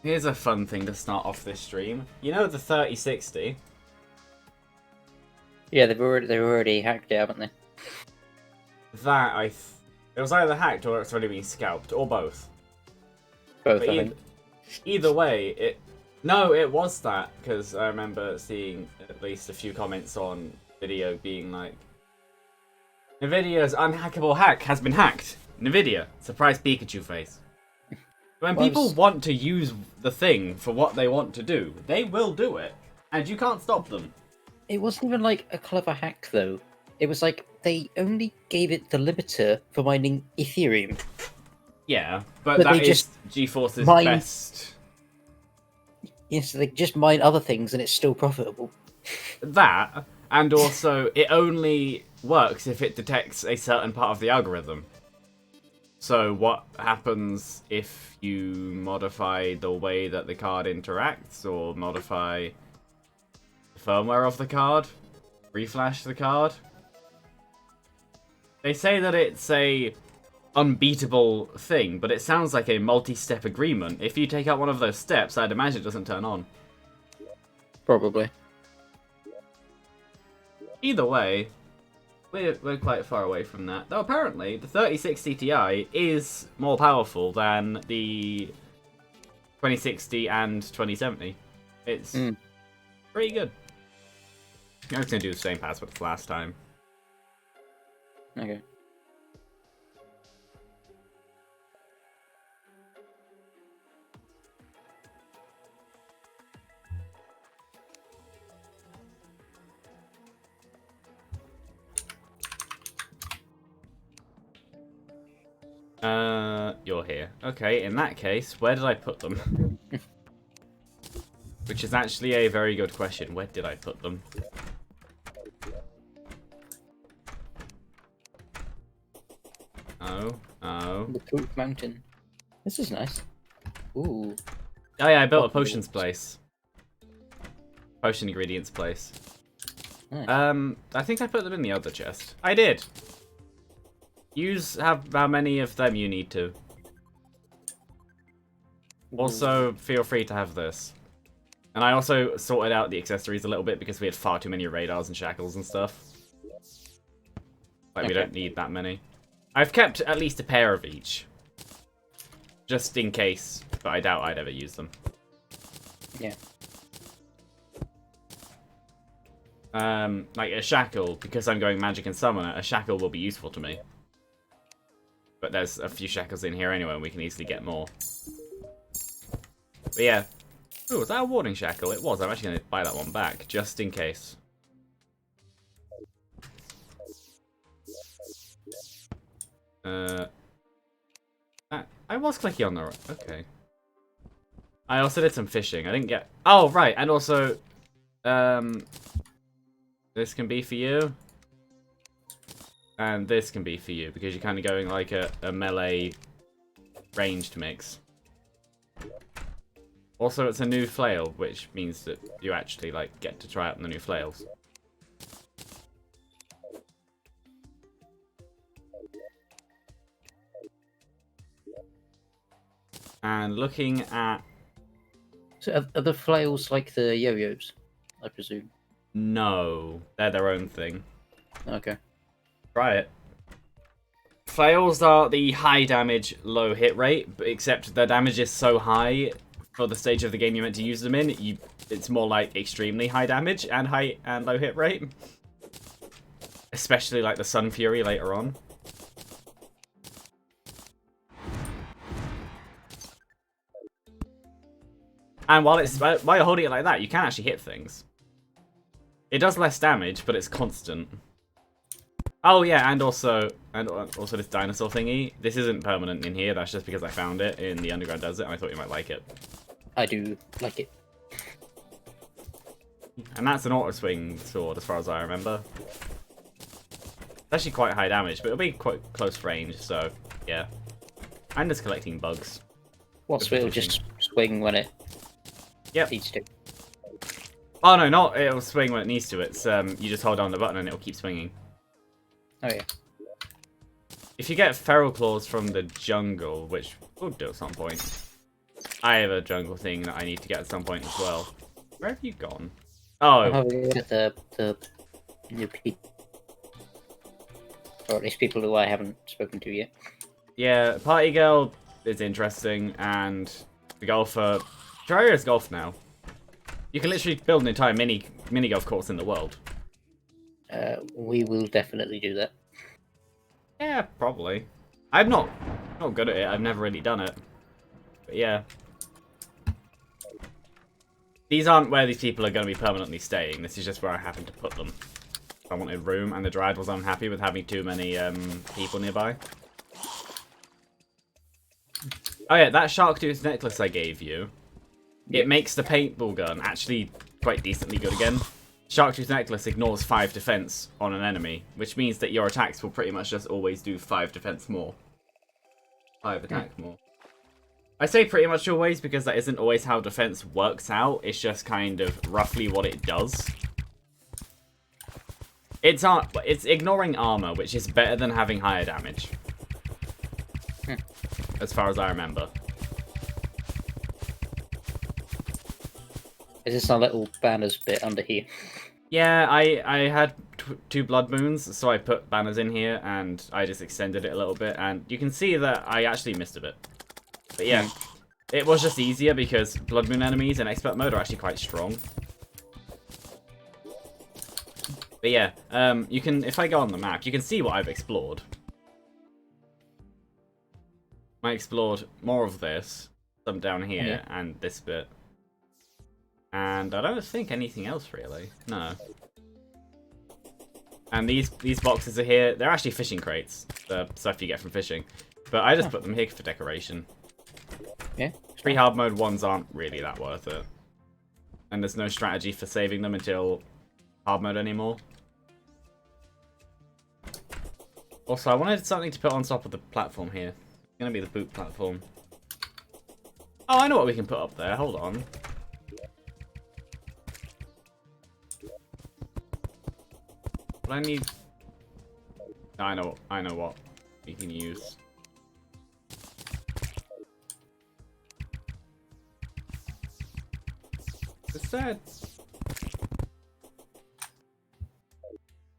Here's a fun thing to start off this stream. You know the 3060? Yeah, they've already hacked it, haven't they? That it was either hacked or it's already been scalped, or both. Both, But I think. either way, it was that, because I remember seeing at least a few comments on video being like, Nvidia's unhackable hack has been hacked. Nvidia, surprise Pikachu face. When people want to use the thing for what they want to do, they will do it, and you can't stop them. It wasn't even like a clever hack, though. It was like they only gave it the limiter for mining Ethereum. Yeah, but that is just GeForce's best. Yes, they just mine other things and it's still profitable. That, and also it only works if it detects a certain part of the algorithm. So what happens if you modify the way that the card interacts, or modify the firmware of the card, reflash the card? They say that it's a unbeatable thing, but it sounds like a multi-step agreement. If you take out one of those steps, I'd imagine it doesn't turn on. Probably. Either way, we're quite far away from that. Though apparently, the 3060 Ti is more powerful than the 2060 and 2070. It's pretty good. I'm just going to do the same password as last time. Okay. You're here. Okay, in that case, where did I put them? Which is actually a very good question. Where did I put them? Oh. The Poop Mountain. This is nice. Ooh. Oh yeah, I built a potions place. Potion ingredients place. Nice. I think I put them in the other chest. I did! Use how many of them you need to. Also, feel free to have this. And I also sorted out the accessories a little bit because we had far too many radars and shackles and stuff. Like, we don't need that many. I've kept at least a pair of each. Just in case, but I doubt I'd ever use them. Yeah. Like a shackle, because I'm going magic and summoner, a shackle will be useful to me. But there's a few shackles in here anyway, and we can easily get more. But yeah. Ooh, was that a warning shackle? It was. I'm actually going to buy that one back, just in case. I was clicking on the right. Okay. I also did some fishing. I didn't get... Oh, right. And also, this can be for you. And this can be for you, because you're kind of going like a melee ranged mix. Also, it's a new flail, which means that you actually like get to try out the new flails. And looking at... So are the flails like the yo-yos, I presume? No, they're their own thing. Okay. Try it. Flails are the high damage, low hit rate, but except their damage is so high for the stage of the game you're meant to use them in, it's more like extremely high damage and high and low hit rate. Especially like the Sun Fury later on. And while you're holding it like that, you can actually hit things. It does less damage, but it's constant. Oh yeah, and also this dinosaur thingy. This isn't permanent in here. That's just because I found it in the underground desert, and I thought you might like it. I do like it. And that's an auto swing sword, as far as I remember. It's actually quite high damage, but it'll be quite close range. So yeah, I'm just collecting bugs. What's it'll just swing when it needs to? Oh no, not it'll swing when it needs to. It's you just hold down the button and it'll keep swinging. Oh yeah. If you get feral claws from the jungle, which we'll do at some point, I have a jungle thing that I need to get at some point as well. Where have you gone? Oh, having a look at the new people, or at least people who I haven't spoken to yet. yeah, Party Girl is interesting, and the golfer... Terraria is golf now. You can literally build an entire mini golf course in the world. We will definitely do that. Yeah, probably. I'm not good at it. I've never really done it. But yeah. These aren't where these people are going to be permanently staying. This is just where I happen to put them. I wanted room, and the Dryad was unhappy with having too many people nearby. Oh yeah, that shark tooth necklace I gave you, it makes the paintball gun actually quite decently good again. Shark tooth necklace ignores 5 defense on an enemy, which means that your attacks will pretty much just always do 5 defense more. 5 attack more. I say pretty much always because that isn't always how defense works out. It's just kind of roughly what it does. It's ignoring armor, which is better than having higher damage. As far as I remember. Is this our little banners bit under here? Yeah, I had 2 blood moons, so I put banners in here, and I just extended it a little bit, and you can see that I actually missed a bit. But yeah, it was just easier because blood moon enemies in expert mode are actually quite strong. But yeah, you can, if I go on the map, you can see what I've explored. I explored more of this, some down here, and this bit. And I don't think anything else, really. No. And these boxes are here. They're actually fishing crates. The stuff you get from fishing. But I just put them here for decoration. Yeah. Free hard mode ones aren't really that worth it. And there's no strategy for saving them until hard mode anymore. Also, I wanted something to put on top of the platform here. It's going to be the boot platform. Oh, I know what we can put up there. Hold on. But I need... I know what we can use. It's sad.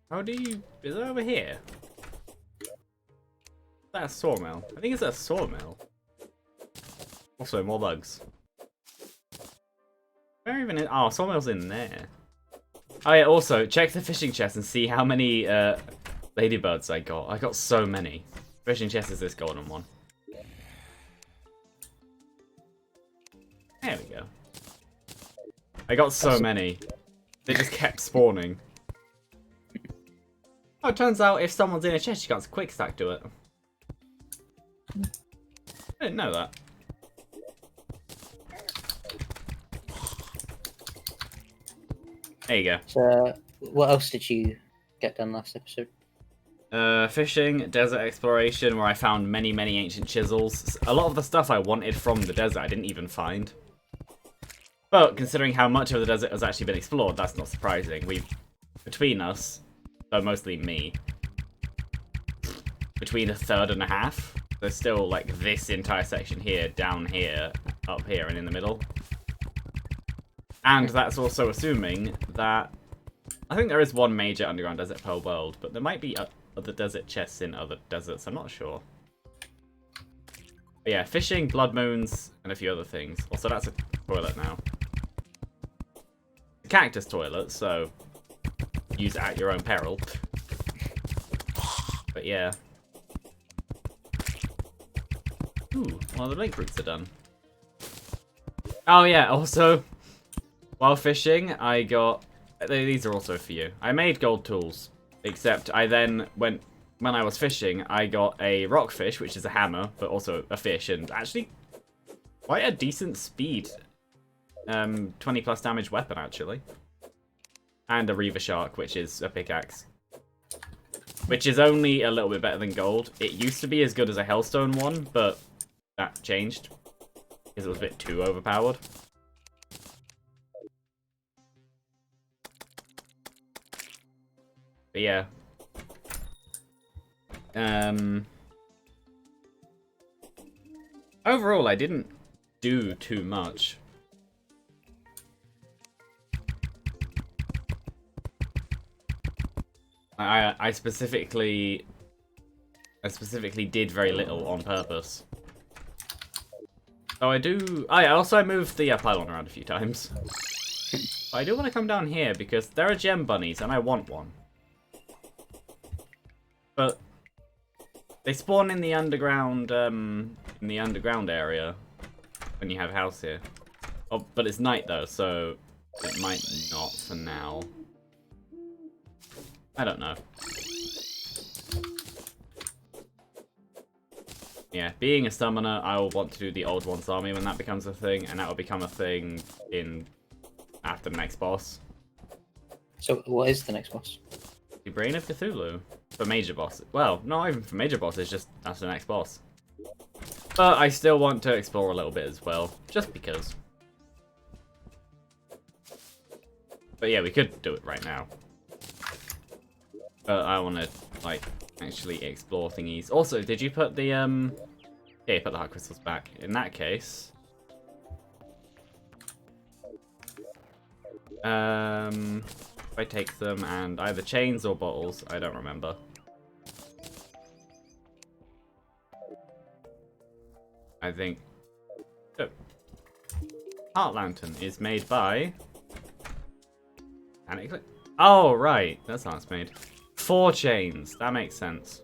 How do you... Is it over here? Is that a sawmill? I think it's a sawmill. Also, more bugs. Where even is... Oh, sawmill's in there. Oh yeah, also, check the fishing chest and see how many ladybirds I got. I got so many. Fishing chest is this golden one. There we go. I got so many. They just kept spawning. Oh, it turns out if someone's in a chest, you got a quick stack to it. I didn't know that. There you go. So, what else did you get done last episode? Fishing, desert exploration, where I found many, many ancient chisels. A lot of the stuff I wanted from the desert, I didn't even find. But considering how much of the desert has actually been explored, that's not surprising. Between us, though mostly me, between a third and a half, there's still like this entire section here, down here, up here, and in the middle. And that's also assuming that I think there is one major underground desert per world, but there might be other desert chests in other deserts. I'm not sure. But yeah, fishing, blood moons, and a few other things. Also, that's a toilet now. A cactus toilet, so use it at your own peril. But yeah. Ooh, well, the lake routes are done. Oh yeah, also, while fishing, I got... These are also for you. I made gold tools, except I then when I was fishing, I got a rockfish, which is a hammer, but also a fish, and actually quite a decent speed. 20 plus damage weapon, actually. And a reaver shark, which is a pickaxe. Which is only a little bit better than gold. It used to be as good as a hellstone one, but that changed. Because it was a bit too overpowered. But yeah. Overall, I didn't do too much. I specifically did very little on purpose. Oh, I moved the pylon around a few times. But I do want to come down here because there are gem bunnies and I want one. But they spawn in the underground area when you have a house here. Oh, but it's night though, so it might not for now. I don't know. Yeah, being a summoner, I will want to do the Old One's Army when that becomes a thing, and that will become a thing after the next boss. So, what is the next boss? The Brain of Cthulhu. For major bosses. Well, not even for major bosses, just after the next boss. But I still want to explore a little bit as well, just because. But yeah, we could do it right now. But I want to, like, actually explore thingies. Also, did you put the, yeah, you put the heart crystals back. In that case... if I take them and either chains or bottles, I don't remember. I think... Oh. Heart Lantern is made by... Oh, right. That's how it's made. 4 chains. That makes sense.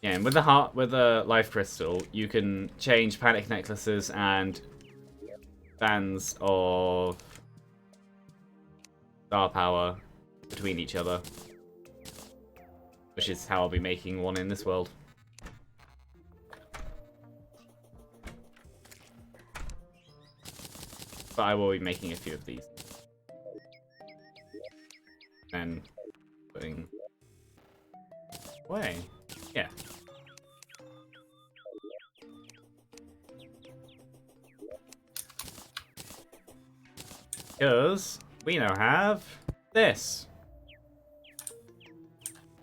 Yeah, and with the life crystal, you can change panic necklaces and bands of star power between each other, which is how I'll be making one in this world. But I will be making a few of these. And putting away. Yeah. Because we now have this.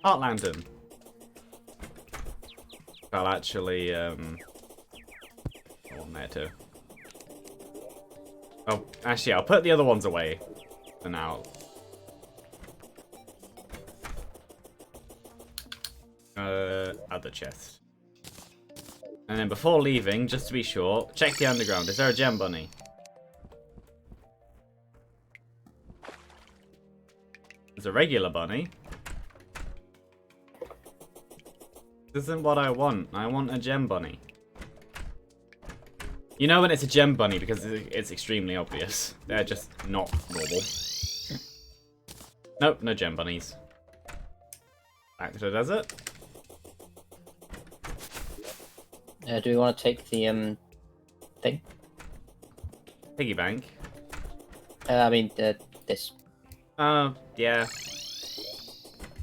Heart Lantern. I'll actually on there too. Oh, actually, I'll put the other ones away for now. Other chest. And then before leaving, just to be sure, check the underground. Is there a gem bunny? There's a regular bunny. This isn't what I want. I want a gem bunny. You know when it's a gem bunny because it's extremely obvious. They're just not normal. Nope, no gem bunnies. Back to the desert. Do we want to take the thing? Piggy bank. I mean, this. Yeah.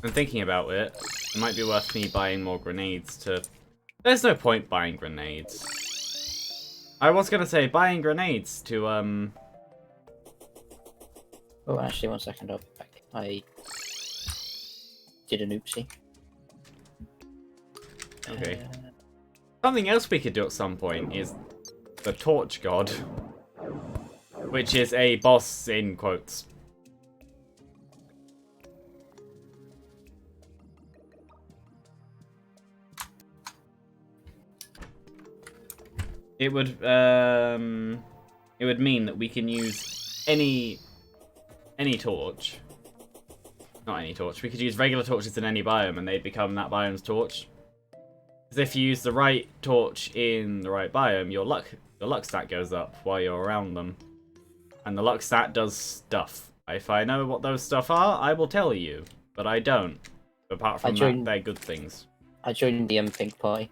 I'm thinking about it. It might be worth me buying more grenades to... There's no point buying grenades. I was gonna say, buying grenades to, Oh, actually, 1 second, I'll be back. I did an oopsie. Okay. Something else we could do at some point is the Torch God, which is a boss in quotes. It would mean that we can use any torch. Not any torch. We could use regular torches in any biome and they'd become that biome's torch. Because if you use the right torch in the right biome, your luck stat goes up while you're around them. And the luck stat does stuff. If I know what those stuff are, I will tell you. But I don't. Apart from that, they're good things. I joined the pink party.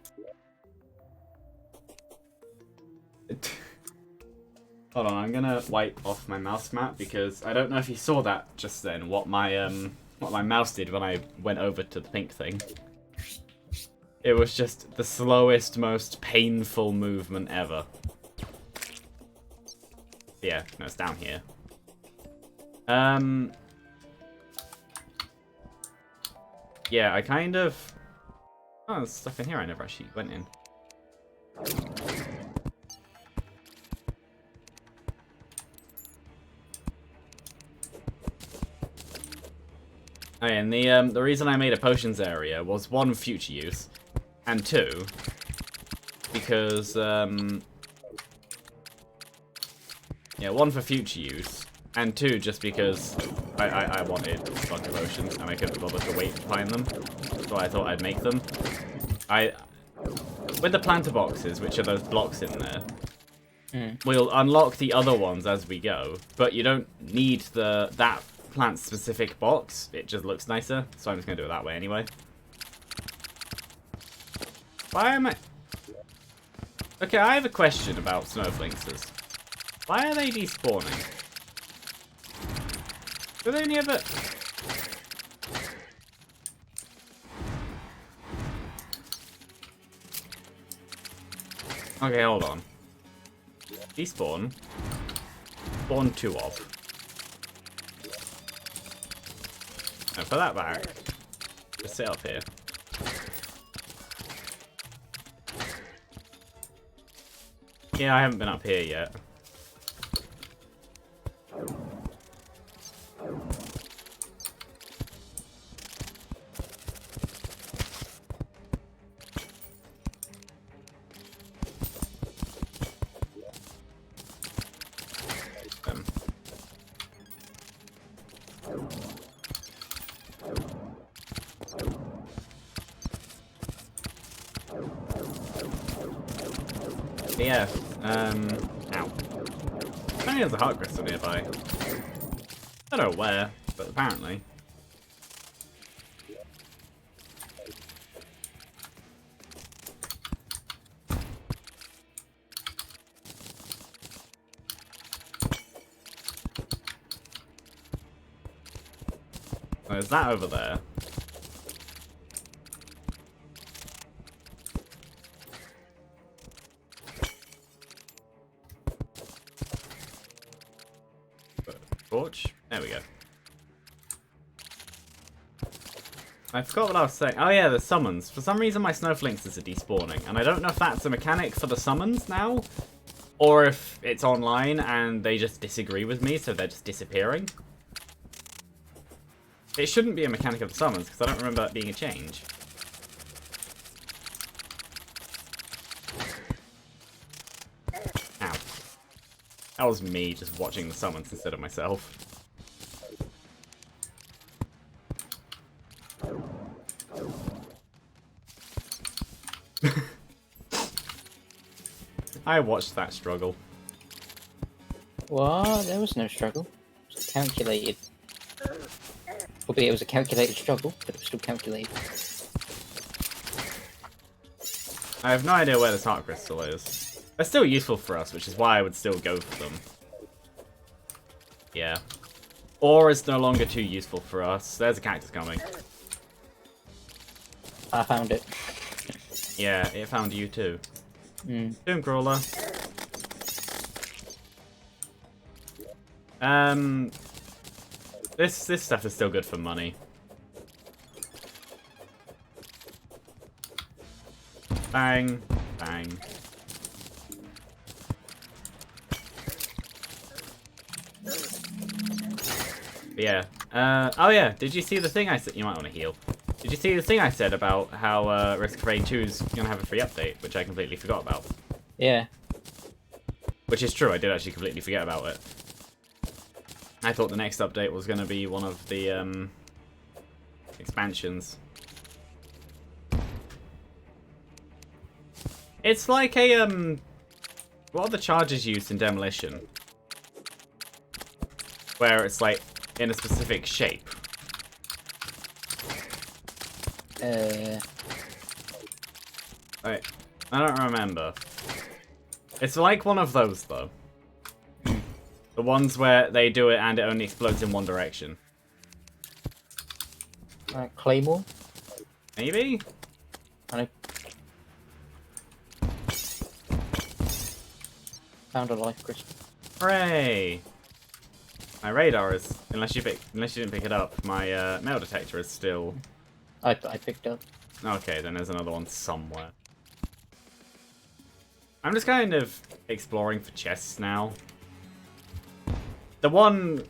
Hold on, I'm gonna wipe off my mouse mat because I don't know if you saw that just then, what my mouse did when I went over to the pink thing. It was just the slowest, most painful movement ever. Yeah, no, it's down here. Yeah, I kind of... Oh, there's stuff in here I never actually went in. Oh, and the reason I made a potions area was 1, future use, and 2, because yeah, 1 for future use, and 2 just because I wanted a bunch of potions and I couldn't bother to wait to find them, so I thought I'd make them. With the planter boxes, which are those blocks in there, we'll unlock the other ones as we go, but you don't need that plant-specific box. It just looks nicer, so I'm just going to do it that way anyway. Why am I... Okay, I have a question about snowflinks. Why are they despawning? Do they only ever... Okay, hold on. Despawn. Spawn 2 of. Now, for that back, just sit up here. Yeah, I haven't been up here yet. Yeah, ow. I think there's a heart crystal nearby. I don't know where, but apparently. There's that over there. Torch. There we go. I forgot what I was saying. Oh yeah, the summons. For some reason my snowflinks are despawning, and I don't know if that's a mechanic for the summons now, or if it's online and they just disagree with me, so they're just disappearing. It shouldn't be a mechanic of the summons, because I don't remember that being a change. Ow. That was me just watching the summons instead of myself. I watched that struggle. What? There was no struggle. It was calculated. Albeit it was a calculated struggle, but it was still calculated. I have no idea where this heart crystal is. They're still useful for us, which is why I would still go for them. Yeah. Or it's no longer too useful for us. There's a cactus coming. I found it. Yeah, it found you too. Doom crawler. This stuff is still good for money. Bang, bang. But yeah. Oh yeah, did you see the thing I said? You might want to heal. Did you see the thing I said about how Risk of Rain 2 is going to have a free update, which I completely forgot about? Yeah. Which is true, I did actually completely forget about it. I thought the next update was going to be one of the expansions. It's like a what are the charges used in Demolition? Where it's like in a specific shape. I don't remember. It's like one of those though. The ones where they do it and it only explodes in one direction. Claymore? Maybe? I found a life crystal. Hooray! My radar is, unless you didn't pick it up, my metal detector is still. I picked up. Okay, then there's another one somewhere. I'm just kind of exploring for chests now. The one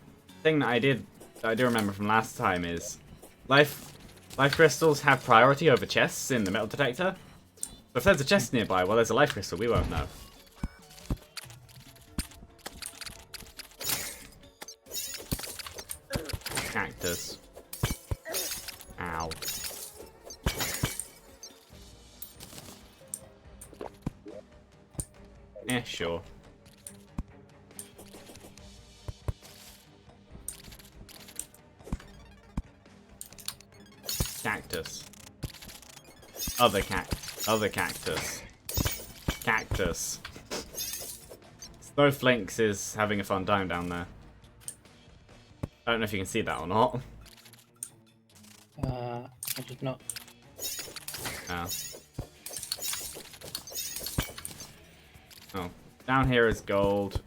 thing that I do remember from last time is life crystals have priority over chests in the metal detector. But if there's a chest nearby, well, there's a life crystal. We won't know. Cactus. Ow. Eh, sure. Cactus. Other cactus. Cactus. Snowflakes is having a fun time down there. I don't know if you can see that or not. I did not. Oh. Oh. Down here is gold.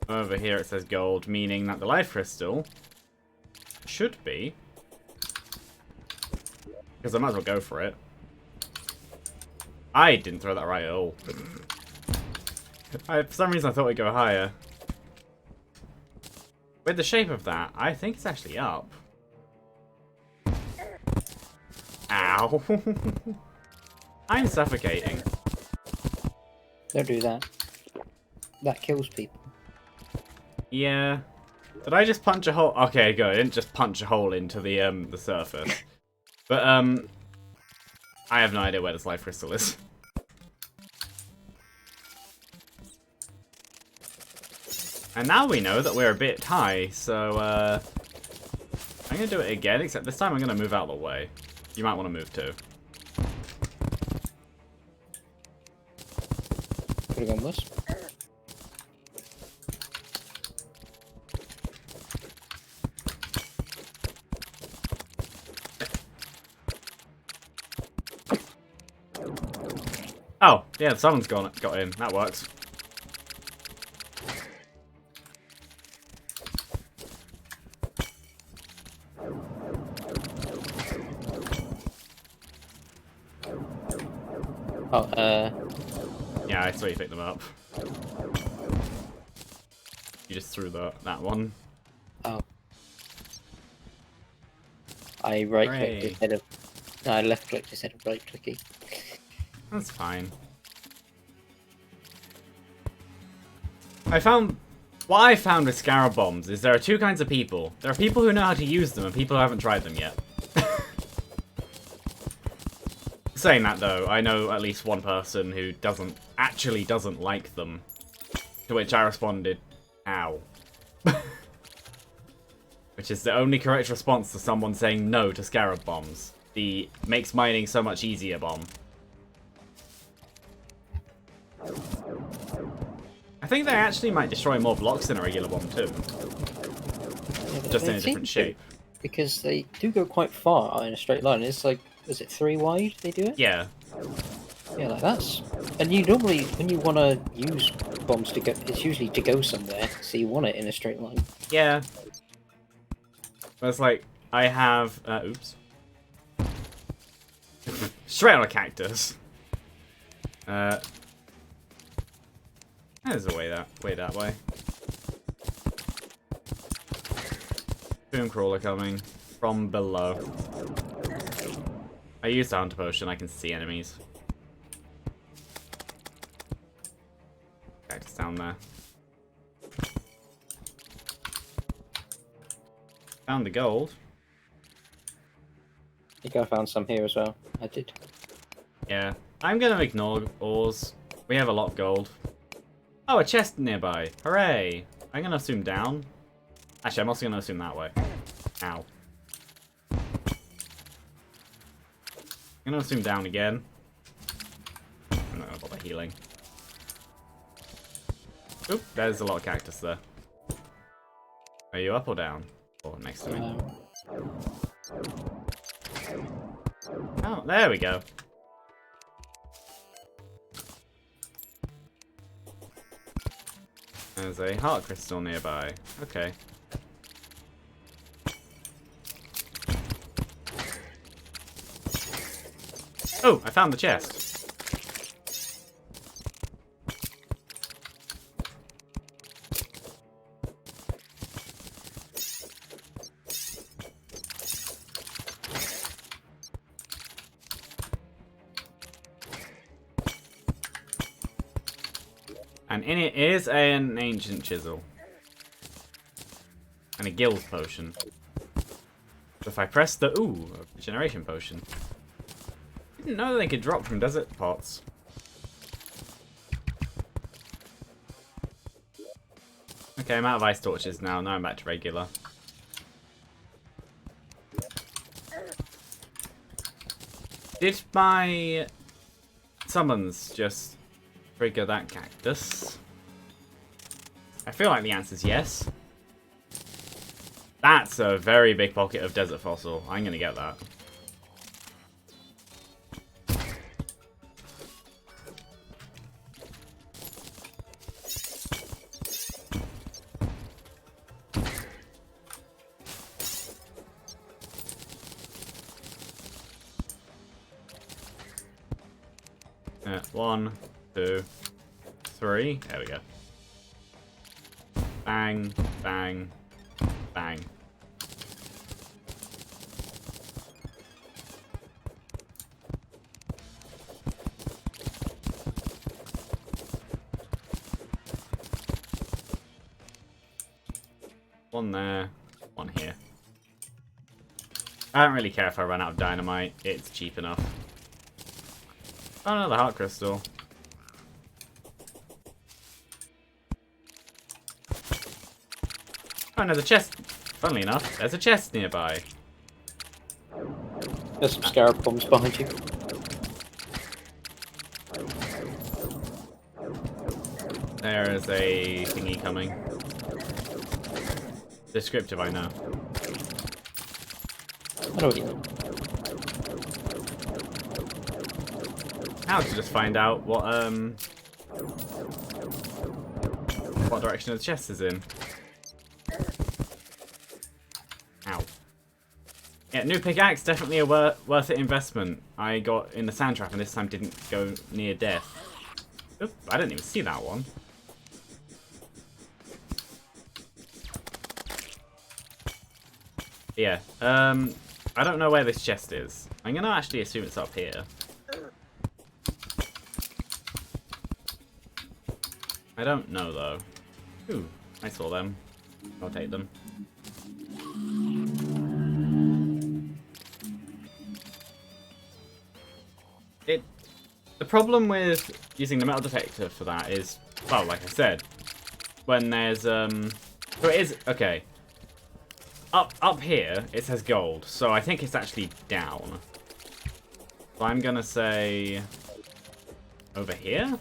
Over here it says gold, meaning that the life crystal should be. Because I might as well go for it. I didn't throw that right at all. For some reason I thought we'd go higher. With the shape of that, I think it's actually up. Ow. I'm suffocating. Don't do that. That kills people. Yeah. Did I just punch a hole? Okay, good. I didn't just punch a hole into the surface. But, I have no idea where this life crystal is. And now we know that we're a bit high, so, I'm gonna do it again, except this time I'm gonna move out of the way. You might want to move too. Could have gone this. Oh, yeah, someone's got in. That works. Oh, Yeah, I saw you pick them up. You just threw that one. oh. I right-clicked Hooray. instead of... No, I left-clicked instead of right-clicking. That's fine. What I found with Scarab Bombs is there are two kinds of people. There are people who know how to use them and people who haven't tried them yet. Saying that though, I know at least one person who actually doesn't like them. To which I responded, ow. Which is the only correct response to someone saying no to Scarab Bombs. The makes mining so much easier bomb. I think they actually might destroy more blocks than a regular bomb too. Yeah, Just in they a seem different to, shape. Because they do go quite far in a straight line. It's like, is it 3 wide they do it? Yeah. Yeah, like that's... And you normally, when you want to use bombs to go, it's usually to go somewhere, so you want it in a straight line. Yeah. But it's like, I have... oops. Straight on a cactus. There's a way that way. Boom crawler coming from below. I used the hunter potion, I can see enemies. Cactus down there. Found the gold. I think I found some here as well. I did. Yeah. I'm gonna ignore ores. We have a lot of gold. Oh, a chest nearby. Hooray! I'm gonna assume down. Actually, I'm also gonna assume that way. Ow. I'm gonna assume down again. I'm not gonna bother healing. Oop, there's a lot of cactus there. Are you up or down? Or next to me? Oh, there we go. There's a heart crystal nearby. Okay. Oh, I found the chest. And in it is an ancient chisel. And a guild potion. So if I press the... Ooh, a regeneration potion. Didn't know they could drop from desert pots. Okay, I'm out of ice torches now. Now I'm back to regular. Did my summons just trigger that cactus? I feel like the answer's yes. That's a very big pocket of desert fossil. I'm gonna get that. One, two, three. There we go. Bang, bang, bang. One there, one here. I don't really care if I run out of dynamite. It's cheap enough. Oh no, the heart crystal. Oh no, the chest. Funnily enough, there's a chest nearby. There's some scarab bombs behind you. There is a thingy coming. Descriptive, I know. I know what you mean. How to just find out what direction the chest is in. Ow. Yeah, new pickaxe, definitely a worth it investment. I got in the sand trap and this time didn't go near death. Oop, I didn't even see that one. Yeah, I don't know where this chest is. I'm gonna actually assume it's up here. I don't know though. Ooh, I saw them. I'll take them. The problem with using the metal detector for that is, well, like I said, when there's so it is okay. Up here it says gold, so I think it's actually down. So I'm gonna say over here.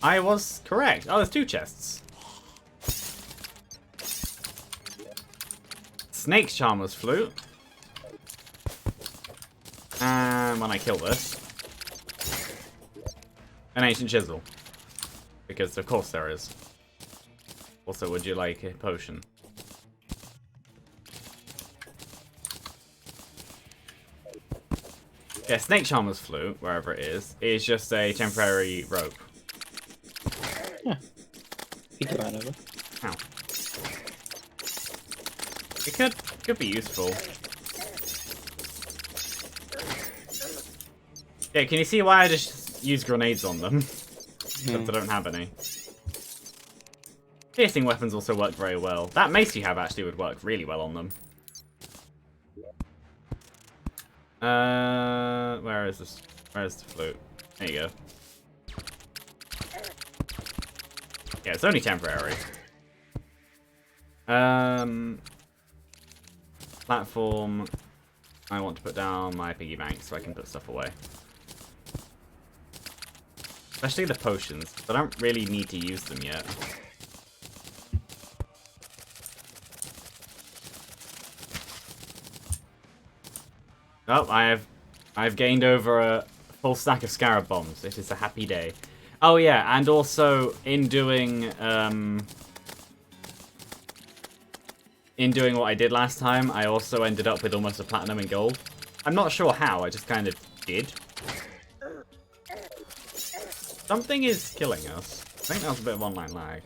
I was correct. Oh, there's two chests. Snake Charmer's flute. And when I kill this, an ancient chisel. Because of course there is. Also, would you like a potion? Yeah, Snake Charmer's flute, wherever it is just a temporary rope. Yeah. You can run over. Ow. It could be useful. Yeah, can you see why I just use grenades on them? Since I don't have any. Piercing weapons also work very well. That mace you have actually would work really well on them. Where is this? Where is the flute? There you go. Yeah, it's only temporary. Platform. I want to put down my piggy bank so I can put stuff away. Especially the potions. I don't really need to use them yet. Oh, I've gained over a full stack of scarab bombs. It is a happy day. Oh yeah, and also in doing what I did last time, I also ended up with almost a platinum and gold. I'm not sure how, I just kind of did. Something is killing us. I think that was a bit of online lag.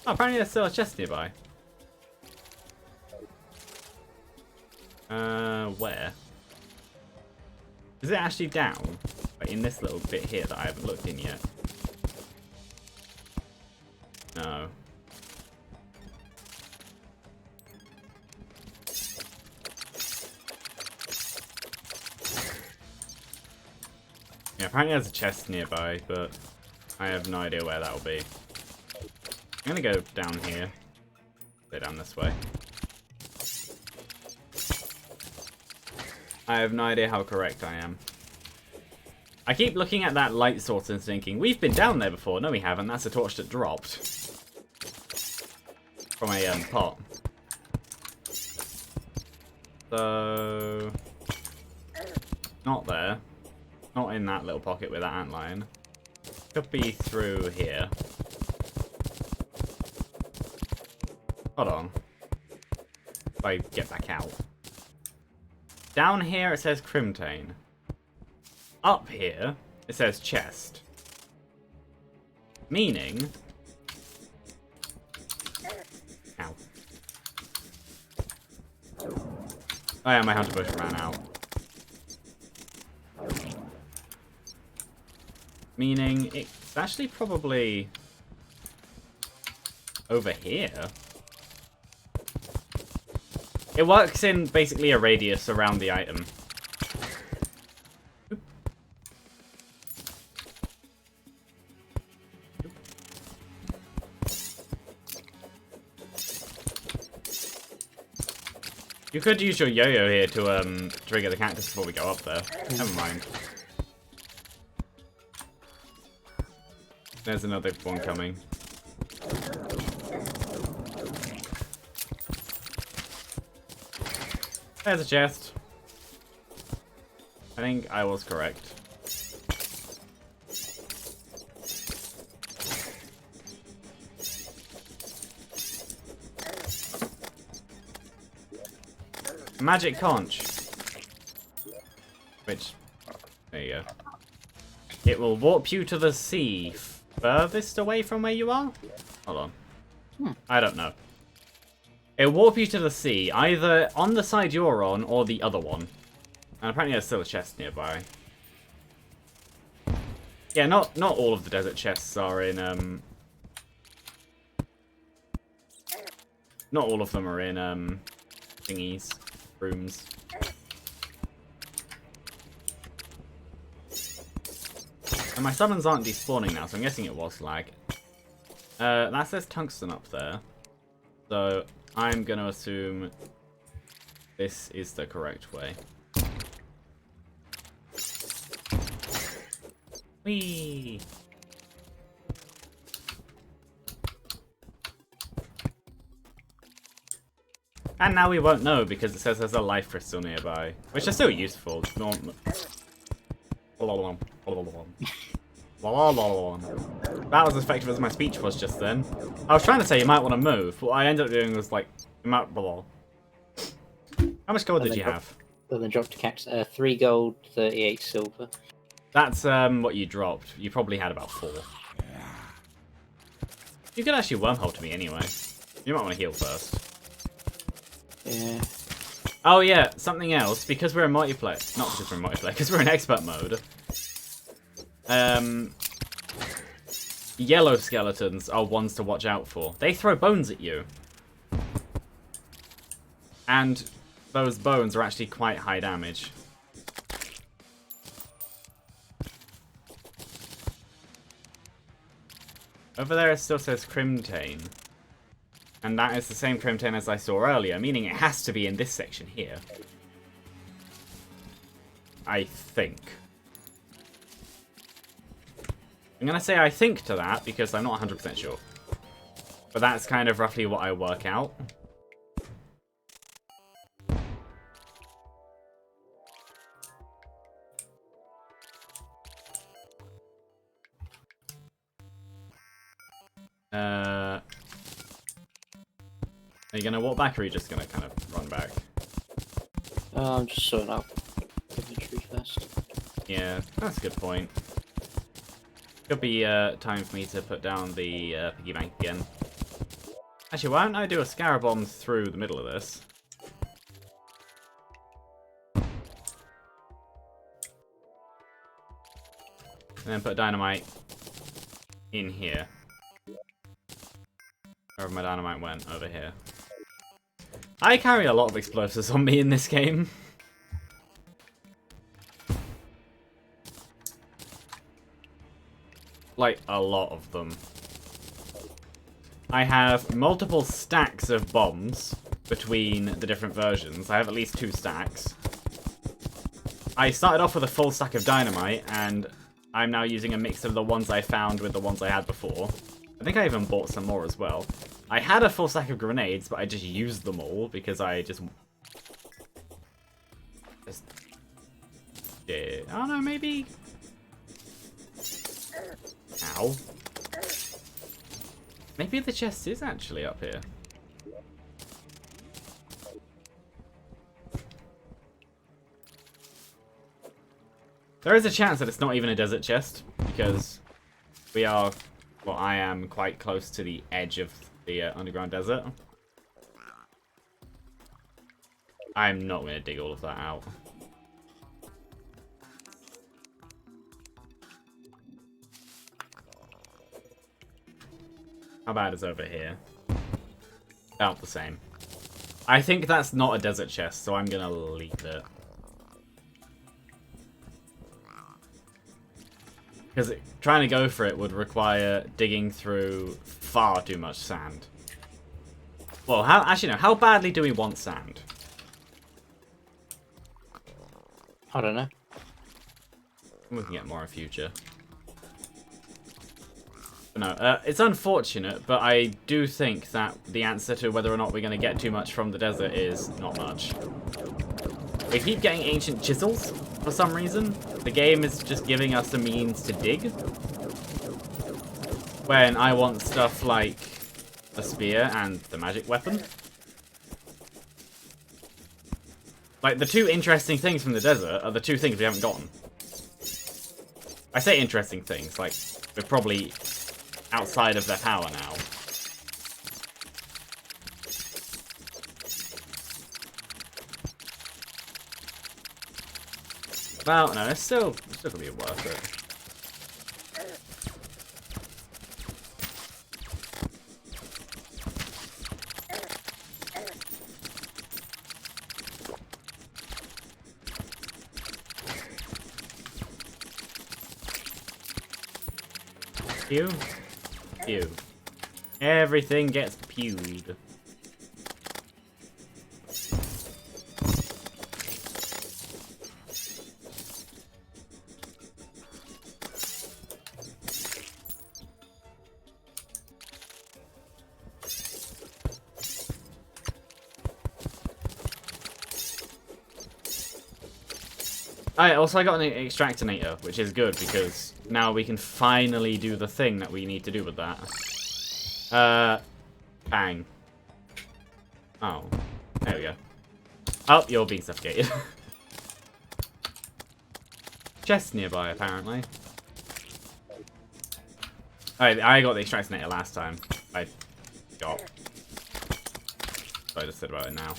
Oh, apparently there's still a chest nearby. Where? Is it actually down? Like in this little bit here that I haven't looked in yet? No. Yeah, apparently there's a chest nearby, but I have no idea where that'll be. I'm gonna go down here. Go down this way. I have no idea how correct I am. I keep looking at that light source and thinking, we've been down there before. No, we haven't. That's a torch that dropped. From a pot. So... Not there. Not in that little pocket with that antlion. Could be through here. Hold on. If I get back out. Down here it says Crimtane. Up here it says chest. Meaning... Ow. Oh yeah, my hunter bush ran out. Meaning it's actually probably over here. It works in basically a radius around the item. Oop. You could use your yo-yo here to trigger the cactus before we go up there. Never mind. There's another one coming. There's a chest. I think I was correct. Magic conch. Which, there you go. It will warp you to the sea furthest away from where you are? Hold on. I don't know. It'll warp you to the sea, either on the side you're on or the other one. And apparently there's still a chest nearby. Yeah, not all of the desert chests are in, not all of them are in, thingies, rooms. And my summons aren't despawning now, so I'm guessing it was lag. That says tungsten up there. So I'm going to assume this is the correct way. Whee! And now we won't know because it says there's a life crystal nearby, which is still useful. That was as effective as my speech was just then. I was trying to say you might want to move, but what I ended up doing was like, you might. How much gold did you have? Well, then dropped to catch 3 gold, 38 silver. That's what you dropped. You probably had about 4. You could actually wormhole to me anyway. You might want to heal first. Yeah. Oh yeah, something else. Because we're in multiplayer, not because we're in multiplayer, because we're in expert mode. Yellow skeletons are ones to watch out for. They throw bones at you. And those bones are actually quite high damage. Over there it still says Crimtane. And that is the same Crimtane as I saw earlier, meaning it has to be in this section here. I think. I'm going to say I think to that because I'm not 100% sure. But that's kind of roughly what I work out. Are you going to walk back or are you just going to kind of run back? I'm just sorting out inventory first. Yeah, that's a good point. Could be time for me to put down the piggy bank again. Actually, why don't I do a scarab bomb through the middle of this? And then put dynamite in here. Wherever my dynamite went, over here. I carry a lot of explosives on me in this game. Like, a lot of them. I have multiple stacks of bombs between the different versions. I have at least 2 stacks. I started off with a full stack of dynamite, and I'm now using a mix of the ones I found with the ones I had before. I think I even bought some more as well. I had a full stack of grenades, but I just used them all because I just did. Oh no, maybe. Ow. Maybe the chest is actually up here. There is a chance that it's not even a desert chest, because we are, well, I am quite close to the edge of the underground desert. I'm not going to dig all of that out. How bad is over here? About the same. I think that's not a desert chest, so I'm gonna leave it. Because trying to go for it would require digging through far too much sand. Well, actually no, how badly do we want sand? I don't know. We can get more in future. No, it's unfortunate, but I do think that the answer to whether or not we're going to get too much from the desert is not much. We keep getting ancient chisels for some reason. The game is just giving us a means to dig. When I want stuff like the spear and the magic weapon. Like, the 2 interesting things from the desert are the 2 things we haven't gotten. I say interesting things, like, we're probably outside of their power now. Well, no, it's still gonna be worth it. Pew. Pew. Everything gets pewed. Also, I got an extractinator, which is good because now we can finally do the thing that we need to do with that. Bang. Oh, there we go. Oh, you're being suffocated. Chest nearby, apparently. Alright, I got the extractinator last time. I got. So I just said about it now.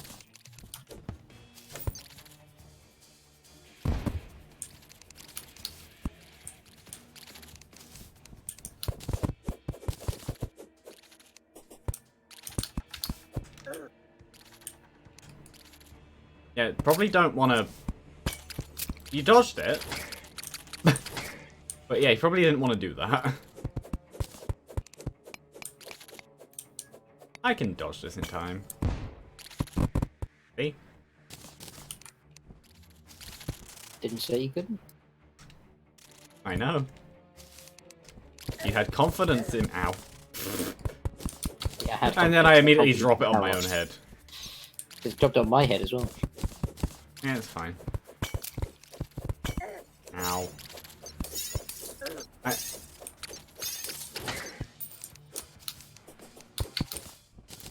Yeah, probably don't want to... You dodged it. But yeah, you probably didn't want to do that. I can dodge this in time. See? Didn't say you couldn't. I know. You had confidence in... Ow. Yeah, I had And then I immediately confidence drop it on in my power. own head. It's dropped on my head as well. Yeah, it's fine. Ow.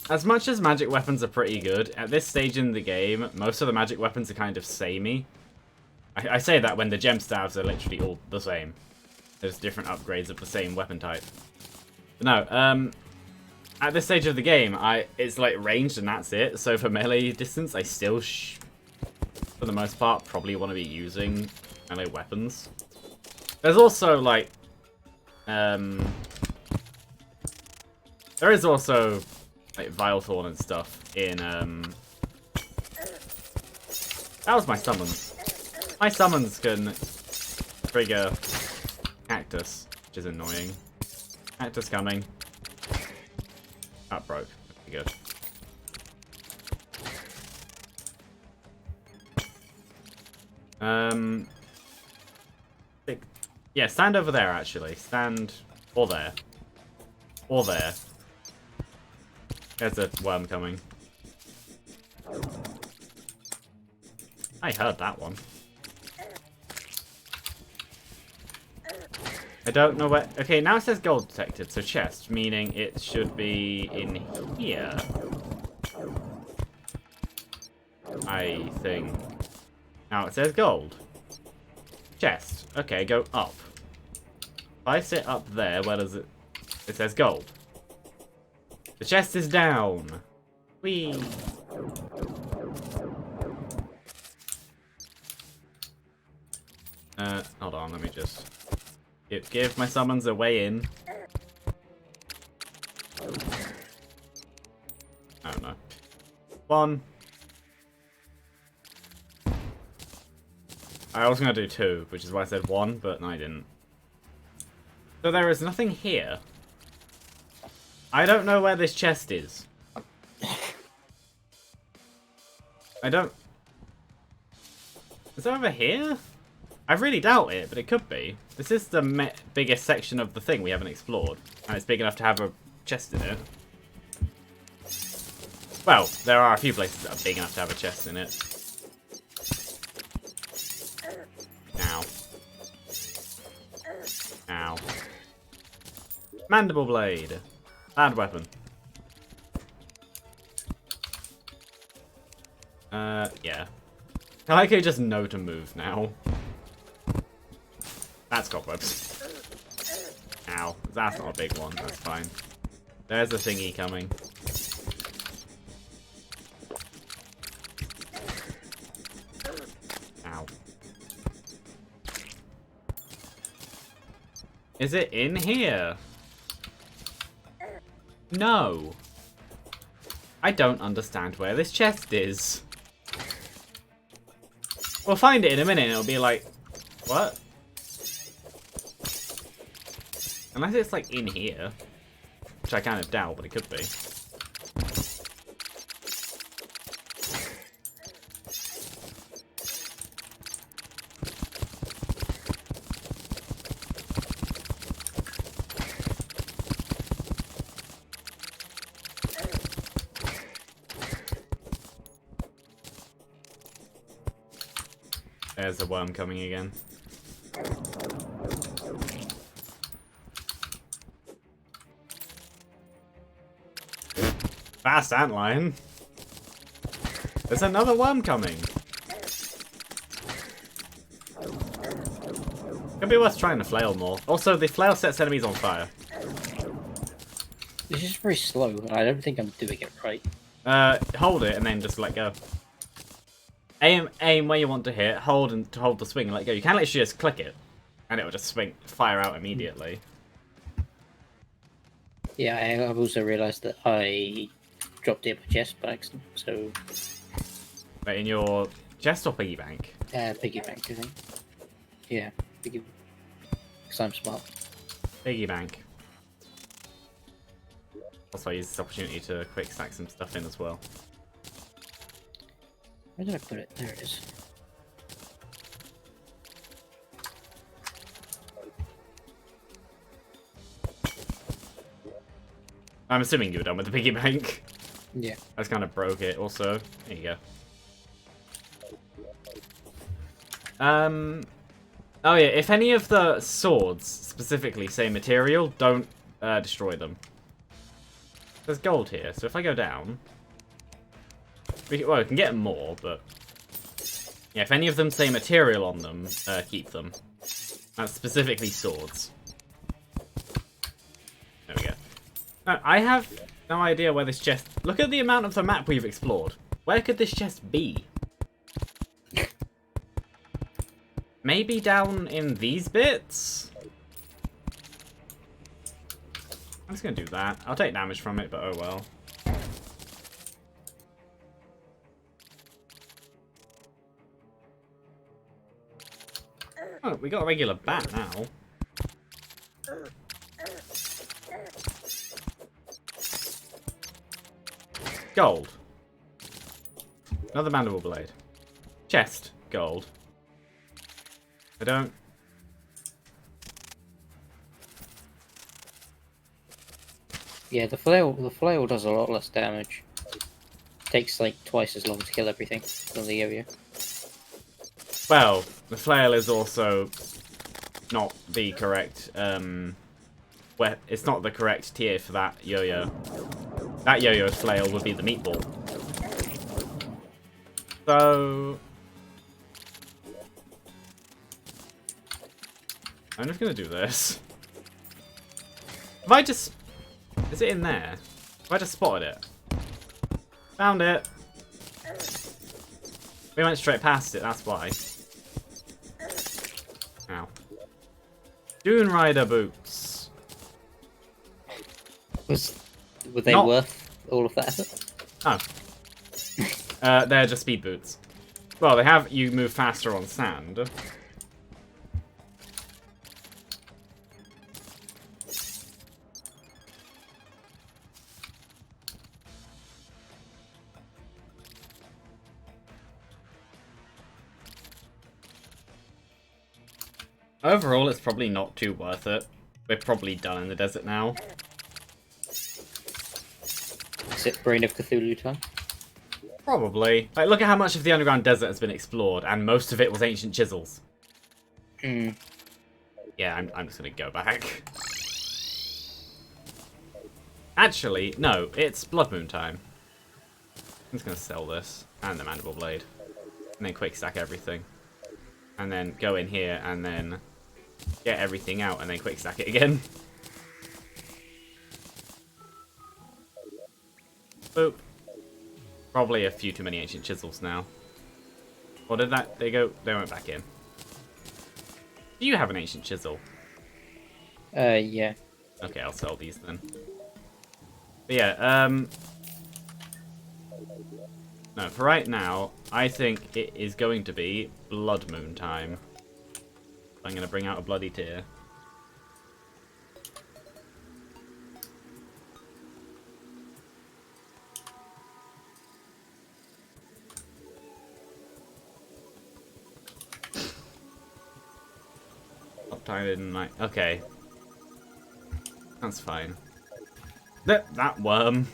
As much as magic weapons are pretty good, at this stage in the game, most of the magic weapons are kind of samey. I say that when the gem staves are literally all the same. There's different upgrades of the same weapon type. But no, at this stage of the game, it's like ranged and that's it. So for melee distance, I still, for the most part, probably want to be using melee weapons. There's also, like... There is also, like, Vilethorn and stuff in, That was my summons. My summons can trigger Cactus, which is annoying. Cactus coming. That broke. Pretty good. Yeah, stand over there, actually. Stand... Or there. Or there. There's a worm coming. I heard that one. I don't know where... Okay, now it says gold detected, so chest, meaning it should be in here. I think. Now it says gold. Chest. Okay, go up. If I sit up there, where does it... It says gold. The chest is down. Whee! Hold on, let me just... Give my summons a way in. I don't know. 1. I was going to do 2, which is why I said 1, but no, I didn't. So there is nothing here. I don't know where this chest is. I don't... Is it over here? I really doubt it, but it could be. This is the biggest section of the thing we haven't explored. And it's big enough to have a chest in it. Well, there are a few places that are big enough to have a chest in it. Ow. Ow. Mandible Blade. Bad weapon. Yeah. I like how you just know to move now. That's cobwebs. Ow. That's not a big one. That's fine. There's a thingy coming. Ow. Is it in here? No. I don't understand where this chest is. We'll find it in a minute and it'll be like, what? Unless it's like in here. Which I kind of doubt, but it could be. There's the worm coming again. Fast antlion. There's another worm coming. Could be worth trying the flail more. Also, the flail sets enemies on fire. This is very slow, and I don't think I'm doing it right. Hold it and then just let go. Aim where you want to hit, hold and to hold the swing and let go. You can literally just click it, and it will just fire out immediately. Yeah, I've also realised that I dropped it in my chest by accident, so... Wait, in your chest or piggy bank? Piggy bank, I think. Yeah, piggy... Because I'm smart. Piggy bank. Also, I use this opportunity to quick stack some stuff in as well. Where did I put it? There it is. I'm assuming you were done with the piggy bank. Yeah. I just kind of broke it also. There you go. Oh yeah, if any of the swords specifically say material, don't destroy them. There's gold here, so if I go down... we can get more, but... yeah, if any of them say material on them, keep them. That's specifically swords. There we go. I have no idea where this chest... Look at the amount of the map we've explored. Where could this chest be? Maybe down in these bits? I'm just gonna do that. I'll take damage from it, but oh well. Oh, we got a regular bat now. Gold. Another mandible blade. Chest. Gold. I don't... Yeah, the flail does a lot less damage. Takes like twice as long to kill everything than the yo-yo. Well, the flail is also not the correct, it's not the correct tier for that yo-yo. That yo-yo's flail would be the meatball. So... I'm just gonna do this. Have I just... Is it in there? Have I just spotted it? Found it! We went straight past it, that's why. Ow. Dune Rider boots. Were they worth all of that effort? Oh. They're just speed boots. Well, they have you move faster on sand. Overall, it's probably not too worth it. We're probably done in the desert now. Is it Brain of Cthulhu time? Probably. Like, look at how much of the underground desert has been explored, and most of it was ancient chisels. Hmm. Yeah, I'm just gonna go back. Actually, no, it's Blood Moon time. I'm just gonna sell this, and the Mandible Blade. And then quick stack everything. And then go in here, and then get everything out, and then quick stack it again. Boop. Probably a few too many ancient chisels now. Or did that... They went back in. Do you have an ancient chisel? Yeah. Okay, I'll sell these then. But yeah, no, for right now, I think it is going to be Blood Moon time. I'm going to bring out a bloody tear. Uptime in my... Okay. That's fine. That worm.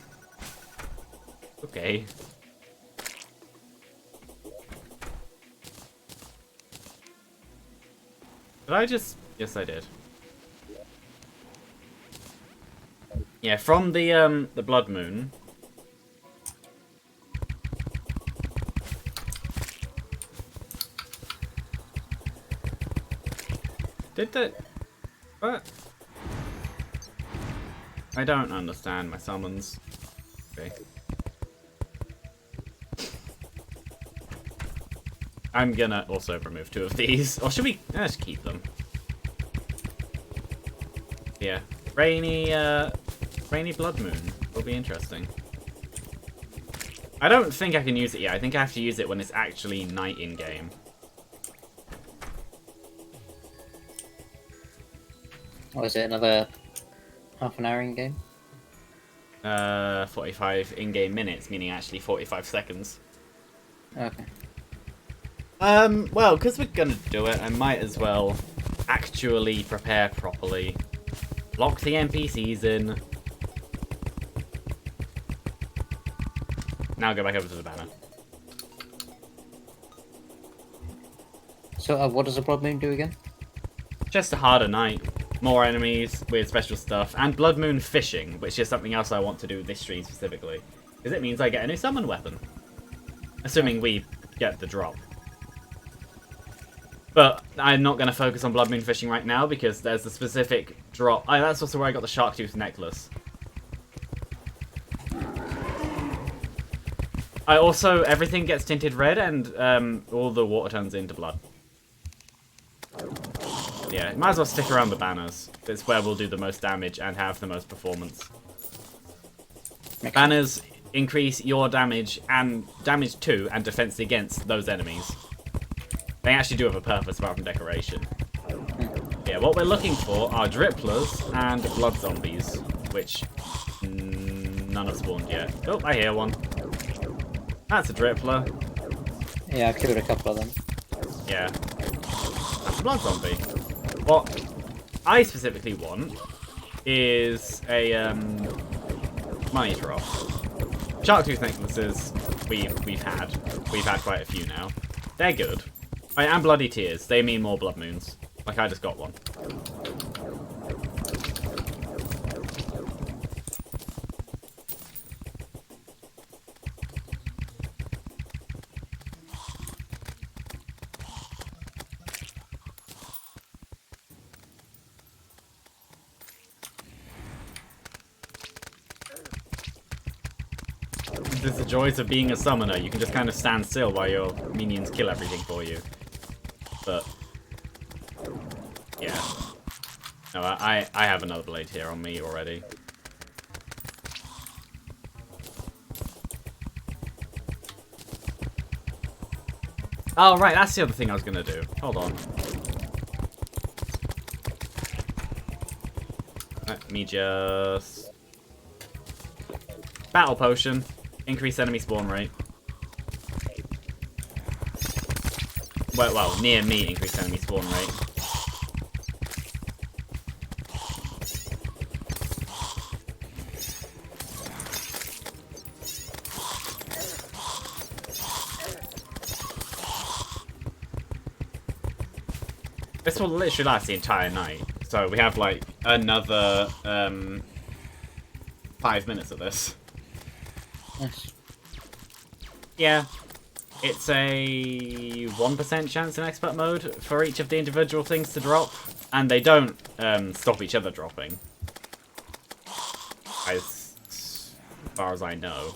Okay. Did I just... Yes, I did. Yeah, from the Blood Moon. Did the... What? I don't understand my summons. Okay. I'm gonna also remove 2 of these. Or should we... Let's keep them. Yeah. Rainy Blood Moon will be interesting. I don't think I can use it yet. I think I have to use it when it's actually night in-game. Or is it another half an hour in-game? 45 in-game minutes, meaning actually 45 seconds. Okay. Well, because we're gonna do it, I might as well actually prepare properly. Lock the NPCs in. Now go back over to the banner. So, what does the Blood Moon do again? Just a harder night. More enemies, weird special stuff, and Blood Moon fishing, which is something else I want to do this stream specifically. Because it means I get a new summon weapon. Assuming we get the drop. But I'm not going to focus on Blood Moon fishing right now because there's a specific drop. Oh, that's also where I got the Shark Tooth necklace. Everything gets tinted red and all the water turns into blood. Yeah, might as well stick around the banners. It's where we'll do the most damage and have the most performance. Banners increase your damage and damage to and defense against those enemies. They actually do have a purpose apart from decoration. Yeah, what we're looking for are dripplers and blood zombies, which none have spawned yet. Oh, I hear one. That's a drippler. Yeah, I've killed a couple of them. Yeah. That's a blood zombie. What I specifically want is a money drop. Shark tooth necklaces we've had quite a few now. They're good. And bloody tears. They mean more blood moons. Like I just got one. This is the joys of being a summoner. You can just kind of stand still while your minions kill everything for you. But yeah. No, I have another blade here on me already. Oh, right, that's the other thing I was going to do. Hold on. Let me just... Battle potion. Increase enemy spawn rate. Well, near me, increase enemy spawn rate. This will literally last the entire night. So we have like another 5 minutes of this. Yes. Yeah. It's a 1% chance in expert mode for each of the individual things to drop. And they don't stop each other dropping. As far as I know.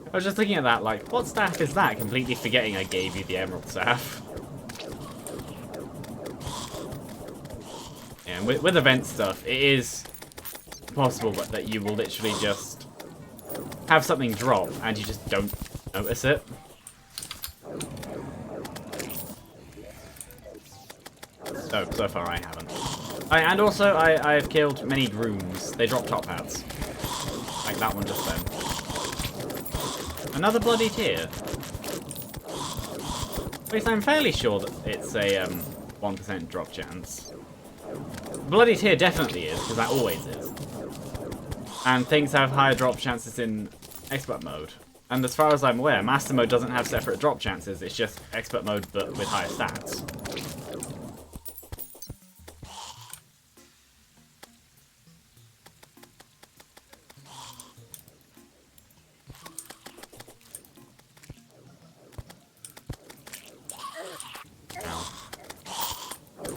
I was just looking at that, like, what staff is that? Completely forgetting I gave you the emerald staff. Yeah, and with event stuff, it is possible that you will literally just have something drop and you just don't notice it. So far I haven't. And also, I've killed many grooms. They drop top hats. Like that one just then. Another bloody tear. At least I'm fairly sure that it's a 1% drop chance. Bloody tear definitely is, because that always is. And things have higher drop chances in expert mode. And as far as I'm aware, master mode doesn't have separate drop chances, it's just expert mode but with higher stats.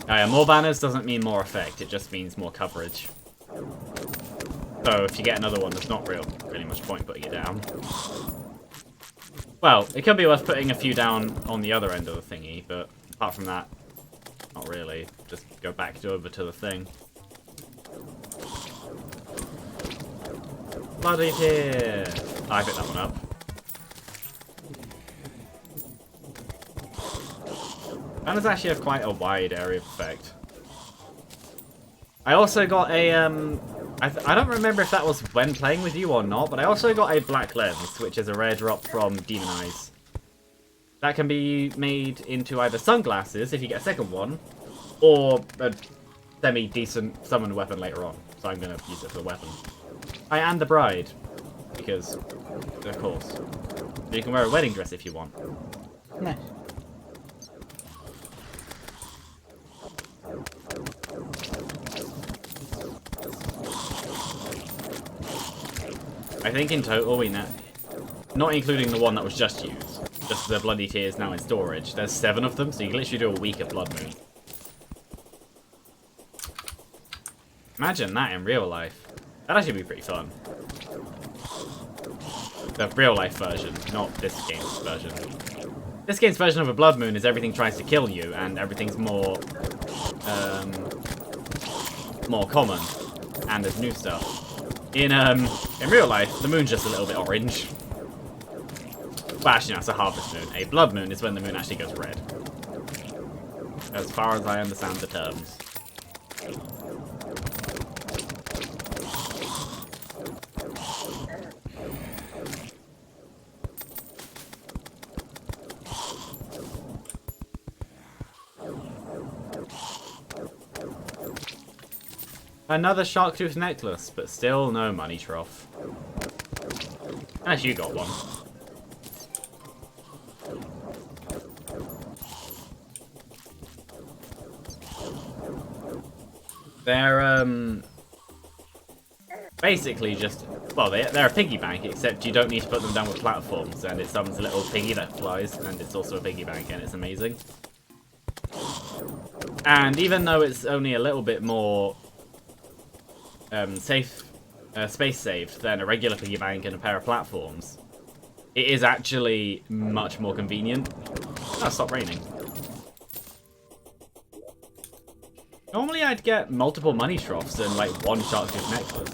Yeah, more banners doesn't mean more effect, it just means more coverage. So if you get another one, there's not really much point putting it down. Well, it could be worth putting a few down on the other end of the thingy, but apart from that, not really. Just go back over to the thing. Bloody tear! I picked that one up. Banners actually have quite a wide area of effect. I also got a, I don't remember if that was when playing with you or not, but I also got a black lens, which is a rare drop from Demon Eyes. That can be made into either sunglasses, if you get a second one, or a semi-decent summoned weapon later on. So I'm going to use it for the weapon. I am the bride, because, of course. You can wear a wedding dress if you want. Nice. I think in total we now, not including the one that was just used, just the bloody tears now in storage, there's 7 of them, so you can literally do a week of Blood Moon. Imagine that in real life. That'd actually be pretty fun. The real-life version, not this game's version. This game's version of a blood moon is everything tries to kill you, and everything's more common, and there's new stuff. In real life, the moon's just a little bit orange. Well, actually, no, it's a harvest moon. A blood moon is when the moon actually goes red. As far as I understand the terms. Another shark tooth necklace, but still no money trough. Unless you got one. They're basically just, well, they're a piggy bank, except you don't need to put them down with platforms, and it summons a little piggy that flies, and it's also a piggy bank, and it's amazing. And even though it's only a little bit more space saved than a regular piggy bank and a pair of platforms, it is actually much more convenient. Oh, stop raining. Normally I'd get multiple money troughs and like one shark tooth necklace.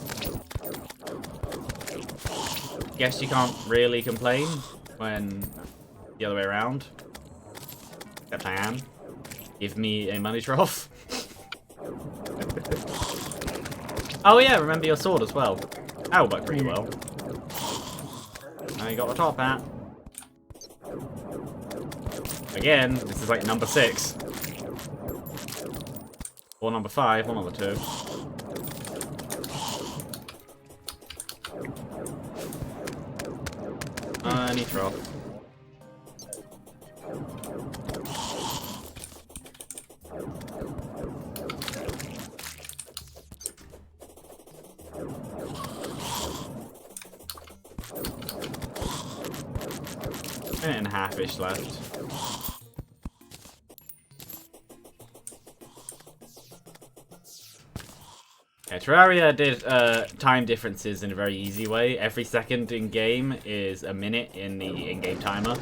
Guess you can't really complain when the other way around. Except I am. Give me a money trough. Oh yeah, remember your sword as well. That will work pretty well. Now you got the top hat. Again, this is like number 6. Or number 5, or number 2. I need drop. Minute and a half-ish left. Yeah, Terraria did time differences in a very easy way. Every second in game is a minute in the in-game timer.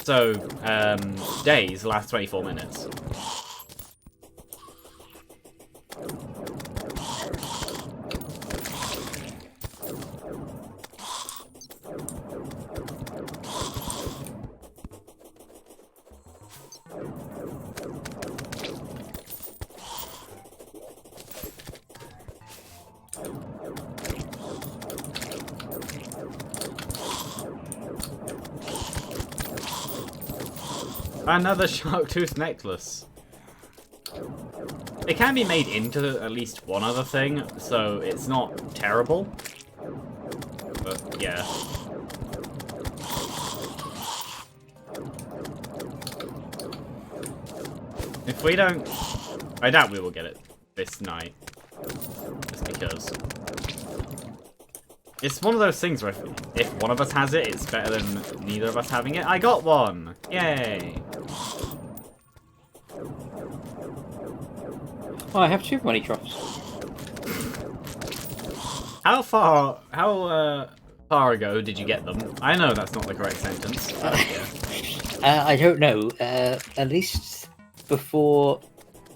So, days last 24 minutes. Another shark tooth necklace. It can be made into at least one other thing, so it's not terrible. But yeah. If we don't... I doubt we will get it this night. Just because. It's one of those things where if one of us has it, it's better than neither of us having it. I got one! Yay! Oh, I have 2 money troughs. How far ago did you get them? I know that's not the correct sentence. Yeah. I don't know. At least before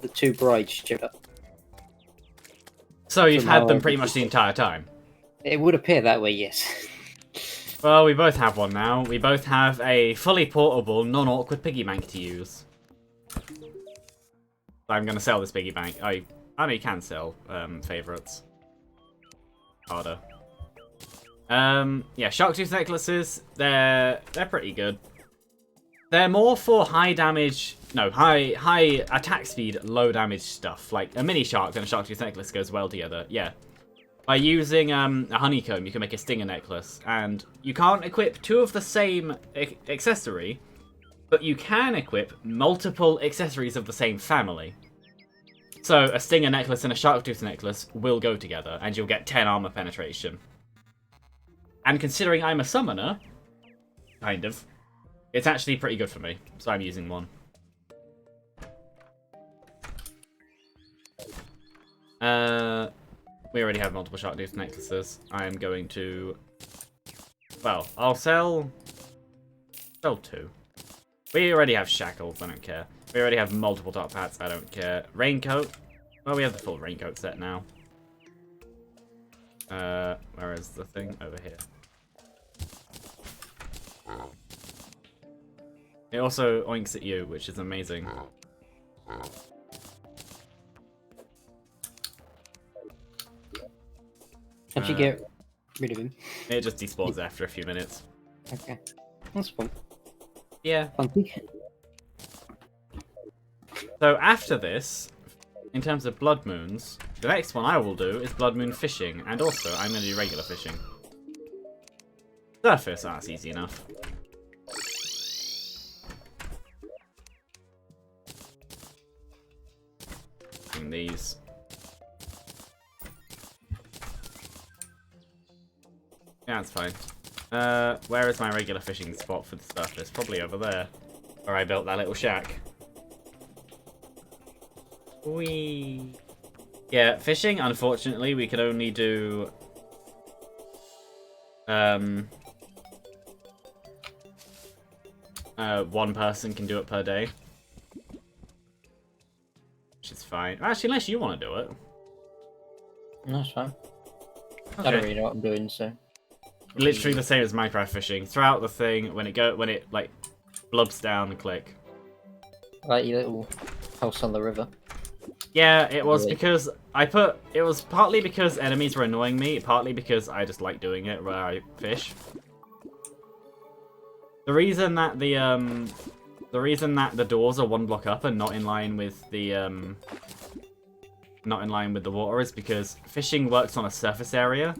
the 2 brides showed up. So you've had them pretty much the entire time? It would appear that way, yes. Well, we both have one now. We both have a fully portable, non-awkward piggy bank to use. I'm going to sell this piggy bank. I know you can sell favourites. Harder. Yeah, shark tooth necklaces, they're pretty good. They're more for high attack speed, low damage stuff. Like a mini shark and a shark tooth necklace goes well together. Yeah. By using a honeycomb, you can make a stinger necklace, and you can't equip 2 of the same accessory, but you can equip multiple accessories of the same family. So a stinger necklace and a shark tooth necklace will go together, and you'll get 10 armor penetration. And considering I'm a summoner, kind of, it's actually pretty good for me, so I'm using one. We already have multiple shark tooth necklaces. I am going to... Well, I'll sell 2. We already have shackles, I don't care. We already have multiple top hats, I don't care. Raincoat. Well, we have the full raincoat set now. Where is the thing? Over here. It also oinks at you, which is amazing. How'd you get rid of him? It just despawns after a few minutes. Okay. That's fun. Yeah. Funky. So after this, in terms of blood moons, the next one I will do is blood moon fishing, and also I'm going to do regular fishing. Surface, that's easy enough. And these. Yeah, that's fine. Where is my regular fishing spot for the surface? Probably over there, where I built that little shack. Whee! Yeah, fishing, unfortunately, we can only do... one person can do it per day. Which is fine. Actually, unless you want to do it. No, that's fine. Okay. I don't really know what I'm doing, so... Literally the same as Minecraft fishing. Throughout the thing, when it like blubs down, click. Like your little house on the river. Yeah, it was Really? because it was partly because enemies were annoying me, partly because I just like doing it where I fish. The reason that the doors are 1 block up and not in line with the water is because fishing works on a surface area.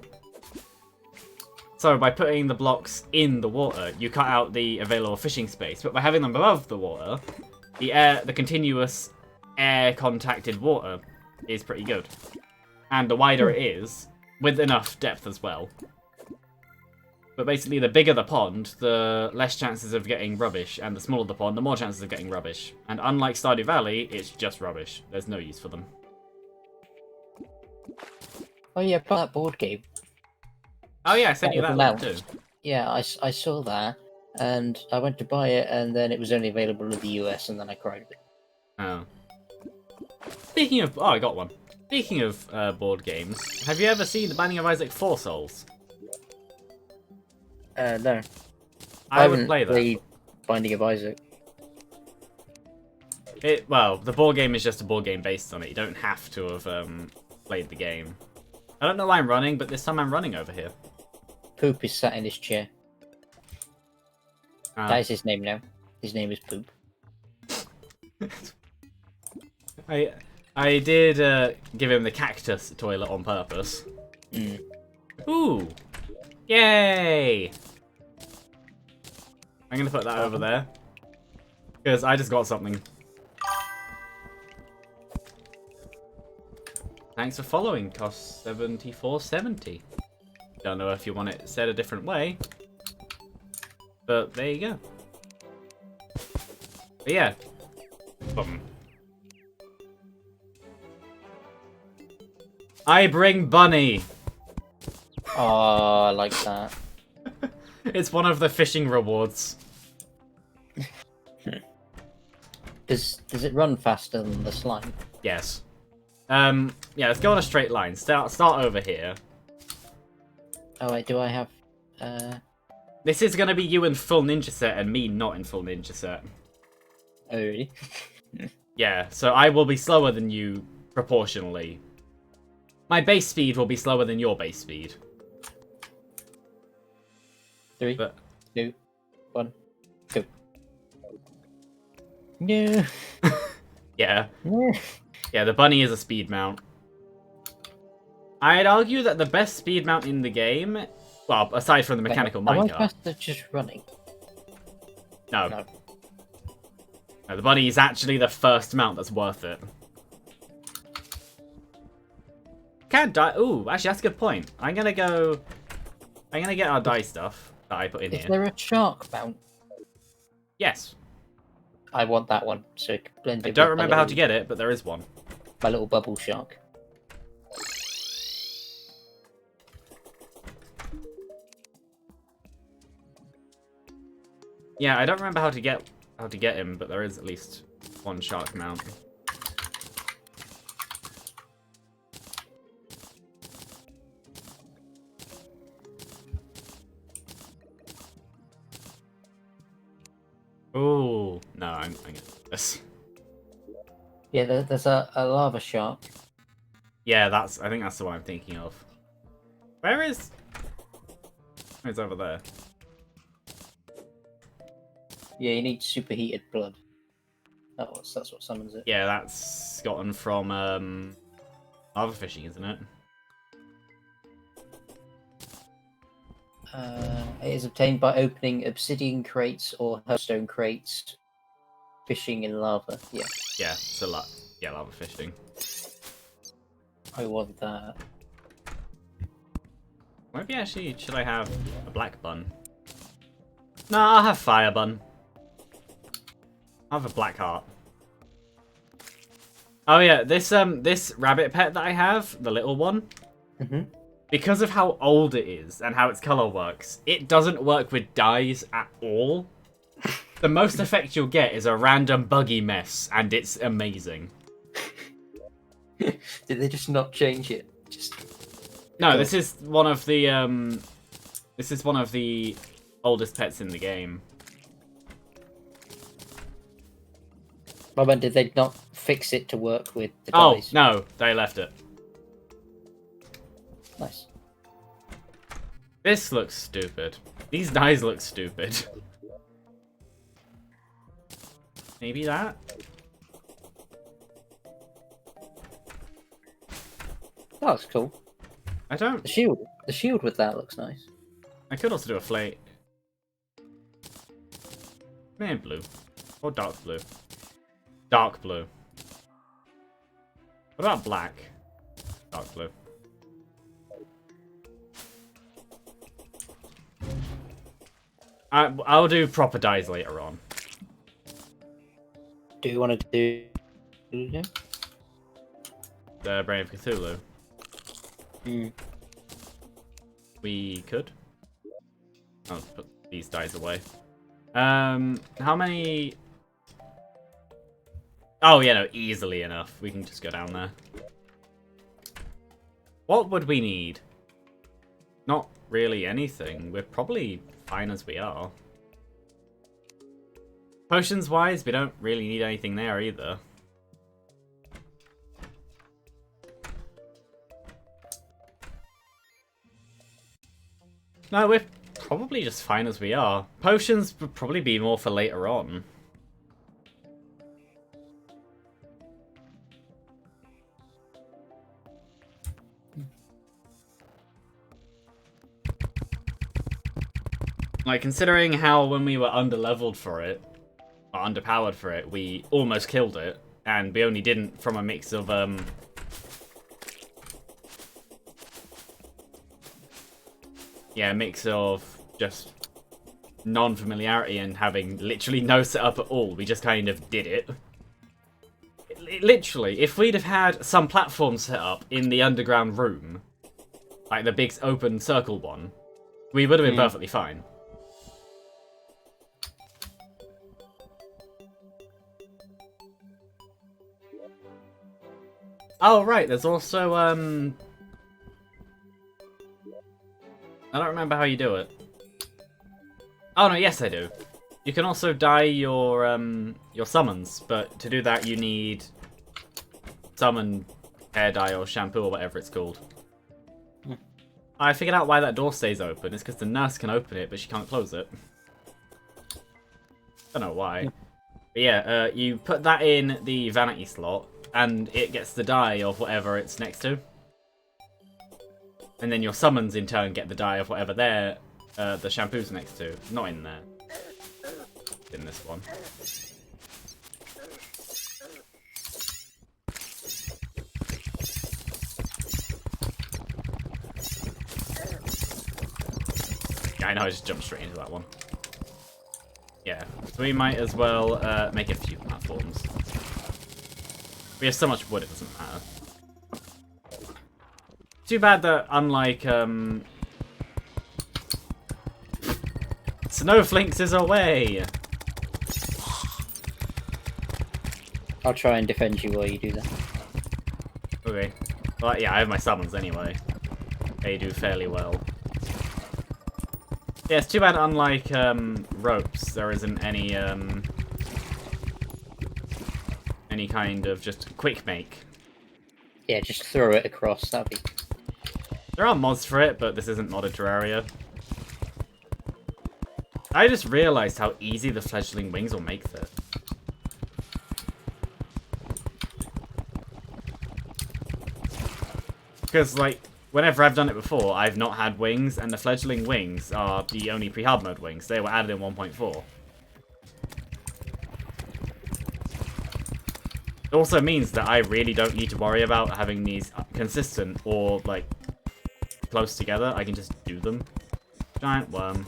So by putting the blocks in the water, you cut out the available fishing space. But by having them above the water, the continuous air contacted water is pretty good. And the wider it is, with enough depth as well. But basically, the bigger the pond, the less chances of getting rubbish, and the smaller the pond, the more chances of getting rubbish. And unlike Stardew Valley, it's just rubbish. There's no use for them. Oh yeah, but that board game. Oh yeah, I sent you that link too. Yeah, I saw that, and I went to buy it, and then it was only available in the US, and then I cried a bit. Oh. Speaking of... Oh, I got one. Speaking of board games, have you ever seen The Binding of Isaac 4 Souls? No. I would play that. Played Binding of Isaac. Well, the board game is just a board game based on it. You don't have to have played the game. I don't know why I'm running, but this time I'm running over here. Poop is sat in his chair. That is his name now. His name is Poop. I did give him the cactus toilet on purpose. Mm. Ooh! Yay! I'm gonna put that over there. Because I just got something. Thanks for following, cost 74.70. Don't know if you want it said a different way. But there you go. But yeah. Boom. I bring Bunny! Oh, I like that. It's one of the fishing rewards. Does it run faster than the slime? Yes. Yeah, let's go on a straight line. Start over here. Oh wait, do I have... This is gonna be you in full ninja set and me not in full ninja set. Oh really? Yeah, so I will be slower than you proportionally. My base speed will be slower than your base speed. 3, But 2, 1, go. No. yeah. No. Yeah, the bunny is a speed mount. I'd argue that the best speed mount in the game, well, aside from the mechanical Am I minecart. faster just running? No. No. No, the bunny is actually the first mount that's worth it. Can't die. Ooh, actually, that's a good point. I'm gonna get our dye stuff that I put in Is here. there a shark mount? Yes. I want that one, so it can blend I it don't with remember how to get it, but there is one. my little bubble shark. Yeah, I don't remember how to get him, but there is at least one shark mount. Oh no, I'm gonna do this. Yeah, there's a lava shark. Yeah, I think that's the one I'm thinking of. Where is? Oh, it's over there. Yeah, you need superheated blood. That's what summons it. Yeah, that's gotten from lava fishing, isn't it? It is obtained by opening obsidian crates or stone crates, fishing in lava. Yeah, Yeah, it's a lot. Yeah, lava fishing. I want that. Maybe actually, should I have a black bun? No, I'll have fire bun. I'll have a black heart. Oh yeah, this rabbit pet that I have, the little one, because of how old it is and how its color works, it doesn't work with dyes at all. The most effect you'll get is a random buggy mess, and it's amazing. Did they just not change it? Just no, this is one of the oldest pets in the game. But did they not fix it to work with the Oh dyes? no, they left it. Nice. This looks stupid. These dyes look stupid. Maybe that? Oh, that's cool. I don't... The shield with that looks nice. I could also do a flame. Maybe blue. Or dark blue. Dark blue. What about black? Dark blue. I'll do proper dyes later on. Do you want to do? The Brain of Cthulhu. Mm. We could. I'll put these dyes away. How many? Oh yeah, no, easily enough. We can just go down there. What would we need? Not really anything. We're probably fine as we are. Potions-wise, we don't really need anything there either. No, we're probably just fine as we are. Potions would probably be more for later on. Like, considering how when we were underleveled for it, or underpowered for it, we almost killed it, and we only didn't from a mix of, yeah, a mix of just non-familiarity and having literally no setup at all. We just kind of did it. Literally, if we'd have had some platform set up in the underground room, like the big open circle one, we would have been perfectly fine. Oh, right, there's also, I don't remember how you do it. Oh, no, yes, I do. You can also dye your summons, but to do that, you need summon hair dye or shampoo or whatever it's called. I figured out why that door stays open. It's because the nurse can open it, but she can't close it. Don't know why. But yeah, you put that in the vanity slot, and it gets the dye of whatever it's next to. And then your summons, in turn, get the dye of whatever the shampoo's next to. Not in there. In this one. Yeah, I know, I just jumped straight into that one. Yeah, so we might as well make a few platforms. We have so much wood, it doesn't matter. Too bad that, unlike Snowflinks is away! I'll try and defend you while you do that. Okay. Well, yeah, I have my summons anyway. They do fairly well. Yeah, it's too bad unlike ropes, there isn't any kind of just quick make. Yeah, just throw it across, that'd be... There are mods for it, but this isn't modded Terraria. I just realised how easy the fledgling wings will make it. Because, like, whenever I've done it before, I've not had wings, and the fledgling wings are the only pre-hard mode wings. They were added in 1.4. It also means that I really don't need to worry about having these consistent or, like, close together. I can just do them. Giant worm.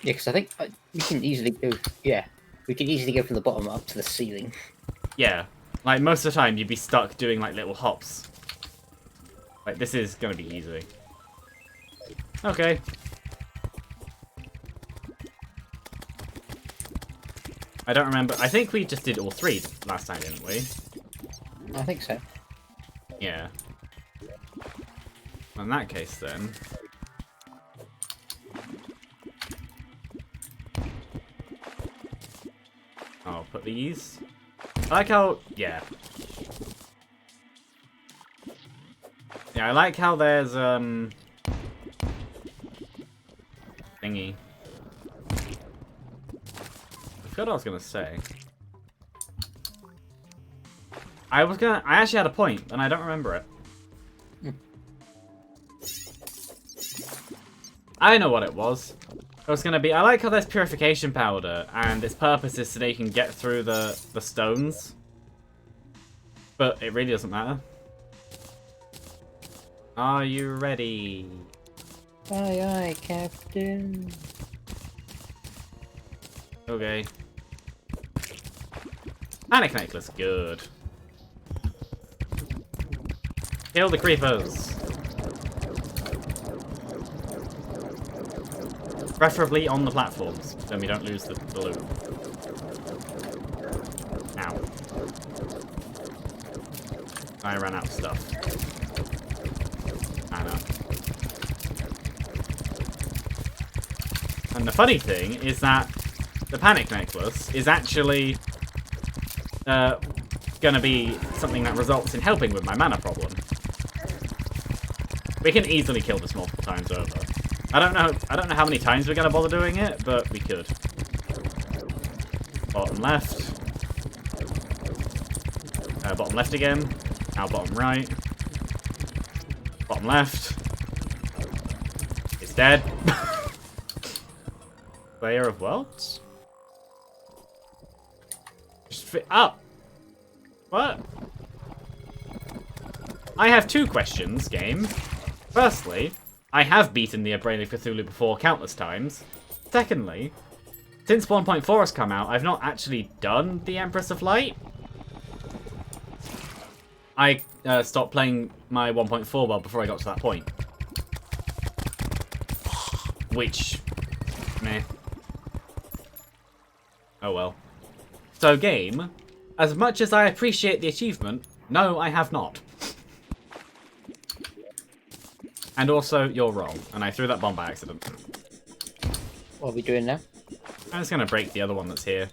Yeah, because I think we can easily go... Yeah, we can easily go from the bottom up to the ceiling. Yeah. Like, most of the time, you'd be stuck doing, like, little hops. Like, this is gonna be easy. Okay. I don't remember. I think we just did all three last time, didn't we? I think so. Yeah. In that case, then... I'll put these. I like how... Yeah. Yeah, I like how there's, thingy. I forgot what I was gonna say. I actually had a point, and I don't remember it. I know what it was. It was gonna be, I like how there's purification powder, and its purpose is so they can get through the stones. But it really doesn't matter. Are you ready? Aye, aye, Captain. Okay. Panic necklace, good. Kill the creepers. Preferably on the platforms, then we don't lose the loot. Ow. I ran out of stuff. I know. And the funny thing is that the panic necklace is actually gonna be something that results in helping with my mana problem. We can easily kill this multiple times over. I don't know how many times we're gonna bother doing it, but we could. Bottom left. Bottom left again. Now bottom right. Bottom left. It's dead. Layer of worlds? Just fit up. What? I have two questions, game. Firstly, I have beaten the Brain of Cthulhu before countless times. Secondly, since 1.4 has come out, I've not actually done the Empress of Light. I stopped playing my 1.4 well before I got to that point. Which, meh. Oh well. So game, as much as I appreciate the achievement, no, I have not. And also, you're wrong, and I threw that bomb by accident. What are we doing now? I'm just going to break the other one that's here.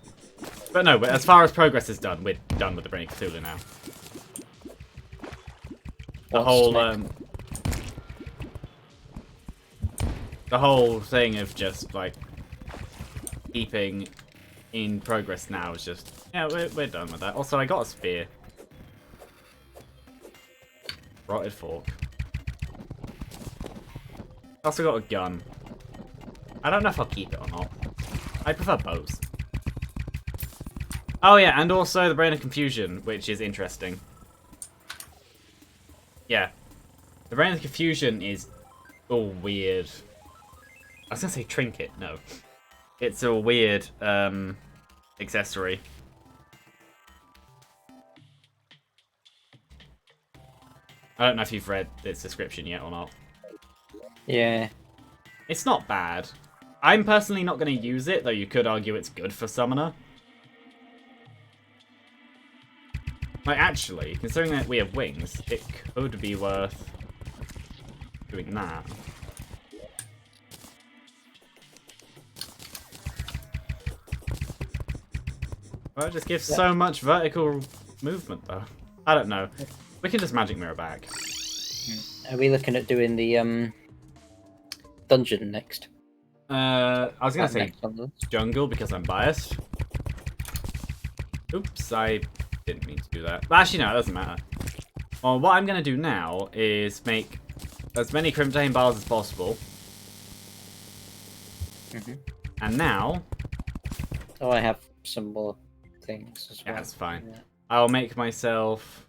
But no, as far as progress is done, we're done with the Brain of Cthulhu now. The whole thing of just, like, keeping in progress now is just... Yeah, we're done with that. Also, I got a spear. Rotted fork. Also got a gun. I don't know if I'll keep it or not. I prefer bows. Oh yeah, and also the Brain of Confusion, which is interesting. Yeah. The Brain of Confusion is all weird. I was gonna say trinket, no. It's a weird accessory. I don't know if you've read its description yet or not. Yeah. It's not bad. I'm personally not going to use it, though you could argue it's good for Summoner. Like, actually, considering that we have wings, it could be worth doing that. Well, it just gives so much vertical movement, though. I don't know. We can just magic mirror back. Are we looking at doing the dungeon next? I was gonna say jungle because I'm biased. Oops, I didn't mean to do that. But actually, no, it doesn't matter. Well, what I'm gonna do now is make as many Crimson bars as possible. And now... Oh, I have some more things as well. Yeah, that's fine. Yeah. I'll make myself...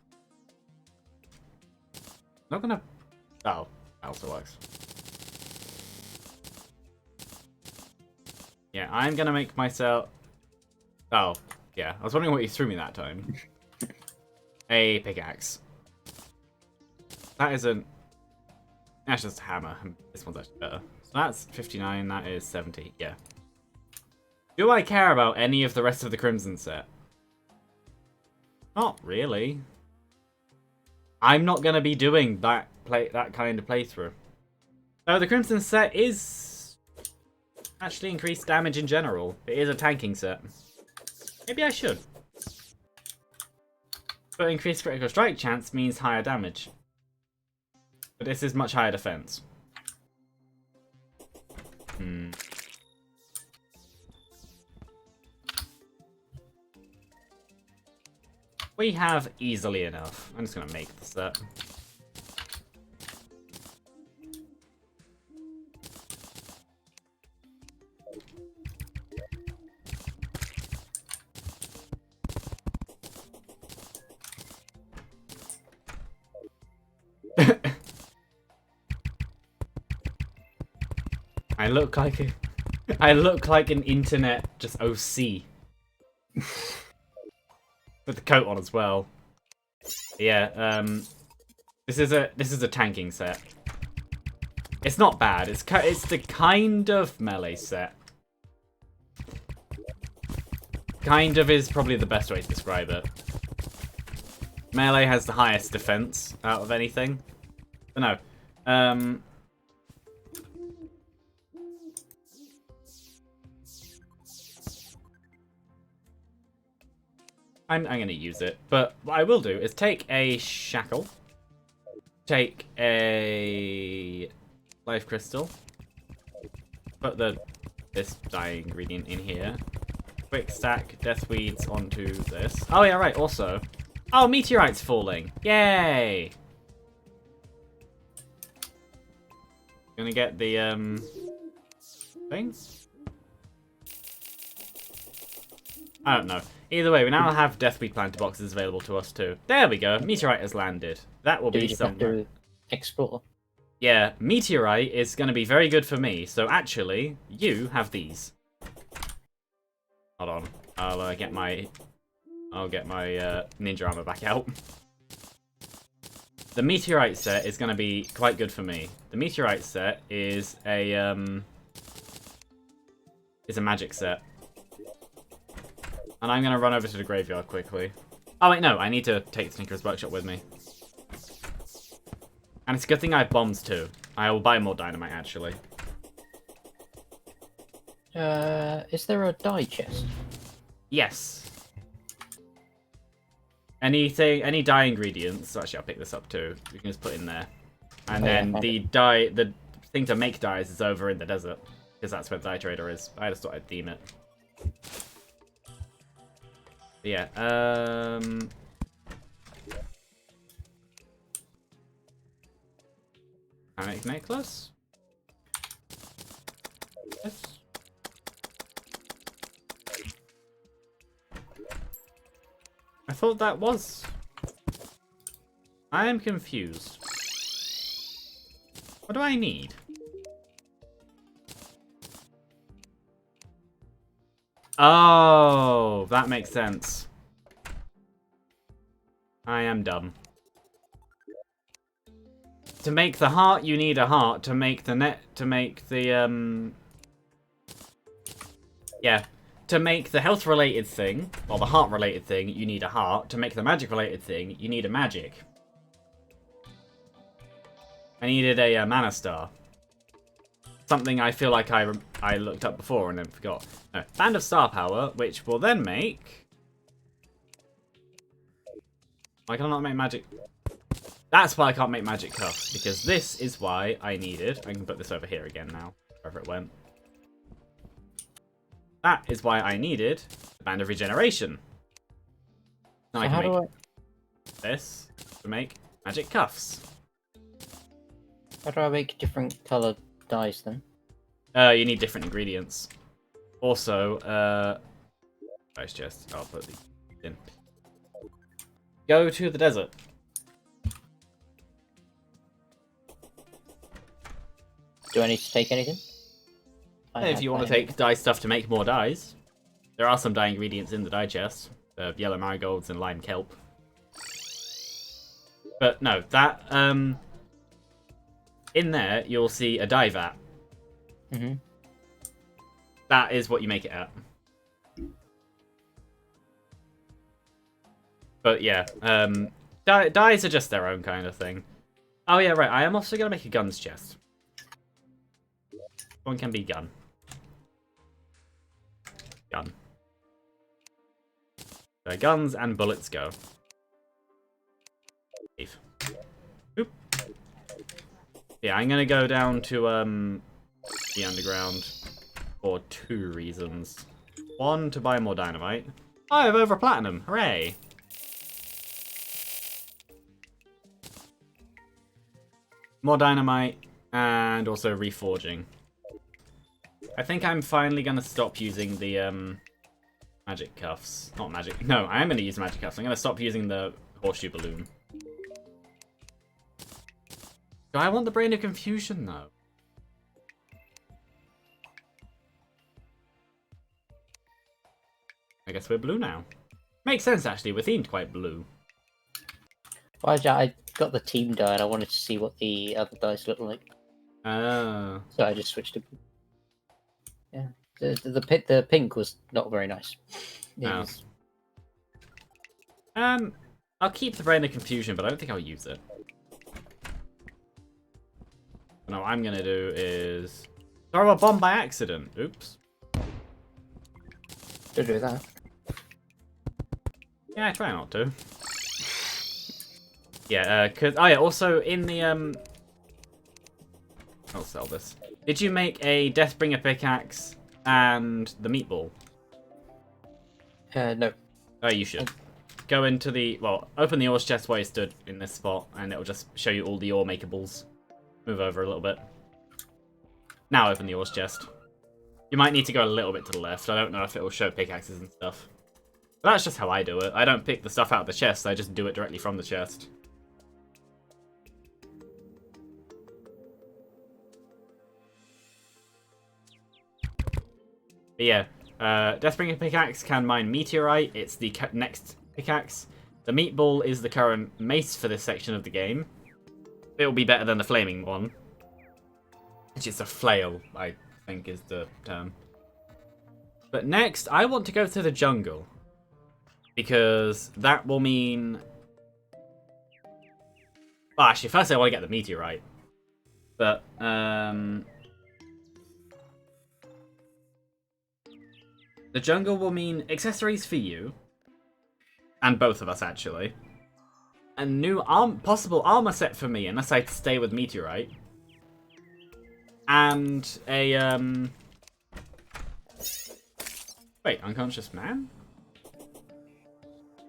Not gonna... Oh, that also works. Yeah, I'm gonna make myself... Oh, yeah. I was wondering what you threw me that time. A pickaxe. That isn't... That's just a hammer. This one's actually better. So that's 59, that is 70, yeah. Do I care about any of the rest of the Crimson set? Not really. I'm not gonna be doing that kind of playthrough. So the Crimson set is actually increased damage in general. It is a tanking set. Maybe I should. But increased critical strike chance means higher damage. But this is much higher defense. We have easily enough. I'm just gonna make the set. I look like an internet just OC. With the coat on as well. Yeah, this is a tanking set. It's not bad. It's the kind of melee set. Kind of is probably the best way to describe it. Melee has the highest defense out of anything. But no. I'm going to use it, but what I will do is take a shackle, take a life crystal, put this dying ingredient in here, quick stack death weeds onto this. Oh yeah, right. Also, oh, meteorite's falling! Yay! Gonna get the thing. I don't know. Either way, we now have Deathweed planter boxes available to us too. There we go. Meteorite has landed. That will be somewhere. Have to explore. Yeah, Meteorite is going to be very good for me. So actually, you have these. Hold on. I'll get my ninja armor back out. The Meteorite set is going to be quite good for me. The Meteorite set is a magic set. And I'm going to run over to the graveyard quickly. Oh, wait, no. I need to take the Tinker's Workshop with me. And it's a good thing I have bombs, too. I will buy more dynamite, actually. Is there a dye chest? Yes. Any dye ingredients... Actually, I'll pick this up, too. We can just put in there. And then the thing to make dyes is over in the desert. Because that's where the dye trader is. I just thought I'd theme it. Yeah, Panic necklace? Yes. I thought that was... I am confused. What do I need? Oh, that makes sense. I am dumb. To make the heart, you need a heart. To make the Yeah. To make the health-related thing, or the heart-related thing, you need a heart. To make the magic-related thing, you need a magic. I needed a mana star. Something I feel like I looked up before and then forgot. No, Band of Star Power, which will then make... Why can I not make magic? That's why I can't make magic cuffs, because this is why I needed... I can put this over here again now, wherever it went. That is why I needed the Band of Regeneration. Now I can make this to make magic cuffs. How do I make different coloured dyes then? You need different ingredients. Also, dice chest. I'll put these in. Go to the desert. Do I need to take anything? If you want to take dye stuff to make more dyes, there are some dye ingredients in the dye chest. Yellow marigolds and lime kelp. But no, that, in there, you'll see a dye vat. Mm-hmm. That is what you make it at. But yeah, dyes are just their own kind of thing. Oh yeah, right, I am also going to make a guns chest. One can be gun. Gun. So guns and bullets go. Leave. Oop. Yeah, I'm gonna go down to the underground for 2 reasons. 1, to buy more dynamite. Oh, I have over platinum. Hooray! More dynamite and also reforging. I think I'm finally gonna stop using the magic cuffs. Not magic. No, I am gonna use magic cuffs. I'm gonna stop using the horseshoe balloon. Do I want the Brain of Confusion though? I guess we're blue now. Makes sense actually. We're themed quite blue. Well, I got the team dye and I wanted to see what the other dyes look like. Oh. So I just switched to. Yeah, the pink was not very nice. No. I'll keep the Brain of Confusion, but I don't think I'll use it. No, what I'm gonna do is throw a bomb by accident. Oops. Don't do that. Yeah, I try not to. Yeah, cause oh yeah, also in the I'll sell this. Did you make a Deathbringer pickaxe and the meatball? No. Oh, you should. Go into the open the ore chest where you stood in this spot, and it'll just show you all the ore makeables. Move over a little bit. Now open the ore chest. You might need to go a little bit to the left. I don't know if it will show pickaxes and stuff. But that's just how I do it. I don't pick the stuff out of the chest. I just do it directly from the chest. But yeah, Deathbringer pickaxe can mine meteorite. It's the next pickaxe. The meatball is the current mace for this section of the game. It will be better than the flaming one. Which is a flail, I think is the term. But next, I want to go to the jungle. Because that will mean... Well, actually, first I want to get the meteorite. But, the jungle will mean accessories for you. And both of us, actually. A new possible armor set for me, unless I stay with meteorite. And a, Wait, unconscious man?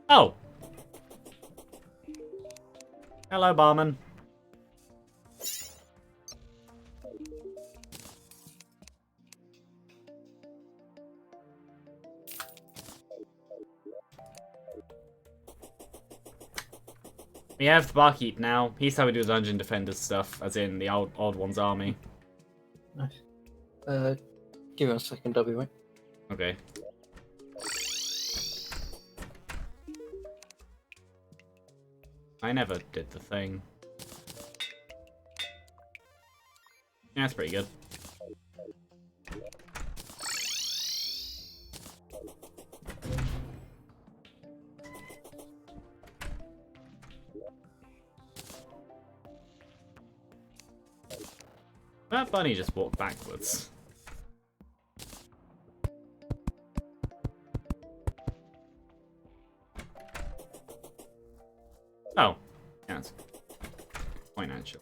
Oh! Hello, barman. We have the barkeep now. He's how we do the dungeon defenders stuff, as in the old one's army. Nice. Give it a second, W, right? Okay. I never did the thing. Yeah, that's pretty good. That bunny just walked backwards. Oh, yeah, that's financial.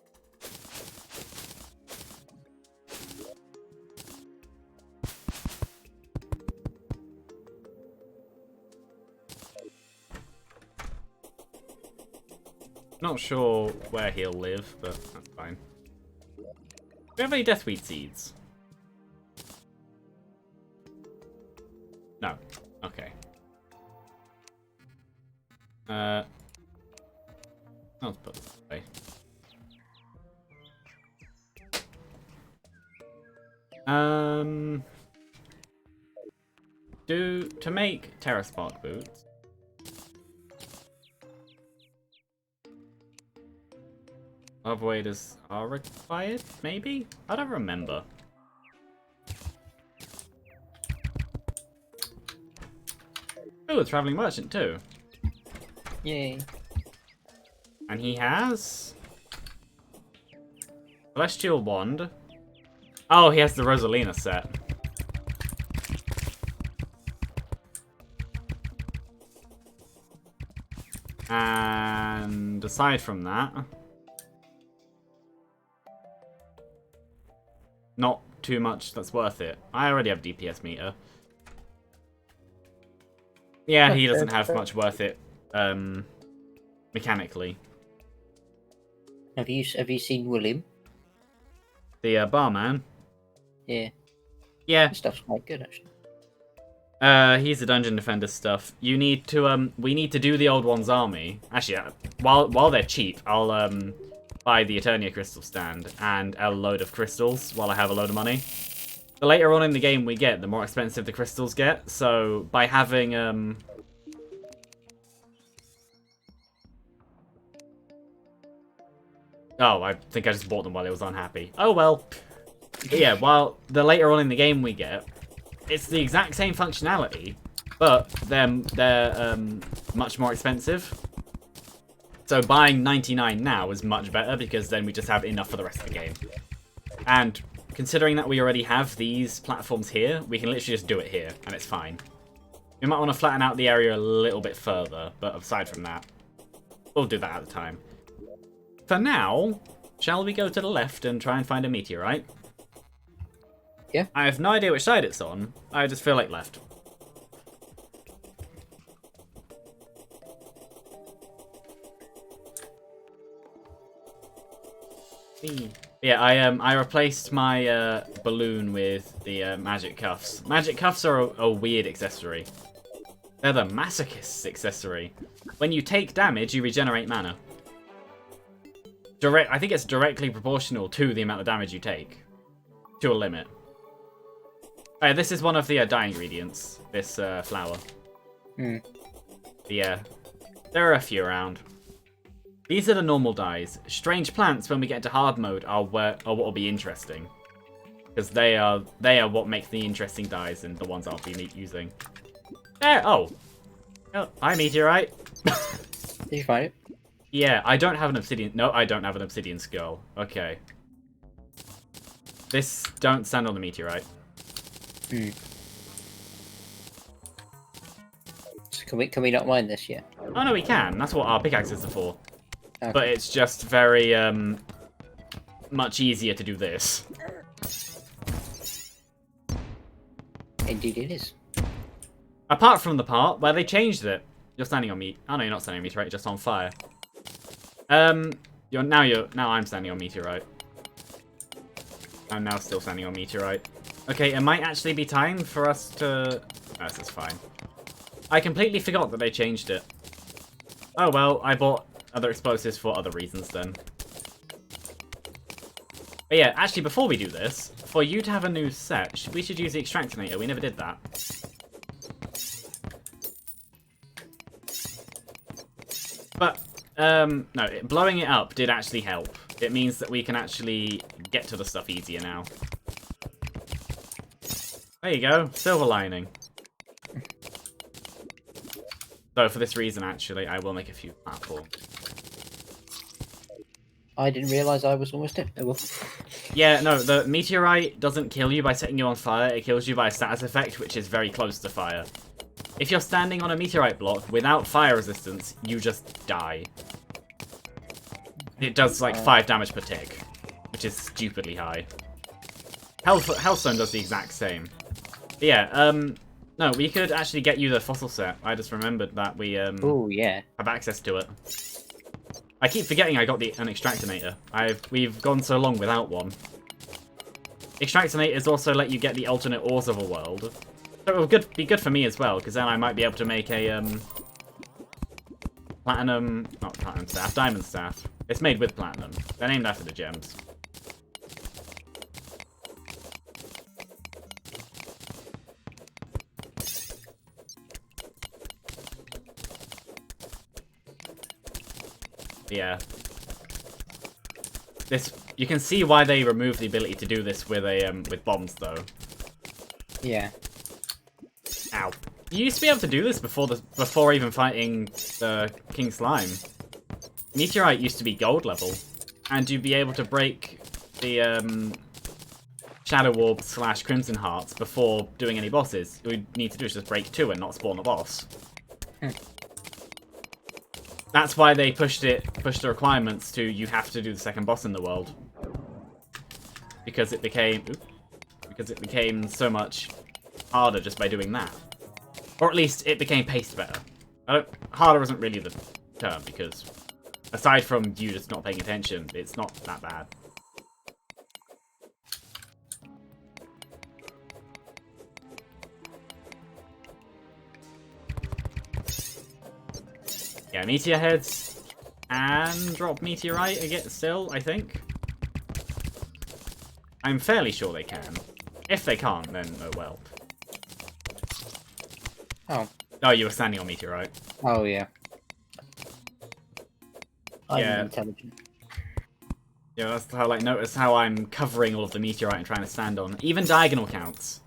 Not sure where he'll live, but that's fine. Do we have any deathweed seeds? No. Okay. Let's put this away. To make Terra Spark boots. Avoiders are required, maybe? I don't remember. Oh, a traveling merchant too. Yay. And he has Celestial Wand. Oh, he has the Rosalina set. And aside from that, not too much that's worth it. I already have DPS meter. Yeah, he doesn't have much worth it mechanically. Have you seen William? The barman? Yeah. Yeah. His stuff's quite good actually. He's the dungeon defender stuff. You need to we need to do the old one's army. Actually, while they're cheap, I'll buy the Eternia crystal stand and a load of crystals while I have a load of money. The later on in the game we get, the more expensive the crystals get. So by having oh, I think I just bought them while I was unhappy. Oh well. But yeah, while the later on in the game we get, it's the exact same functionality, but they're much more expensive. So buying 99 now is much better because then we just have enough for the rest of the game. And considering that we already have these platforms here, we can literally just do it here, and it's fine. We might want to flatten out the area a little bit further, but aside from that, we'll do that at the time. For now, shall we go to the left and try and find a meteorite? Yeah. I have no idea which side it's on. I just feel like left. Yeah, I replaced my balloon with the magic cuffs. Magic cuffs are a weird accessory. They're the masochist's accessory. When you take damage, you regenerate mana. I think it's directly proportional to the amount of damage you take. To a limit. Oh, yeah, this is one of the dye ingredients, this flower. Hmm. Yeah, there are a few around. These are the normal dyes. Strange plants, when we get into hard mode, are what will be interesting. Because they are what make the interesting dyes and the ones I'll be using. There, oh, hi Meteorite. Did you find it? Yeah, I don't have an obsidian. No, I don't have an obsidian skull. Okay. This don't stand on the meteorite. Hmm. So can we not mine this yet? Oh no, we can. That's what our pickaxes are for. Okay. But it's just very much easier to do this. Indeed it is. Apart from the part where they changed it. You're standing on meat. Oh no, you're not standing on meteorite. Just on fire. Now I'm standing on meteorite. I'm now still standing on meteorite. Okay, it might actually be time for us to... Oh, this is fine. I completely forgot that they changed it. Oh well, I bought other explosives for other reasons then. But yeah, actually before we do this, for you to have a new set, we should use the extractinator. We never did that. But, no, blowing it up did actually help. It means that we can actually get to the stuff easier now. There you go, silver lining. So for this reason, actually, I will make a few platforms. I didn't realise I was almost dead. Oh well. Yeah, no, the meteorite doesn't kill you by setting you on fire, it kills you by a status effect, which is very close to fire. If you're standing on a meteorite block without fire resistance, you just die. It does like 5 damage per tick, which is stupidly high. Hellstone does the exact same. But yeah, no, we could actually get you the fossil set. I just remembered that we Oh yeah. have access to it. I keep forgetting I got an extractinator. We've gone so long without one. Extractinators also let you get the alternate ores of a world. So it would be good for me as well, because then I might be able to make a not platinum staff, diamond staff. It's made with platinum. They're named after the gems. Yeah. You can see why they removed the ability to do this with bombs though. Yeah. Ow. You used to be able to do this before even fighting the King Slime. Meteorite used to be gold level, and you'd be able to break the Shadow Orb / Crimson Hearts before doing any bosses. All you need to do is just break 2 and not spawn a boss. That's why they pushed the requirements to you have to do the second boss in the world. Because it became so much harder just by doing that. Or at least it became paced better. Harder isn't really the term, because aside from you just not paying attention, it's not that bad. Yeah, meteor heads and drop meteorite again still, I think. I'm fairly sure they can. If they can't, then oh well. Oh. Oh, you were standing on meteorite. Oh yeah. I'm Yeah. intelligent. Yeah, that's how, like, notice how I'm covering all of the meteorite and trying to stand on. Even diagonal counts.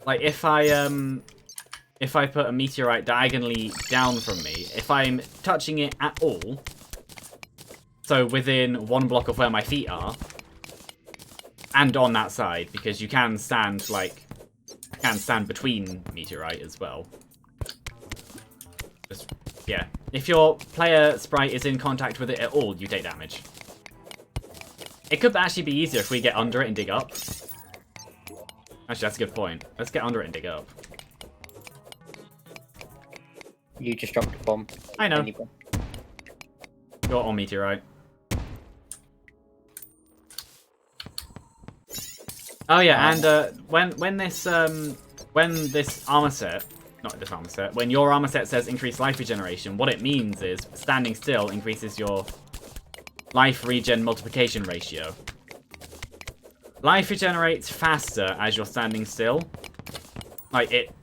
Like, if I put a meteorite diagonally down from me, if I'm touching it at all, so within 1 block of where my feet are, and on that side, because you can stand, between meteorite as well. Just, yeah. If your player sprite is in contact with it at all, you take damage. It could actually be easier if we get under it and dig up. Actually, that's a good point. Let's get under it and dig up. You just dropped a bomb. I know. Any bomb. You're on meteorite. Oh yeah, and when this armor set, not this armor set, when your armor set says increase life regeneration, what it means is standing still increases your life regen multiplication ratio. Life regenerates faster as you're standing still. Like, it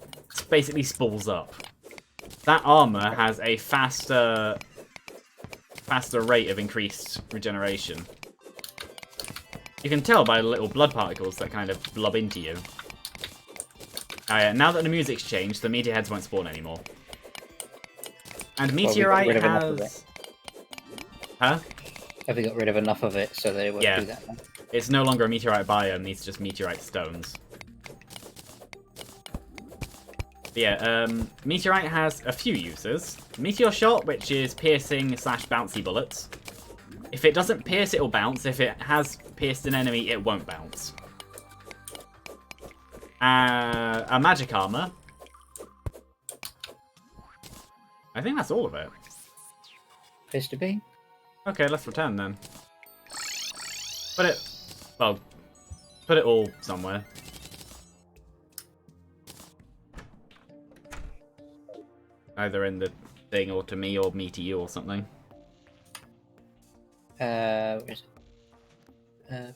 basically spools up. That armor has a faster rate of increased regeneration. You can tell by the little blood particles that kind of blob into you. Oh yeah, now that the music's changed, the meteor heads won't spawn anymore. And meteorite has... Huh? Have we got rid of enough of it so they won't do that now? It's no longer a meteorite biome, it's just meteorite stones. But yeah, meteorite has a few uses. Meteor shot, which is piercing / bouncy bullets. If it doesn't pierce, it'll bounce. If it has pierced an enemy, it won't bounce. A magic armor. I think that's all of it. Appears to be. Okay, let's return then. Put it all somewhere. Either in the thing, or to me, or me to you, or something. Where is it?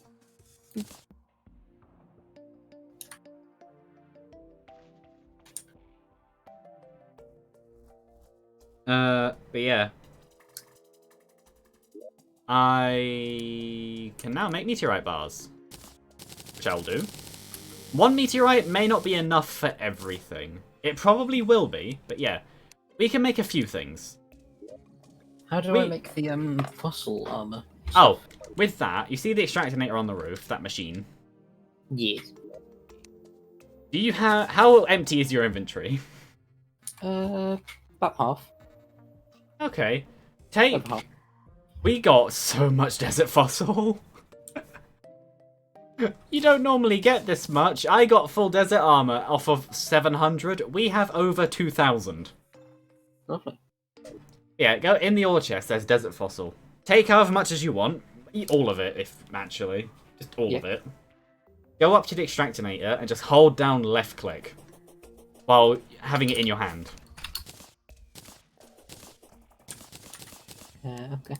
But yeah. I can now make meteorite bars. Which I'll do. 1 meteorite may not be enough for everything. It probably will be, but yeah. We can make a few things. How do I make the fossil armor? Oh, with that, you see the extractinator on the roof, that machine. Yes. Do you have... How empty is your inventory? About half. Okay. Take... About half. We got so much desert fossil. You don't normally get this much. I got full desert armor off of 700. We have over 2,000. Lovely. Yeah, go in the ore chest. There's desert fossil. Take however much as you want. Eat all of it, if actually. Just all of it. Go up to the extractinator and just hold down left click while having it in your hand. Okay.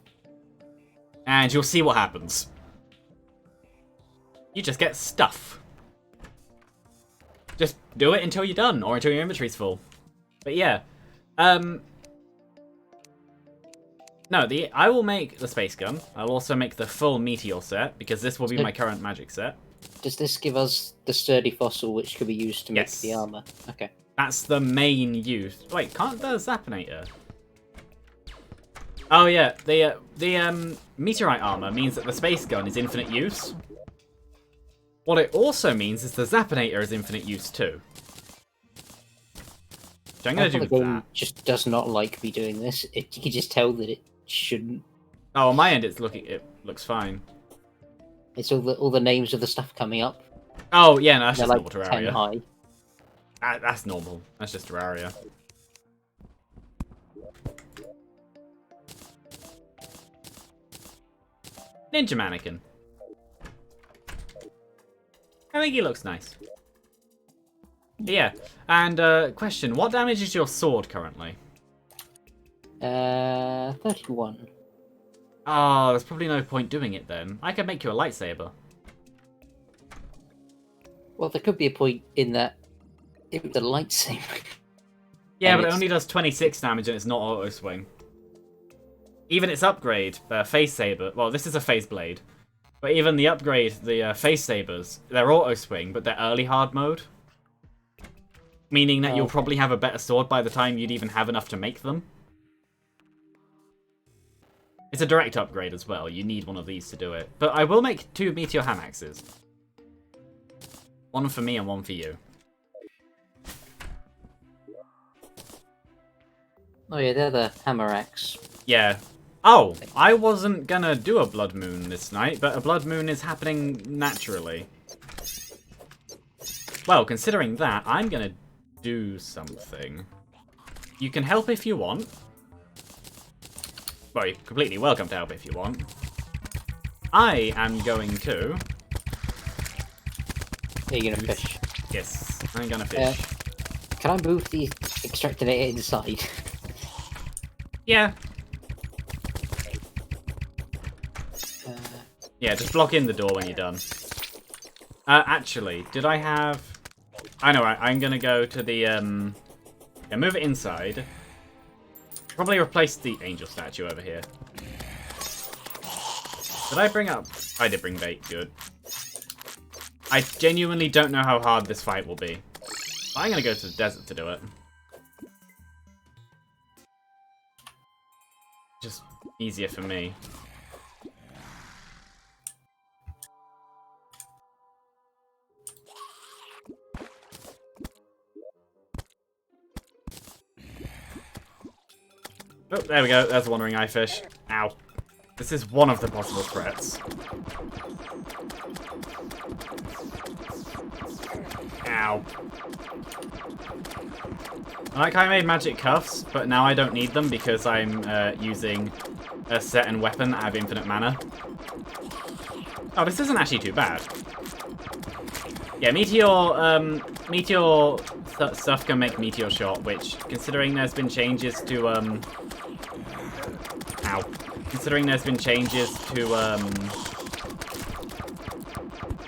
And you'll see what happens. You just get stuff. Just do it until you're done, or until your inventory's full. But yeah. No, I will make the space gun. I'll also make the full meteor set, because this will be my current magic set. Does this give us the sturdy fossil which could be used to make the armor? Okay. That's the main use. Wait, can't the Zappinator? Oh yeah, the Meteorite Armor means that the space gun is infinite use. What it also means is the Zappinator is infinite use too. So I'm going to do the game that. Just does not like me doing this. You can just tell that it shouldn't. Oh, on my end, it looks fine. It's all the names of the stuff coming up. Oh yeah, no, that's just like normal 10 Terraria. high. That's normal. That's just Terraria. Ninja Mannequin. I think he looks nice. Yeah, and question, what damage is your sword currently? 31. Oh, there's probably no point doing it then. I could make you a lightsaber. Well, there could be a point in that it was a lightsaber. Yeah, but it only does 26 damage and it's not auto swing. Even its upgrade, Phase Saber, well, this is a Phase Blade. But even the upgrade, the Phase Sabers, they're auto swing, but they're early hard mode. Meaning that you'll probably have a better sword by the time you'd even have enough to make them. It's a direct upgrade as well. You need one of these to do it. But I will make 2 Meteor Hand Axes. One for me and one for you. Oh yeah, they're the hammer axe. Yeah. Oh, I wasn't gonna do a blood moon this night, but a blood moon is happening naturally. Well, considering that, I'm gonna do something. You can help if you want. Well, you're completely welcome to help if you want. I am going to... Are you gonna fish? Yes, I'm gonna fish. Can I move the extractinator inside? Yeah. Yeah, just block in the door when you're done. Actually, did I have... I know, I'm gonna go to the, yeah, move it inside. Probably replace the angel statue over here. Did I bring up... I did bring bait, good. I genuinely don't know how hard this fight will be. But I'm gonna go to the desert to do it. Just easier for me. Oh, there we go. There's the wandering eye fish. Ow. This is one of the possible threats. Ow. I like how I made magic cuffs, but now I don't need them because I'm using a certain weapon that have infinite mana. Oh, this isn't actually too bad. Yeah, Meteor stuff can make Meteor Shot, which, considering there's been changes to, ow. Considering there's been changes to,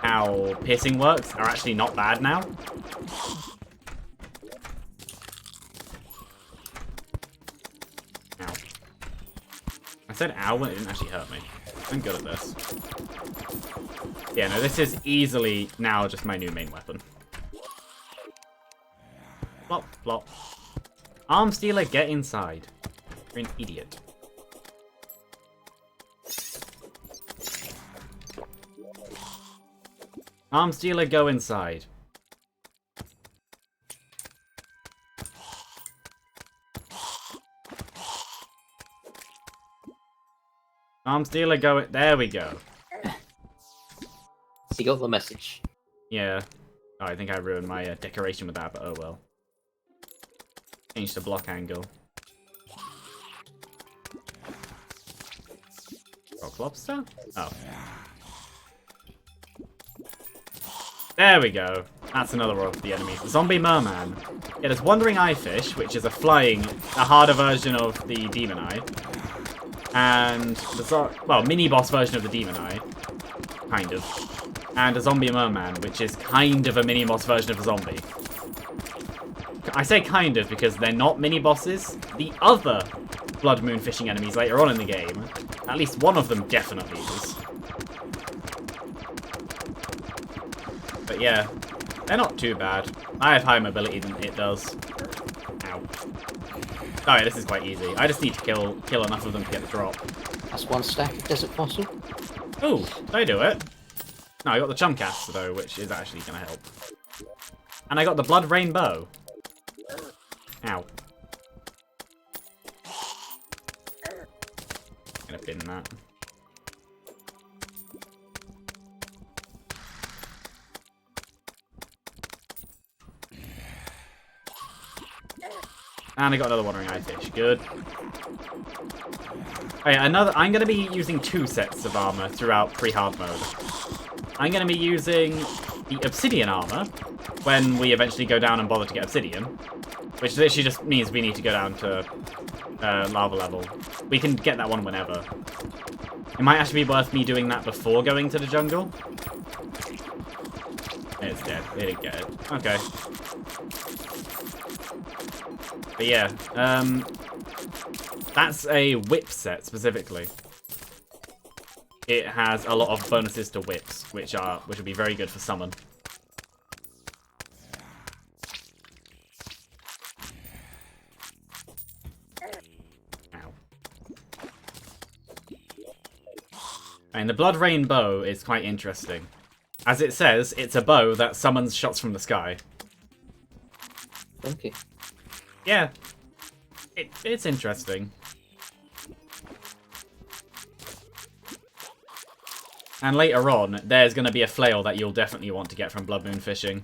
how piercing works, are actually not bad now. Ow. I said ow when it didn't actually hurt me. I'm good at this. Yeah, no, this is easily now just my new main weapon. Flop, flop. Arm Stealer, get inside. You're an idiot. Arms dealer, go inside. Arms dealer, go. There we go. He got the message. Yeah. Oh, I think I ruined my decoration with that, but oh well. Change the block angle. Rock lobster? Oh. There we go. That's another role for the enemies. The zombie merman. Yeah, there's wandering eye fish, which is a harder version of the demon eye. And the mini boss version of the demon eye. Kind of. And a zombie merman, which is kind of a mini boss version of a zombie. I say kind of because they're not mini bosses. The other blood moon fishing enemies later on in the game, at least one of them definitely is. But yeah, they're not too bad. I have higher mobility than it does. Ow. Oh yeah, this is quite easy. I just need to kill enough of them to get the drop. That's one stack of desert fossil. Ooh, did I do it? No, I got the chumcast though, which is actually going to help. And I got the blood rainbow. Ow. Gonna bin that. And I got another wandering eye fish. Good. Oh yeah, I'm gonna be using 2 sets of armor throughout pre-hard mode. I'm gonna be using the Obsidian Armor when we eventually go down and bother to get Obsidian. Which literally just means we need to go down to lava level. We can get that one whenever. It might actually be worth me doing that before going to the jungle. It's dead. They didn't get it. Okay. But yeah, that's a whip set specifically. It has a lot of bonuses to whips, which will be very good for summon. And the Blood Rain bow is quite interesting. As it says, it's a bow that summons shots from the sky. Okay. Yeah. It's interesting. And later on, there's going to be a flail that you'll definitely want to get from Blood Moon fishing.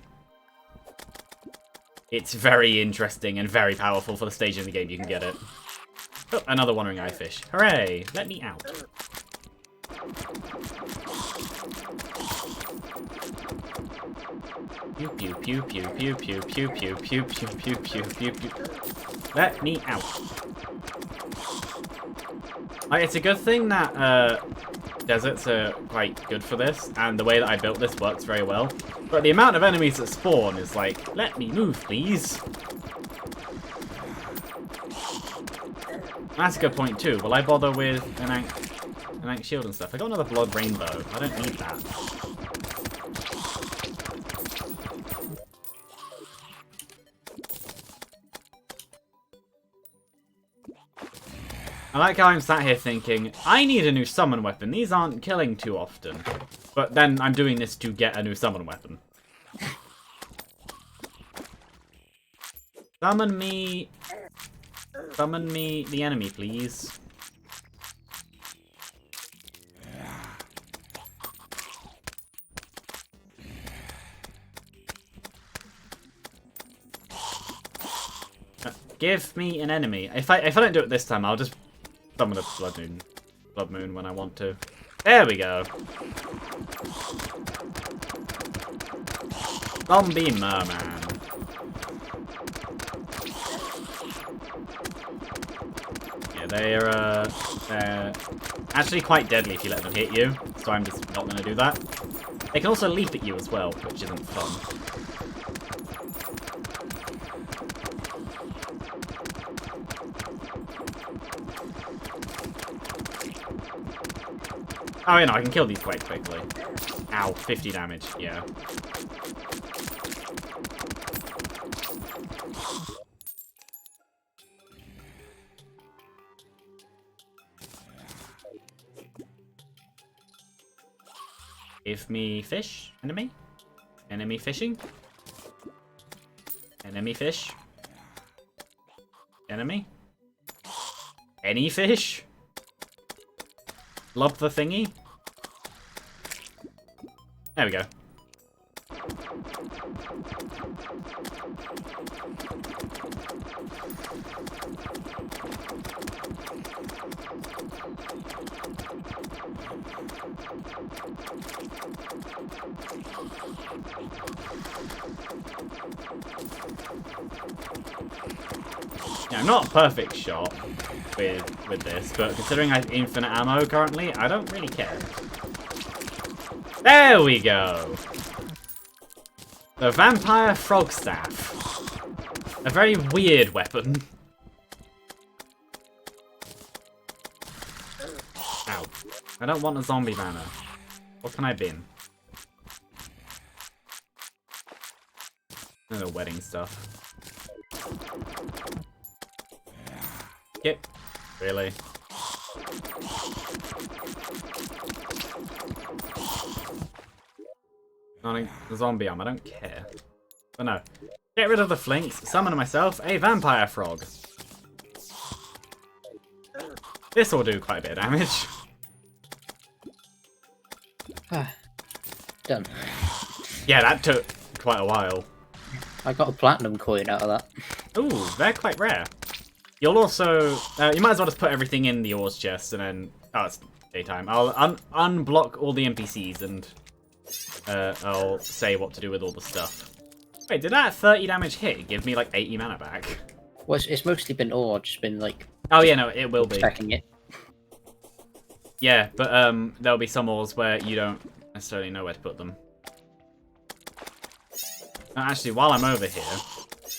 It's very interesting and very powerful for the stage in the game you can get it. Oh, another wandering eye fish. Hooray! Let me out. Pew pew pew pew pew pew pew pew pew pew pew pew pew pew. Let me out. It's a good thing that deserts are quite good for this, and the way that I built this works very well. But the amount of enemies that spawn is like, let me move, please. That's a good point too. Will I bother with an Ankh shield and stuff? I got another blood rainbow. I don't need that. I like how I'm sat here thinking, I need a new summon weapon. These aren't killing too often. But then I'm doing this to get a new summon weapon. Summon me the enemy, please. Give me an enemy. If I don't do it this time, I'll just summon a blood moon when I want to. There we go. Zombie merman. Yeah, they're actually quite deadly if you let them hit you. So I'm just not going to do that. They can also leap at you as well, which isn't fun. Oh, yeah, no, I can kill these quite quickly. Ow, 50 damage, yeah. Give me fish, enemy. Enemy fishing? Enemy fish? Enemy? Any fish? Lob the thingy? There we go. Yeah, not a perfect shot with this, but considering I have infinite ammo currently, I don't really care. There we go! The Vampire Frog Staff. A very weird weapon. Ow. I don't want a zombie banner. What can I bin? No, the wedding stuff. Yep. Really? Not a zombie arm, I don't care. But no. Get rid of the flinks, summon myself a vampire frog. This will do quite a bit of damage. Done. Yeah, that took quite a while. I got a platinum coin out of that. Ooh, they're quite rare. You'll also... you might as well just put everything in the ores chest and then... Oh, it's daytime. I'll unblock all the NPCs and I'll say what to do with all the stuff. Wait, did that 30 damage hit give me like 80 mana back? Well, it's mostly been ore, just been like... Oh yeah, no, it will be. Checking it. Yeah, but there'll be some ores where you don't necessarily know where to put them. Actually, while I'm over here,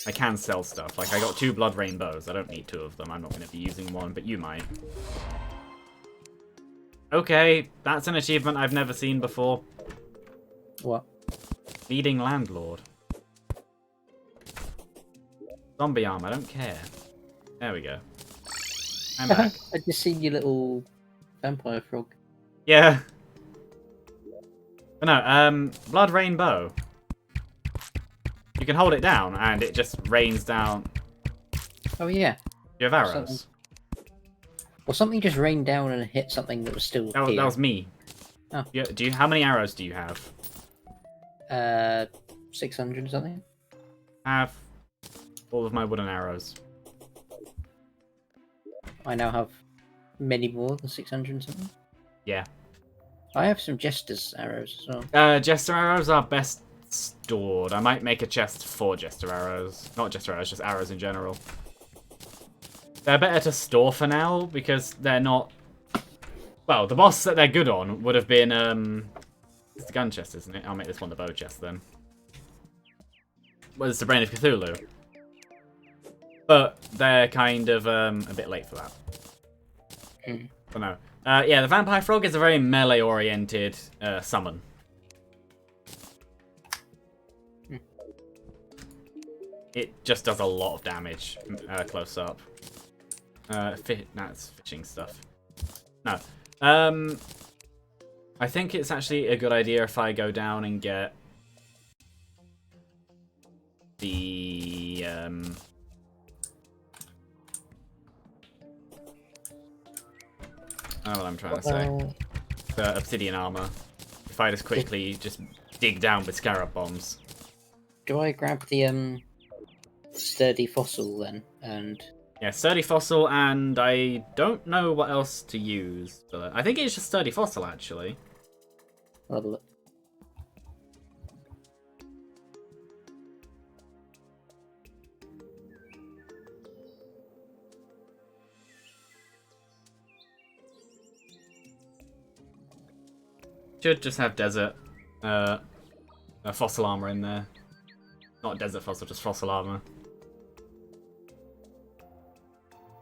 I can sell stuff. Like, I got 2 blood rainbows. I don't need 2 of them. I'm not going to be using one, but you might. Okay, that's an achievement I've never seen before. What? Feeding landlord. Zombie arm, I don't care. There we go. I'm back. I just seen your little vampire frog. Yeah. But no, blood rainbow. You can hold it down, and it just rains down. Oh yeah. You have arrows. Well, something just rained down and hit something that was still here. That was me. Oh. Yeah, how many arrows do you have? 600 or something. I have all of my wooden arrows. I now have many more than 600 and something. Yeah. I have some Jester's arrows as well. Jester arrows are best stored. I might make a chest for Jester arrows. Not Jester arrows, just arrows in general. They're better to store for now, because they're not... Well, the boss that they're good on would have been... It's the gun chest, isn't it? I'll make this one the bow chest, then. Well, it's the Brain of Cthulhu. But they're kind of a bit late for that. But no. Yeah, the Vampire Frog is a very melee-oriented summon. It just does a lot of damage close up. That's fishing stuff. No. I think it's actually a good idea if I go down and get the I don't know what I'm trying to say. The Obsidian Armor. If I just quickly just dig down with Scarab Bombs. Do I grab the sturdy fossil then? And yeah, sturdy fossil, and I don't know what else to use for that. I think it's just sturdy fossil actually. I'll have a look. Should just have desert fossil armor in there. Not desert fossil, just fossil armor.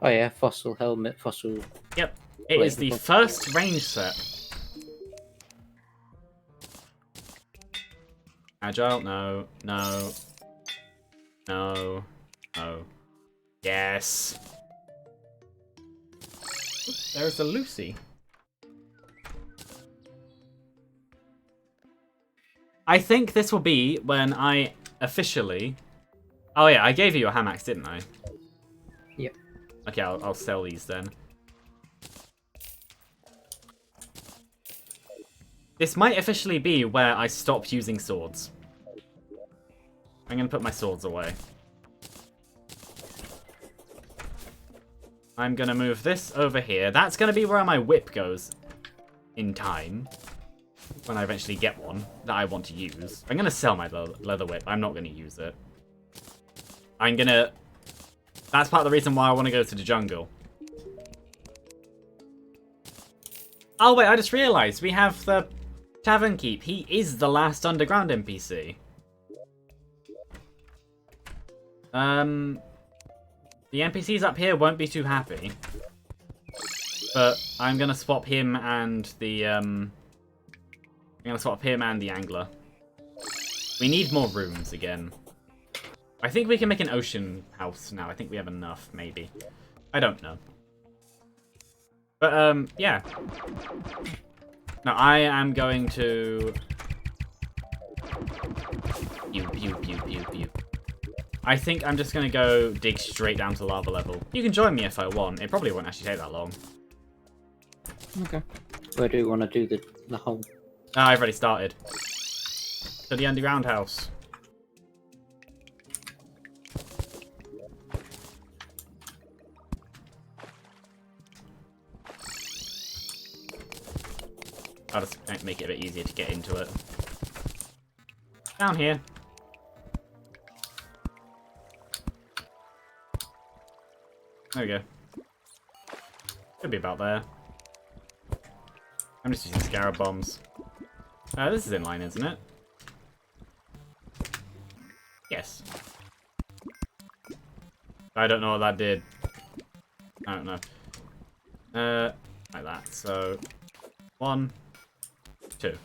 Oh yeah, fossil helmet, fossil. Yep, it is the first range set. Agile, no, no, no, no. Yes. There's a Lucy. I think this will be when I officially... Oh yeah, I gave you a ham axe, didn't I? Yep. Okay, I'll sell these then. This might officially be where I stop using swords. I'm going to put my swords away. I'm going to move this over here. That's going to be where my whip goes in time. When I eventually get one that I want to use. I'm going to sell my leather whip. I'm not going to use it. I'm going to... That's part of the reason why I want to go to the jungle. Oh, wait, I just realised we have the Tavern Keep. He is the last underground NPC. The NPCs up here won't be too happy. But I'm going to swap him and the... I'm going to swap him and the angler. We need more rooms again. I think we can make an ocean house now. I think we have enough, maybe. I don't know. But, yeah. Now, I am going to... Pew. I think I'm just going to go dig straight down to lava level. You can join me if I want. It probably won't actually take that long. Okay. Where do you want to do the hole? I've already started. To the underground house. I'll just make it a bit easier to get into it. Down here. There we go. Could be about there. I'm just using scarab bombs. This is in line, isn't it? Yes. I don't know what that did. I don't know. Like that. So, 1, 2.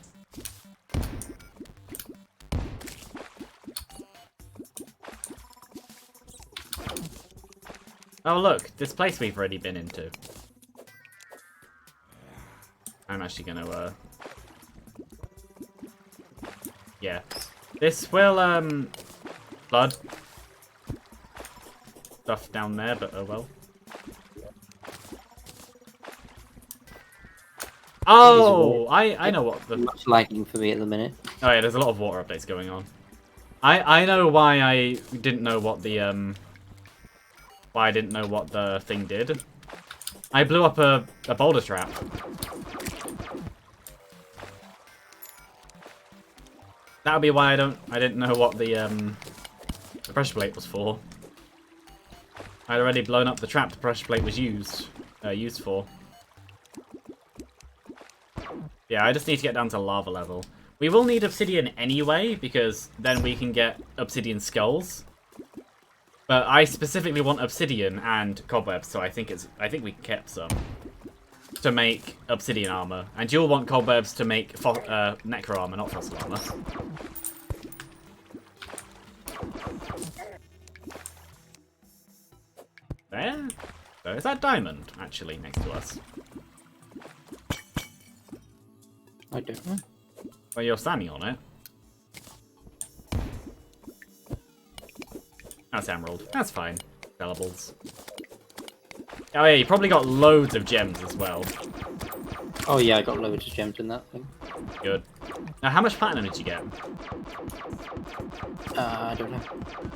Oh look, this place we've already been into. I'm actually gonna, yeah. This will, flood stuff down there, but oh well. Oh, I know what the... Much lagging for me at the minute. Oh yeah, there's a lot of water updates going on. I know why I didn't know what the, why I didn't know what the thing did. I blew up a boulder trap. That would be why I didn't know what the pressure plate was for. I'd already blown up the trap the pressure plate was used for. Yeah, I just need to get down to lava level. We will need obsidian anyway, because then we can get obsidian skulls. But I specifically want obsidian and cobwebs, so I think we kept some to make obsidian armor, and you'll want cobwebs to make necro armor, not fossil armor. There? So is that diamond actually next to us? I don't know. Well, you're standing on it. That's emerald. That's fine. Sellables. Oh yeah, you probably got loads of gems as well. Oh yeah, I got loads of gems in that thing. Good. Now, how much platinum did you get? I don't know.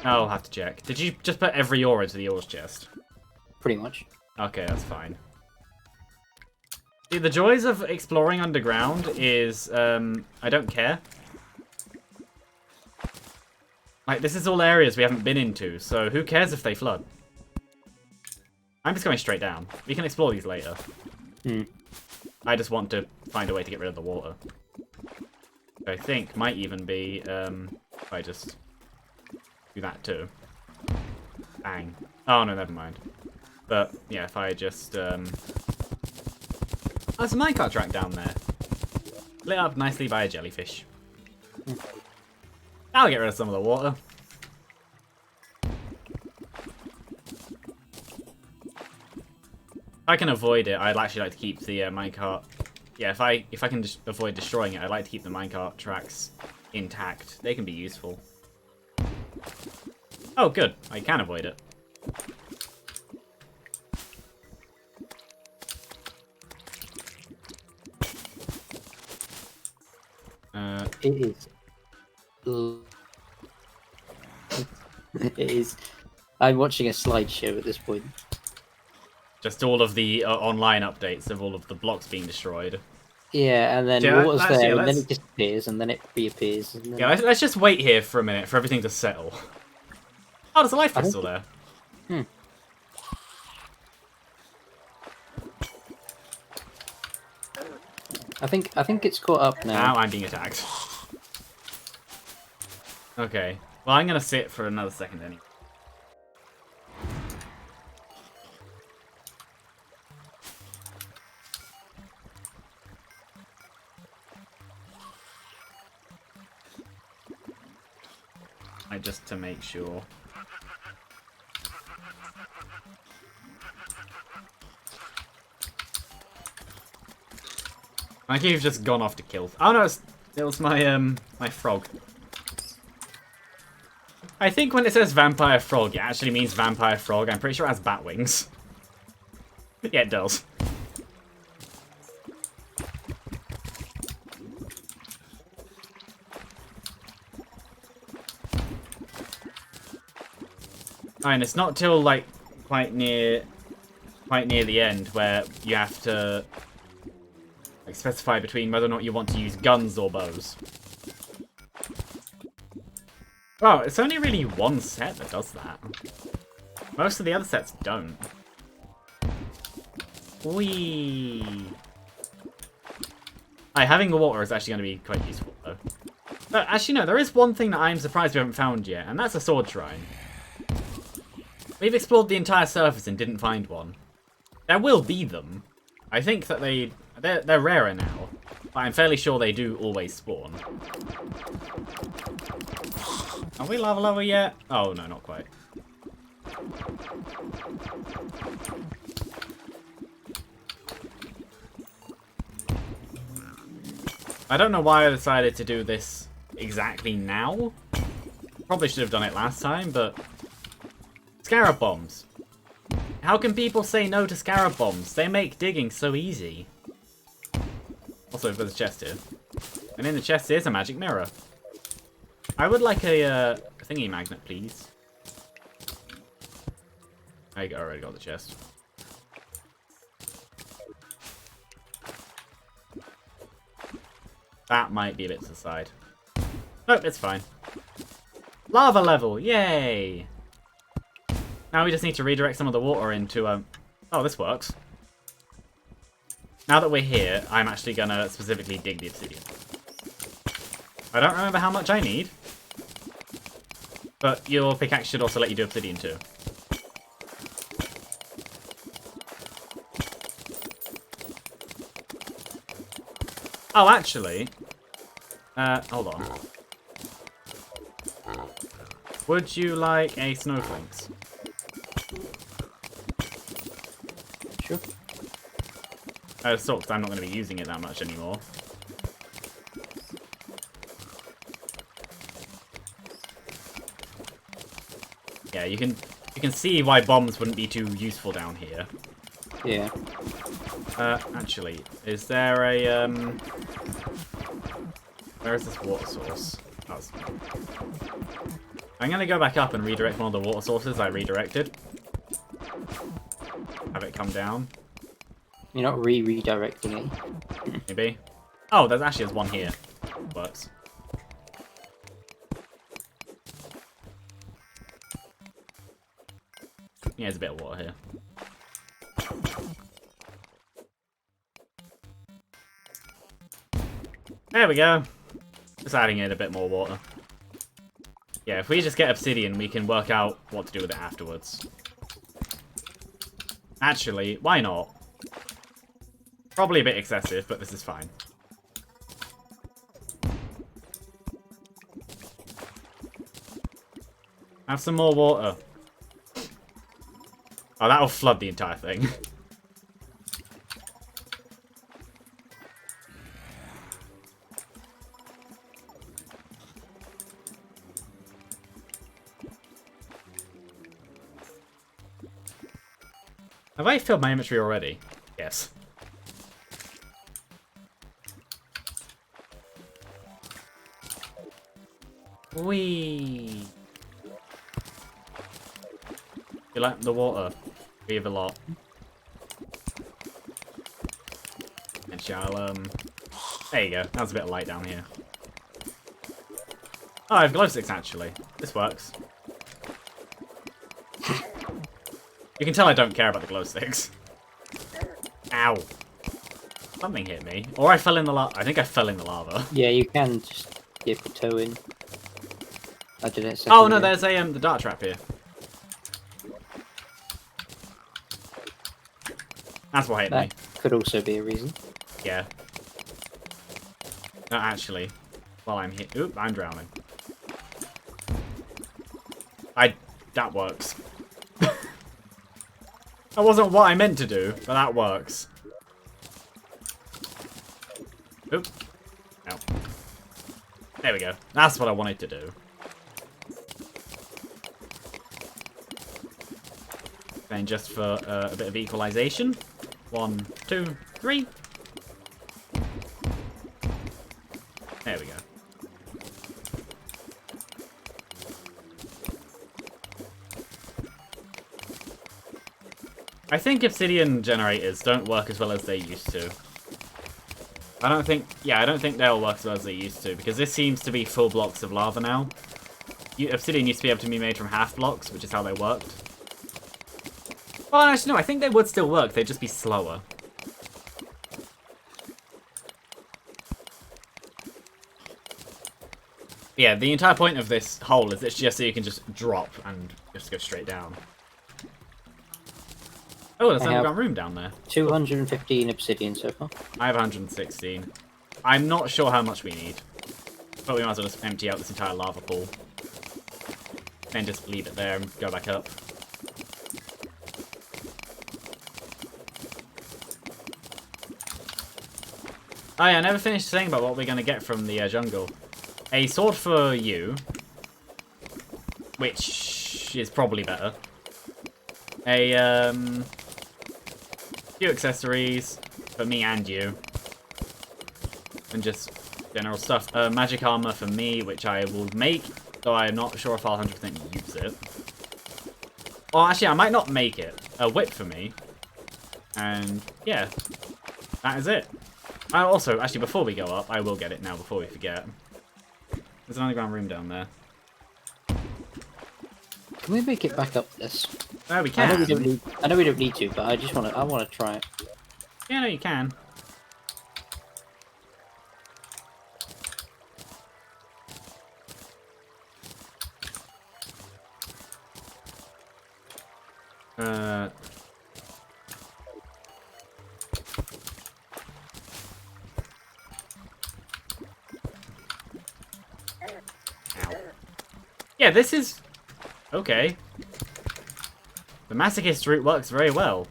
I'll have to check. Did you just put every ore into the ores chest? Pretty much. Okay, that's fine. See, the joys of exploring underground is, I don't care. Like, this is all areas we haven't been into, so who cares if they flood? I'm just going straight down. We can explore these later. I just want to find a way to get rid of the water. I think might even be, if I just do that too. Bang. Oh, no, never mind. But, yeah, if I just, oh, there's a minecart track down there. Lit up nicely by a jellyfish. I'll get rid of some of the water. If I can avoid it, I'd actually like to keep the minecart. Yeah, if I can just avoid destroying it, I'd like to keep the minecart tracks intact. They can be useful. Oh, good. I can avoid it. It is. It is. I'm watching a slideshow at this point. Just all of the online updates of all of the blocks being destroyed. Yeah, and then Yeah, water's actually, there, and let's- then it disappears, and then it reappears. And then... Yeah, let's just wait here for a minute for everything to settle. Oh, there's a life crystal there. Hmm. I think it's caught up now. Now I'm being attacked. Okay. Well, I'm gonna sit for another second anyway. Just to make sure. I think you've just gone off to kill. Oh no, it was my my frog. I think when it says vampire frog, it actually means vampire frog. I'm pretty sure it has bat wings. Yeah, it does. And it's not till like quite near the end where you have to like specify between whether or not you want to use guns or bows. Well, it's only really one set that does that. Most of the other sets don't. Whee! Having the water is actually going to be quite useful though. But actually no, there is one thing that I'm surprised we haven't found yet, and that's a sword shrine. We've explored the entire surface and didn't find one. There will be them. I think that they're rarer now, but I'm fairly sure they do always spawn. Are we lava level yet? Oh no, not quite. I don't know why I decided to do this exactly now. Probably should have done it last time, but Scarab bombs. How can people say no to scarab bombs? They make digging so easy. Also, there's a chest here. And in the chest is a magic mirror. I would like a thingy magnet, please. I already got the chest. That might be a bit to the side. Nope, it's fine. Lava level, yay! Now we just need to redirect some of the water into, oh, this works. Now that we're here, I'm actually going to specifically dig the obsidian. I don't remember how much I need. But your pickaxe should also let you do obsidian too. Oh, actually... hold on. Would you like a snowflakes? Sure. Sucks, I'm not going to be using it that much anymore. Yeah, you can see why bombs wouldn't be too useful down here. Yeah. Actually, is there a where is this water source? I'm gonna go back up and redirect one of the water sources I redirected. Have it come down. You're not redirecting it. Maybe. Oh, there's one here. Works. Yeah, there's a bit of water here. There we go. Just adding in a bit more water. Yeah, if we just get obsidian, we can work out what to do with it afterwards. Actually, why not? Probably a bit excessive, but this is fine. Have some more water. Oh, that'll flood the entire thing. Have I filled my inventory already? Yes. Whee! You like the water? We have a lot. And shall, there you go. That's a bit of light down here. Oh, I have glow sticks, actually. This works. You can tell I don't care about the glow sticks. Ow. Something hit me. Or I fell in the lava. I think I fell in the lava. Yeah, you can just dip your toe in. I did it. Oh no, there's a the dart trap here. That's what hit me. That could also be a reason. Yeah. No, actually, while I'm here, oop, I'm drowning. That works. That wasn't what I meant to do, but that works. Oop. Ow. There we go. That's what I wanted to do. Then just for a bit of equalization. 1, 2, 3. There we go. I think obsidian generators don't work as well as they used to. I don't think they'll work as well as they used to, because this seems to be full blocks of lava now. Obsidian used to be able to be made from half blocks, which is how they worked. Well, actually, no, I think they would still work, they'd just be slower. Yeah, the entire point of this hole is it's just so you can just drop and just go straight down. Oh, there's an underground room down there. 215 obsidian so far. I have 116. I'm not sure how much we need. But we might as well just empty out this entire lava pool. And just leave it there and go back up. Oh yeah, I never finished saying about what we're going to get from the jungle. A sword for you. Which is probably better. A, few accessories for me and you. And just general stuff. Magic armor for me, which I will make, though I'm not sure if I'll 100% use it. Or actually, I might not make it. A whip for me. And yeah, that is it. Also, actually, before we go up, I will get it now before we forget. There's an underground room down there. Can we make it back up this? Oh, we can. I know we don't need to, but I want to try it. Yeah, no, you can. Ow. Yeah, this is okay. The masochist route works very well.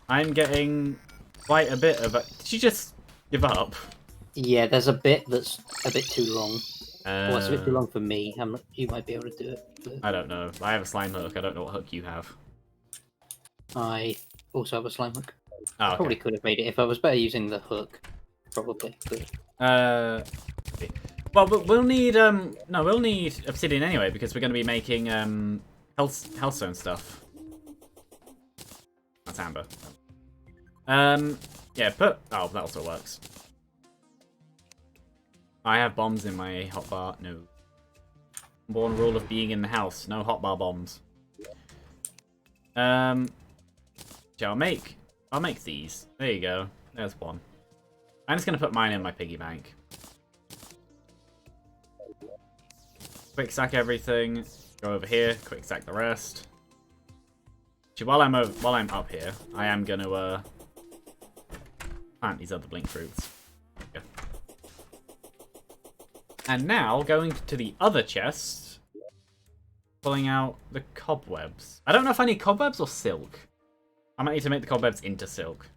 I'm getting quite a bit of a... Did you just give up? Yeah, there's a bit that's a bit too long. Well, it's a bit too long for me. You might be able to do it. But... I don't know. I have a slime hook. I don't know what hook you have. I also have a slime hook. Oh, okay. I probably could have made it if I was better using the hook. Probably. But... Well, we'll need no, we'll need obsidian anyway because we're going to be making hellstone stuff. That's amber. Yeah, oh, that also works. I have bombs in my hotbar. No. Born rule of being in the house. No hotbar bombs. Yeah, I'll make these. There you go. There's one. I'm just gonna put mine in my piggy bank. Quick sack everything. Go over here. Quick sack the rest. Actually, while I'm up here, I am gonna plant these other blink fruits. Yeah. And now going to the other chest, pulling out the cobwebs. I don't know if I need cobwebs or silk. I might need to make the cobwebs into silk.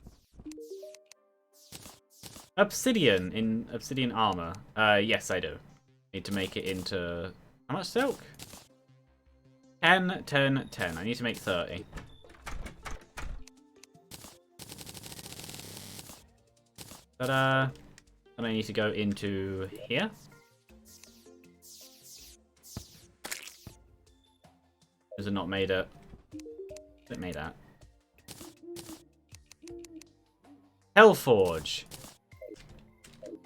Obsidian in Obsidian Armor. Yes, I do. Need to make it into... How much silk? 10, 10, 10. I need to make 30. Ta-da! And I need to go into here. Is it not made it? Is it made that? Hellforge!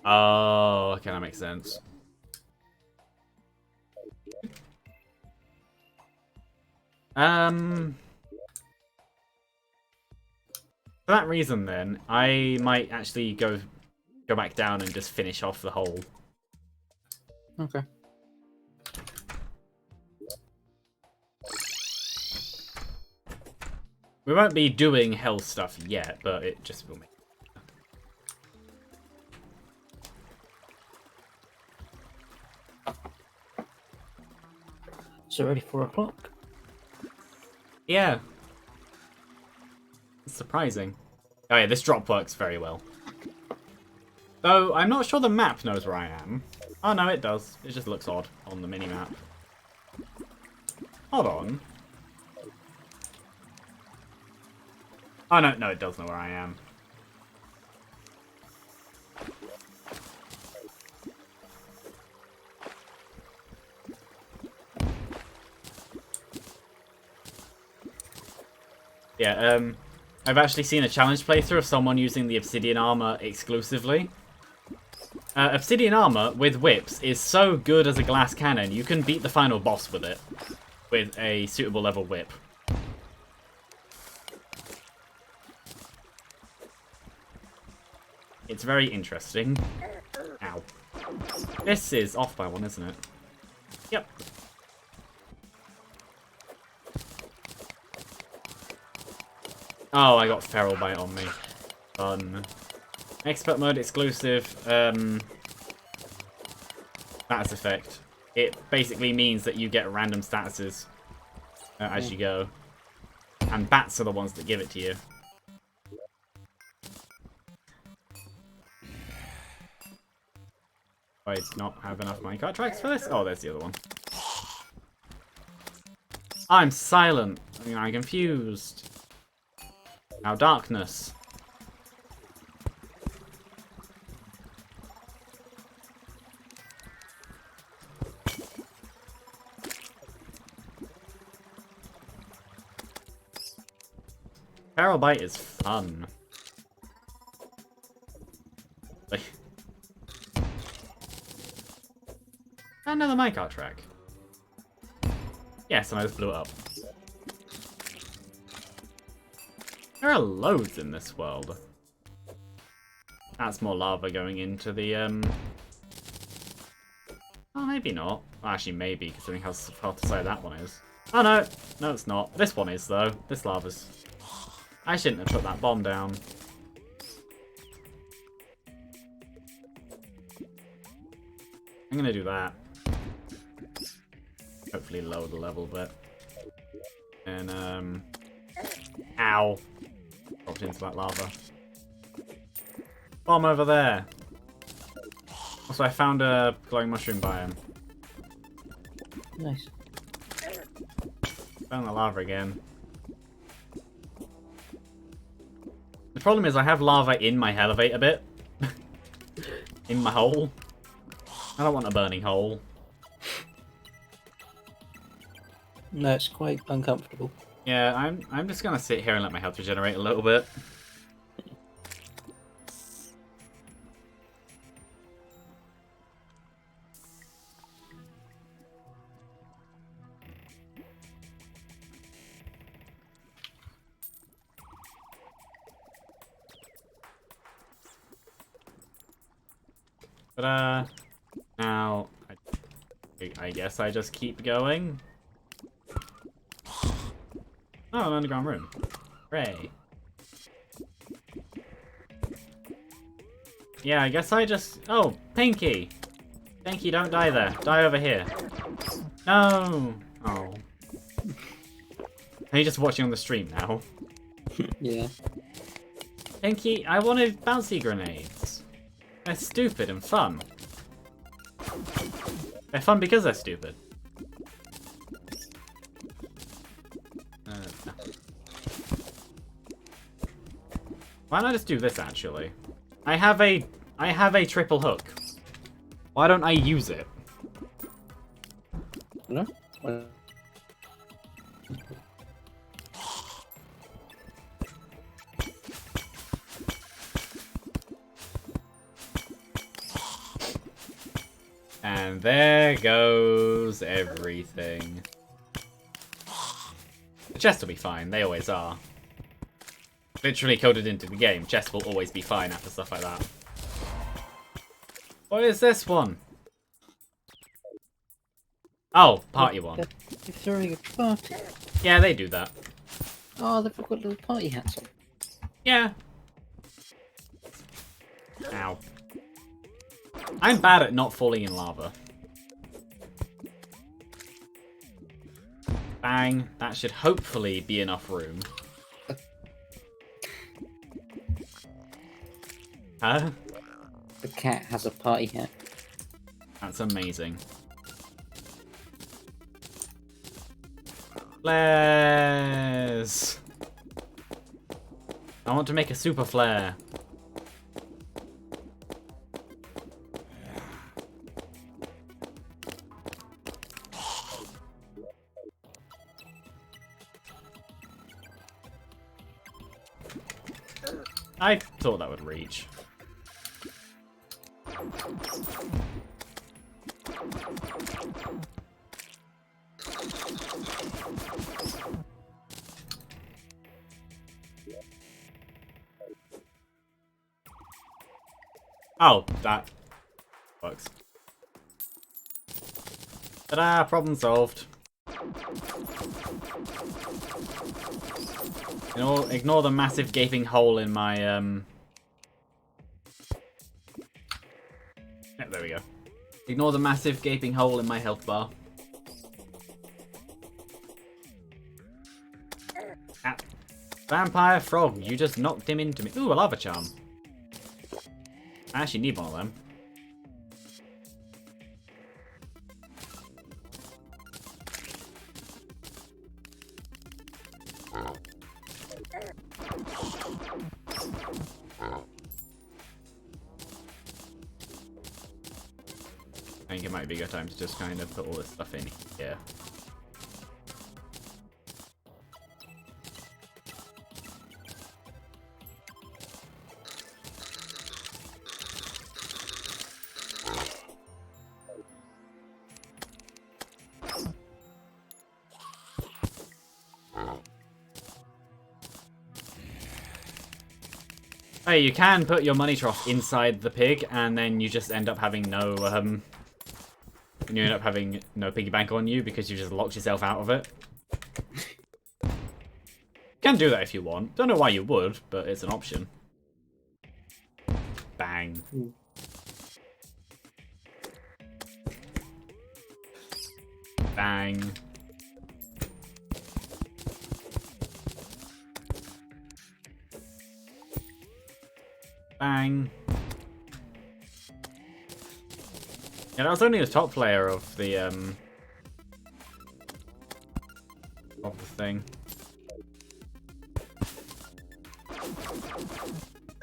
Oh, okay, that makes sense. For that reason then, I might actually go back down and just finish off the hole. Okay. We won't be doing hell stuff yet, but it just will make. It's already 4 o'clock. Yeah. It's surprising. Oh yeah, this drop works very well. Though, I'm not sure the map knows where I am. Oh no, it does. It just looks odd on the mini-map. Hold on. Oh no, it does know where I am. Yeah, I've actually seen a challenge playthrough of someone using the Obsidian Armor exclusively. Obsidian Armor with whips is so good as a glass cannon, you can beat the final boss with it. With a suitable level whip. It's very interesting. Ow. This is off by one, isn't it? Yep. Oh, I got Feral Bite on me. Fun. Expert mode exclusive. Status effect. It basically means that you get random statuses as you go. And bats are the ones that give it to you. I not have enough minecart tracks for this? Oh, there's the other one. I'm silent. I'm confused. Now darkness. Feral Bite is fun. Another minecart track. Yes, and I just blew it up. There are loads in this world. That's more lava going into the, Oh, maybe not. Well, actually, maybe, considering how far to say that one is. Oh, no. No, it's not. This one is, though. This lava's... I shouldn't have put that bomb down. I'm gonna do that. Hopefully lower the level a bit. And, ow. Dropped into that lava. Bomb over there. Also, I found a glowing mushroom biome. Nice. Found the lava again. The problem is I have lava in my elevator bit. In my hole. I don't want a burning hole. No, it's quite uncomfortable. Yeah, I'm just gonna sit here and let my health regenerate a little bit. But now I guess I just keep going. Oh, an underground room. Hooray. Yeah, I guess I just... Oh, Pinky! Pinky, don't die there. Die over here. No! Oh. Are you just watching on the stream now? Yeah. Pinky, I wanted bouncy grenades. They're stupid and fun. They're fun because they're stupid. Why don't I just do this, actually? I have a triple hook. Why don't I use it? No? Well, And there goes everything. The chests will be fine, they always are. Literally coded into the game, chests will always be fine after stuff like that. What is this one? Oh, party one. they're throwing a party. Yeah, they do that. Oh, they've got little party hats on. Yeah. Ow. I'm bad at not falling in lava. Bang. That should hopefully be enough room. Huh? The cat has a party hat. That's amazing. Flares! I want to make a super flare. I thought that would reach. Oh, that works. Ta-da! Problem solved. Ignore the massive gaping hole in my, Yeah, there we go. Ignore the massive gaping hole in my health bar. Ah. Vampire frog, you just knocked him into me. Ooh, a lava charm. I actually need one of them. I think it might be a good time to just kind of put all this stuff in here. Hey, you can put your money trough inside the pig, and then you just end up having no, you end up having no piggy bank on you because you just locked yourself out of it. You can do that if you want. Don't know why you would, but it's an option. Bang. Bang. Bang. Yeah, that was only the top layer of the thing.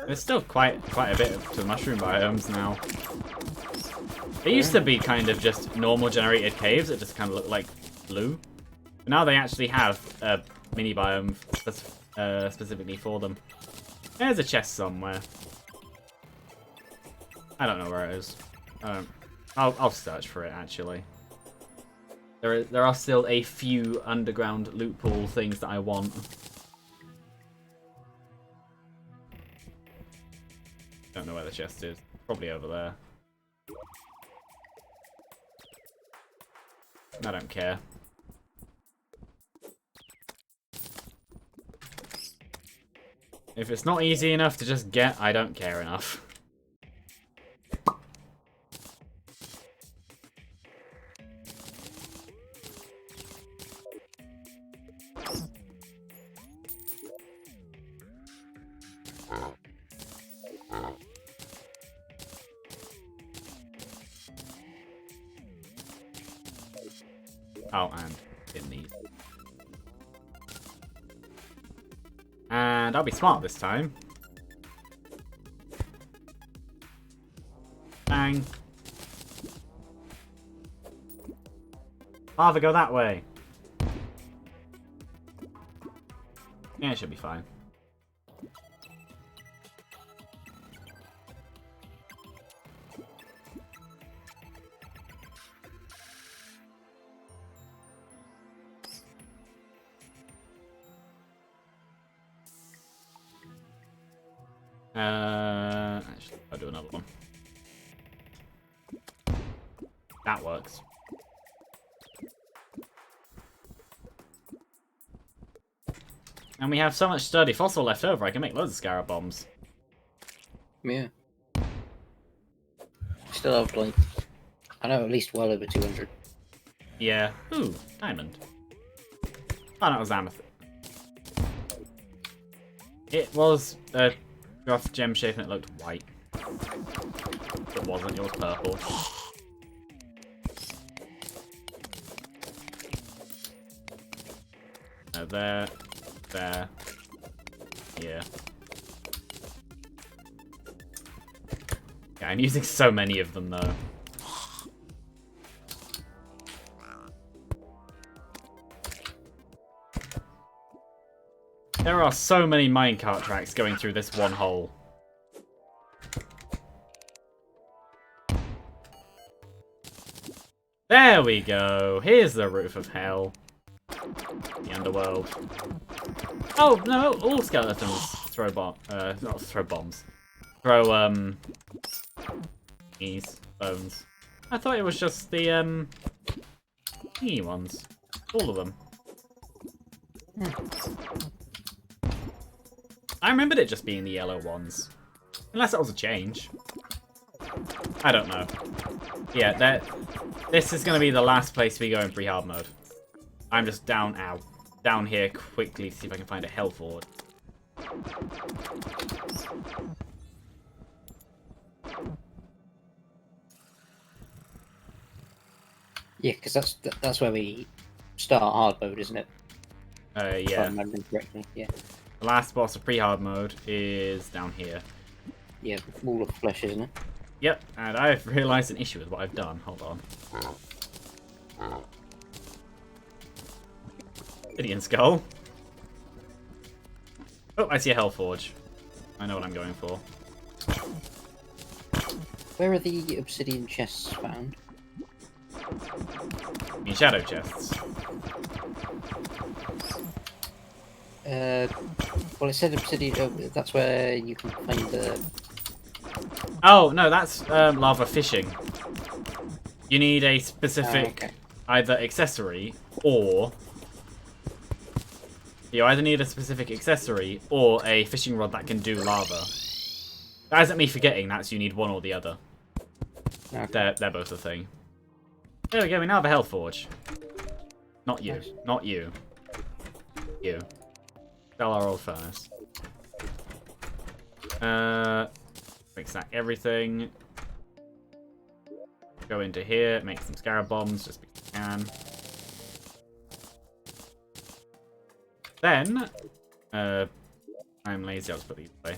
There's still quite a bit to the mushroom biomes now. They used to be kind of just normal generated caves that just kind of look like blue. But now they actually have a mini biome specifically for them. There's a chest somewhere. I don't know where it is. I'll search for it actually. There are still a few underground loot pool things that I want. Don't know where the chest is. Probably over there. I don't care. If it's not easy enough to just get, I don't care enough. Oh, and in these. And I'll be smart this time. bang. Lava, go that way. Yeah, it should be fine. Actually, I'll do another one. That works. And we have so much sturdy fossil left over, I can make loads of scarab bombs. Yeah. Still have, like, I know at least well over 200. Yeah. Ooh, diamond. Oh, that was amethyst. It was a rough gem shape and it looked white. It wasn't, it was purple. There. There. Yeah. Yeah, I'm using so many of them though. There are so many minecart tracks going through this one hole. There we go. Here's the roof of hell. The underworld. Oh, no, all skeletons throw not throw bombs. Throw, these bones. I thought it was just the, thingy ones. All of them. I remembered it just being the yellow ones. Unless that was a change. I don't know. Yeah, this is going to be the last place we go in pre-hard mode. I'm just down here quickly to see if I can find a hell forward. Yeah, because that's where we start hard mode, isn't it? Yeah. If I remember correctly, yeah. The last boss of pre-hard mode is down here. Yeah, wall of flesh, isn't it? Yep, and I've realised an issue with what I've done. Hold on. Obsidian skull. Oh, I see a Hellforge. I know what I'm going for. Where are the obsidian chests found? I mean, shadow chests. Well, it said obsidian. That's where you can find the. Oh no, that's lava fishing. You need a specific either accessory or you either need a specific accessory or a fishing rod that can do lava. That isn't me forgetting. That's you need one or the other. Okay. They're both a thing. There we go. We now have a Hellforge. Not you. Nice. Not you. You. Sell our old furnace. Quick stack everything. Go into here, make some scarab bombs just because we can. Then, I'm lazy, I'll just put these away.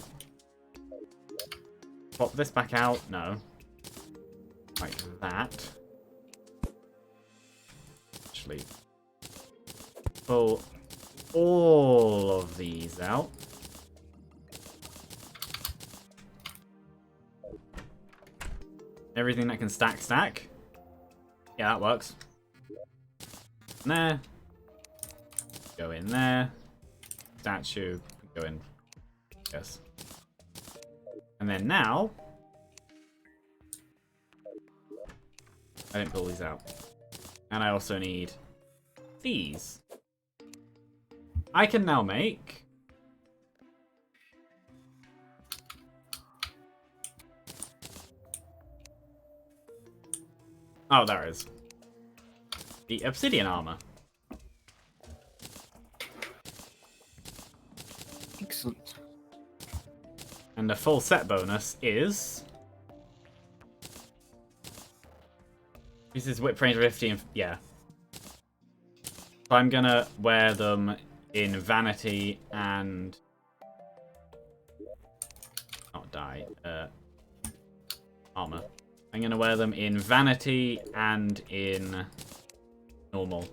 Pop this back out, no. Like that. Actually, pull all of these out. Everything that can stack. Yeah, that works. In there. Go in there. Statue. Go in. Yes. And then now. I didn't pull these out. And I also need these. I can now make. Oh, there it is. The Obsidian Armor. Excellent. And the full set bonus is... This is whip range 50 and... Yeah. So I'm gonna wear them in Vanity and... Not die. Armor. I'm going to wear them in Vanity and in Normal.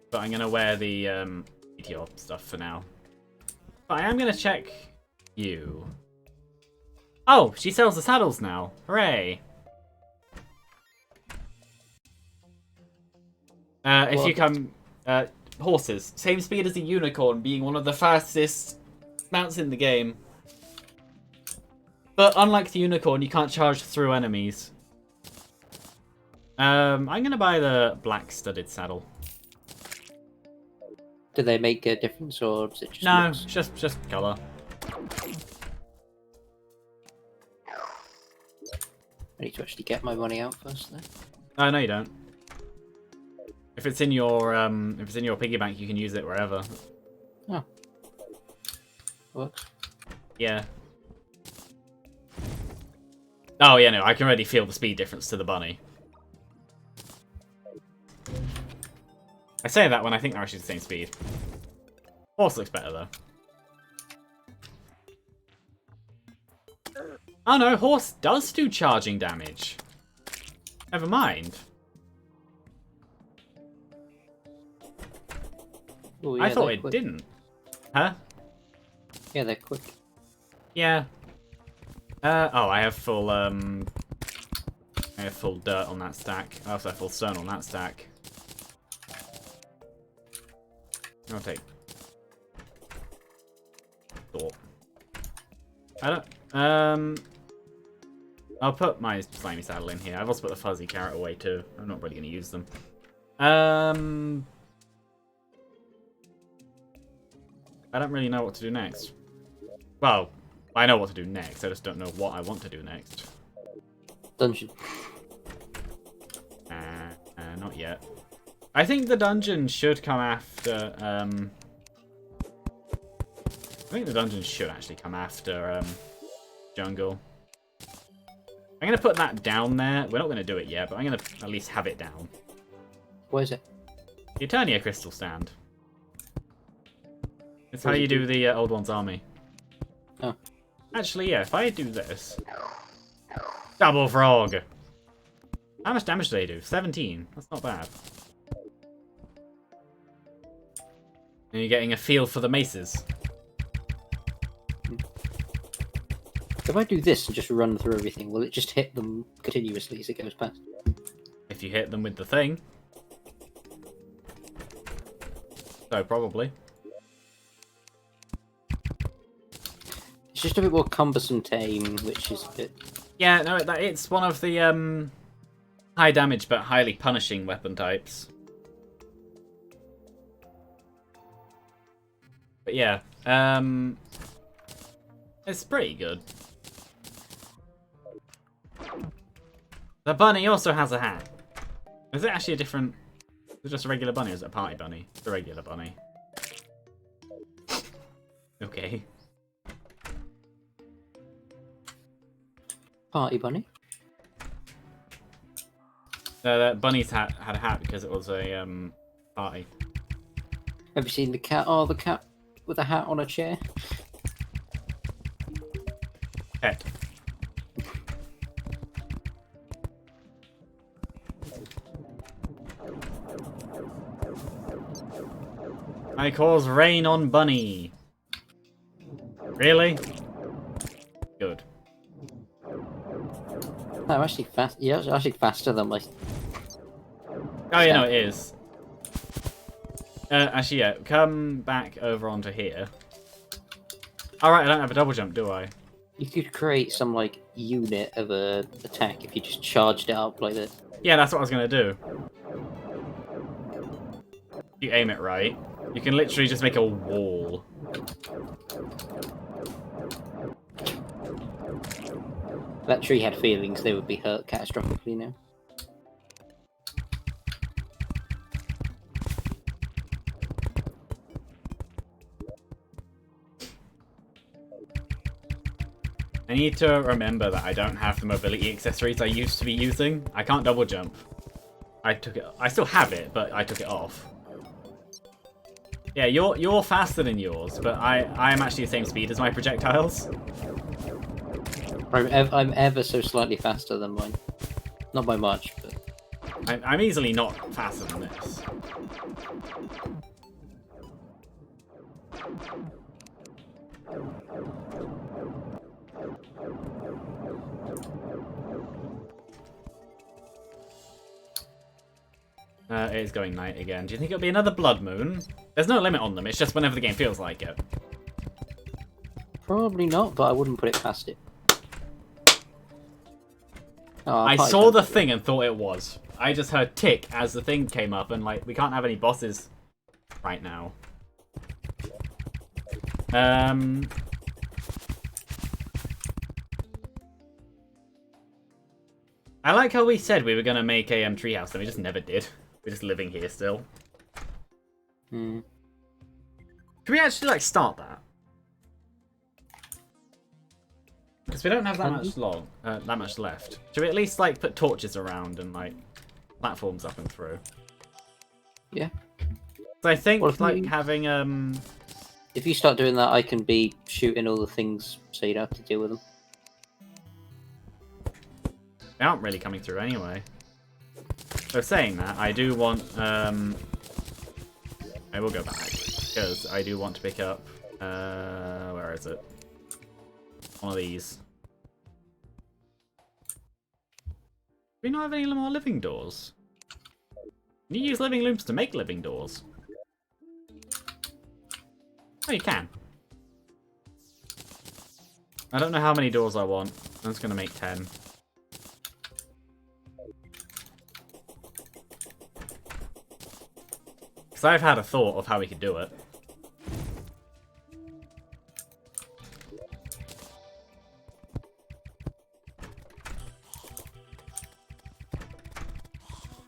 But I'm going to wear the Meteor stuff for now. But I am going to check you. Oh, she sells the saddles now. Hooray. If you come... horses. Same speed as a unicorn, being one of the fastest mounts in the game. But unlike the unicorn, you can't charge through enemies. I'm going to buy the black studded saddle. Do they make a difference, or is it just No, looks? just colour. I need to actually get my money out first, then. No, you don't. If it's in your piggy bank, you can use it wherever. Oh. Works. Yeah. Oh yeah, no, I can already feel the speed difference to the bunny. I say that when I think they're actually the same speed. Horse looks better though. Oh no, horse does do charging damage. Never mind. Oh, yeah, I thought they're it quick. didn't. Huh? Yeah, they're quick. Yeah. Oh, I have full dirt on that stack. I also have full stone on that stack. I'll take thought. I don't I'll put my slimy saddle in here. I've also put the fuzzy carrot away too. I'm not really gonna use them. I don't really know what to do next. Well, I know what to do next, I just don't know what I want to do next. Dungeon. Not yet. I think the dungeon should come after, I think the dungeon should actually come after, jungle. I'm gonna put that down there. We're not gonna do it yet, but I'm gonna at least have it down. Where is it? The Eternia crystal stand. It's how you do the Old One's army. Oh. Actually, yeah, if I do this... Double frog! How much damage do they do? 17. That's not bad. And you're getting a feel for the maces. If I do this and just run through everything, will it just hit them continuously as it goes past? If you hit them with the thing. So, probably. It's just a bit more cumbersome to aim, which is a bit... Yeah, no, it's one of the high damage but highly punishing weapon types. But yeah, it's pretty good. The bunny also has a hat. Is it actually a different... Is it just a regular bunny or is it a party bunny? It's a regular bunny. Okay. Party bunny? The bunny's hat had a hat because it was a party. Have you seen the cat? Oh, the cat with a hat on a chair? Pet. I cause rain on bunny. Really? Good. No, I'm actually fast. Yeah, it's actually faster than my... Oh, yeah, no, it is. Actually, yeah, come back over onto here. Alright, I don't have a double jump, do I? You could create some, like, unit of a attack if you just charged it up like this. Yeah, that's what I was going to do. If you aim it right, you can literally just make a wall. If that tree had feelings, they would be hurt catastrophically now. I need to remember that I don't have the mobility accessories I used to be using. I can't double jump. I still have it, but I took it off. Yeah, you're faster than yours, but I am actually the same speed as my projectiles. I'm ever so slightly faster than mine. Not by much, but... I'm easily not faster than this. It is going night again. Do you think it'll be another blood moon? There's no limit on them, it's just whenever the game feels like it. Probably not, but I wouldn't put it past it. Oh, I saw the thing and thought it was. I just heard tick as the thing came up, and like, we can't have any bosses right now. I like how we said we were going to make a treehouse, and we just never did. We're just living here still. Hmm. Should we actually, like, start that? Because we don't have that much left. Should we at least, like, put torches around and, like, platforms up and through? Yeah. So I think, like, having, If you start doing that, I can be shooting all the things so you don't have to deal with them. They aren't really coming through anyway. So saying that, I do want, I will go back, because I do want to pick up, where is it? One of these. Do we not have any more living doors? Can you use living loops to make living doors? Oh, you can. I don't know how many doors I want. I'm just going to make 10. Because I've had a thought of how we could do it.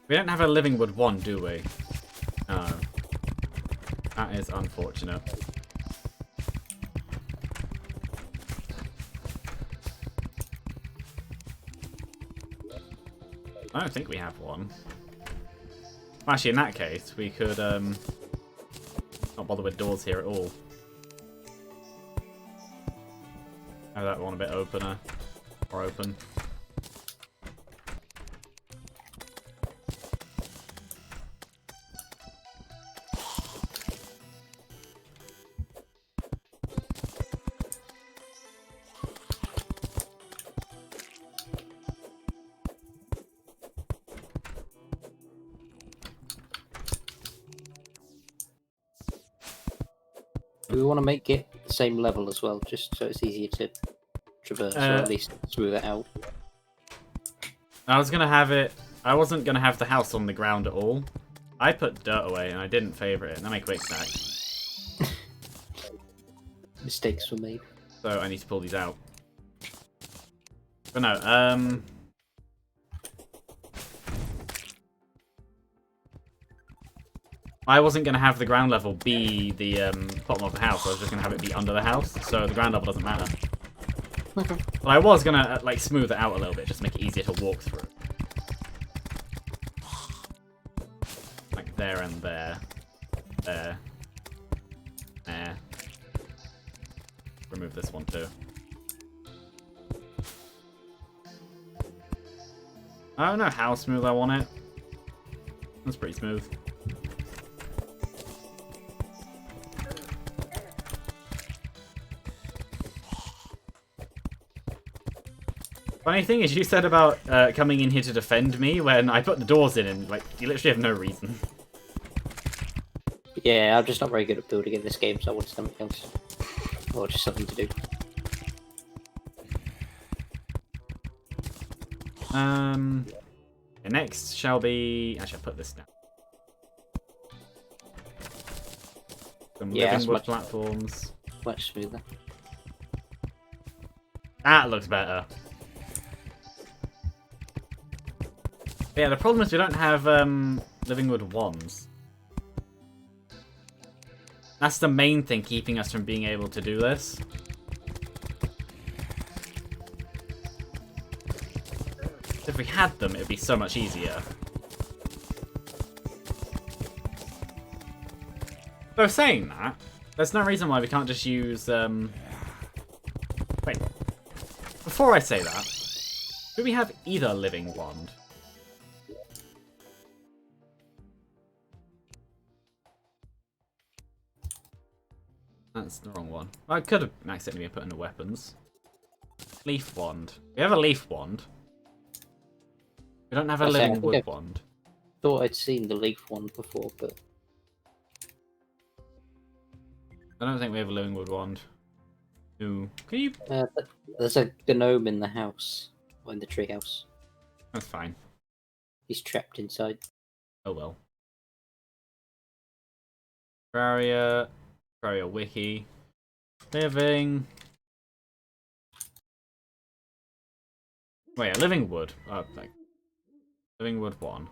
We don't have a living wood 1, do we? No. That is unfortunate. I don't think we have one. Actually, in that case, we could not bother with doors here at all. Have that one a bit opener. Or open. Do we want to make it the same level as well, just so it's easier to traverse, or at least smooth it out? I was gonna have it. I wasn't gonna have the house on the ground at all. I put dirt away and I didn't favour it, and then I quick stack. Mistakes were made. So I need to pull these out. But no, I wasn't going to have the ground level be the bottom of the house. I was just going to have it be under the house, so the ground level doesn't matter. Okay. But I was going to like smooth it out a little bit, just to make it easier to walk through. Like there and there. There. There. Remove this one too. I don't know how smooth I want it. That's pretty smooth. Funny thing is, you said about coming in here to defend me when I put the doors in and, like, you literally have no reason. Yeah, I'm just not very good at building in this game, so I wanted something else. Or just something to do. The next shall be... Actually, I'll put this down. Some living wood platforms. Much smoother. That looks better. Yeah, the problem is we don't have living wood 1s. That's the main thing keeping us from being able to do this. If we had them, it would be so much easier. So saying that, there's no reason why we can't just use... Wait. before I say that, do we have either living wand? That's the wrong one. I could have accidentally put in the weapons. Leaf wand. We have a leaf wand. We don't have a living wood wand. Thought I'd seen the leaf one before, but I don't think we have a living wood wand. Ooh. Can you? there's a gnome in the house, or in the tree house. That's fine. He's trapped inside. Oh well. Terraria wiki. Living. Wait, a living wood. Like living wood 1.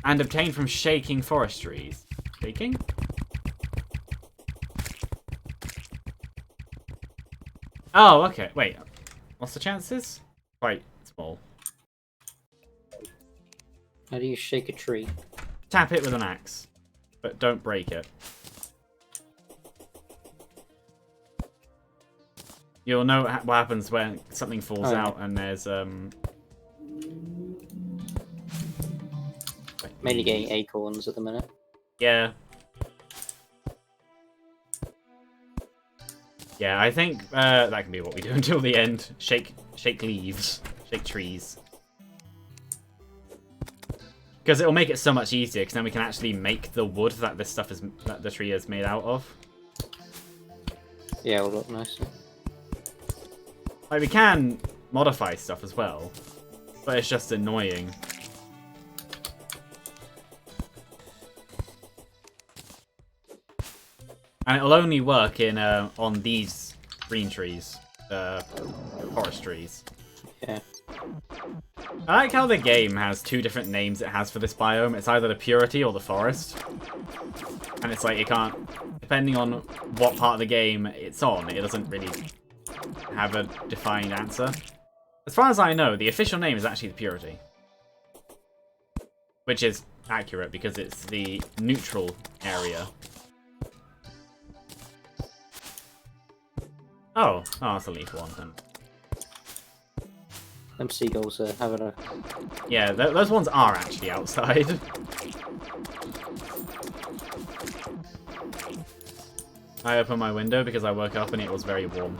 And obtained from shaking forest trees. Shaking? Oh, okay. Wait. What's the chances? Quite small. How do you shake a tree? Tap it with an axe. But don't break it. You'll know what happens when something falls out and there's mainly getting acorns at the minute. Yeah. Yeah, I think that can be what we do until the end. Shake leaves. Shake trees. Because it'll make it so much easier, because then we can actually make the wood that this stuff is that the tree is made out of. Yeah, it'll look nicer. Like, we can modify stuff as well, but it's just annoying. And it'll only work in on these green trees, forest trees. Yeah. I like how the game has 2 different names it has for this biome. It's either the purity or the forest. And it's like, it can't, depending on what part of the game it's on, it doesn't really have a defined answer. As far as I know, the official name is actually the purity. Which is accurate because it's the neutral area. Oh, that's a leaf one then. Them seagulls are having a... Yeah, those ones are actually outside. I opened my window because I woke up and it was very warm.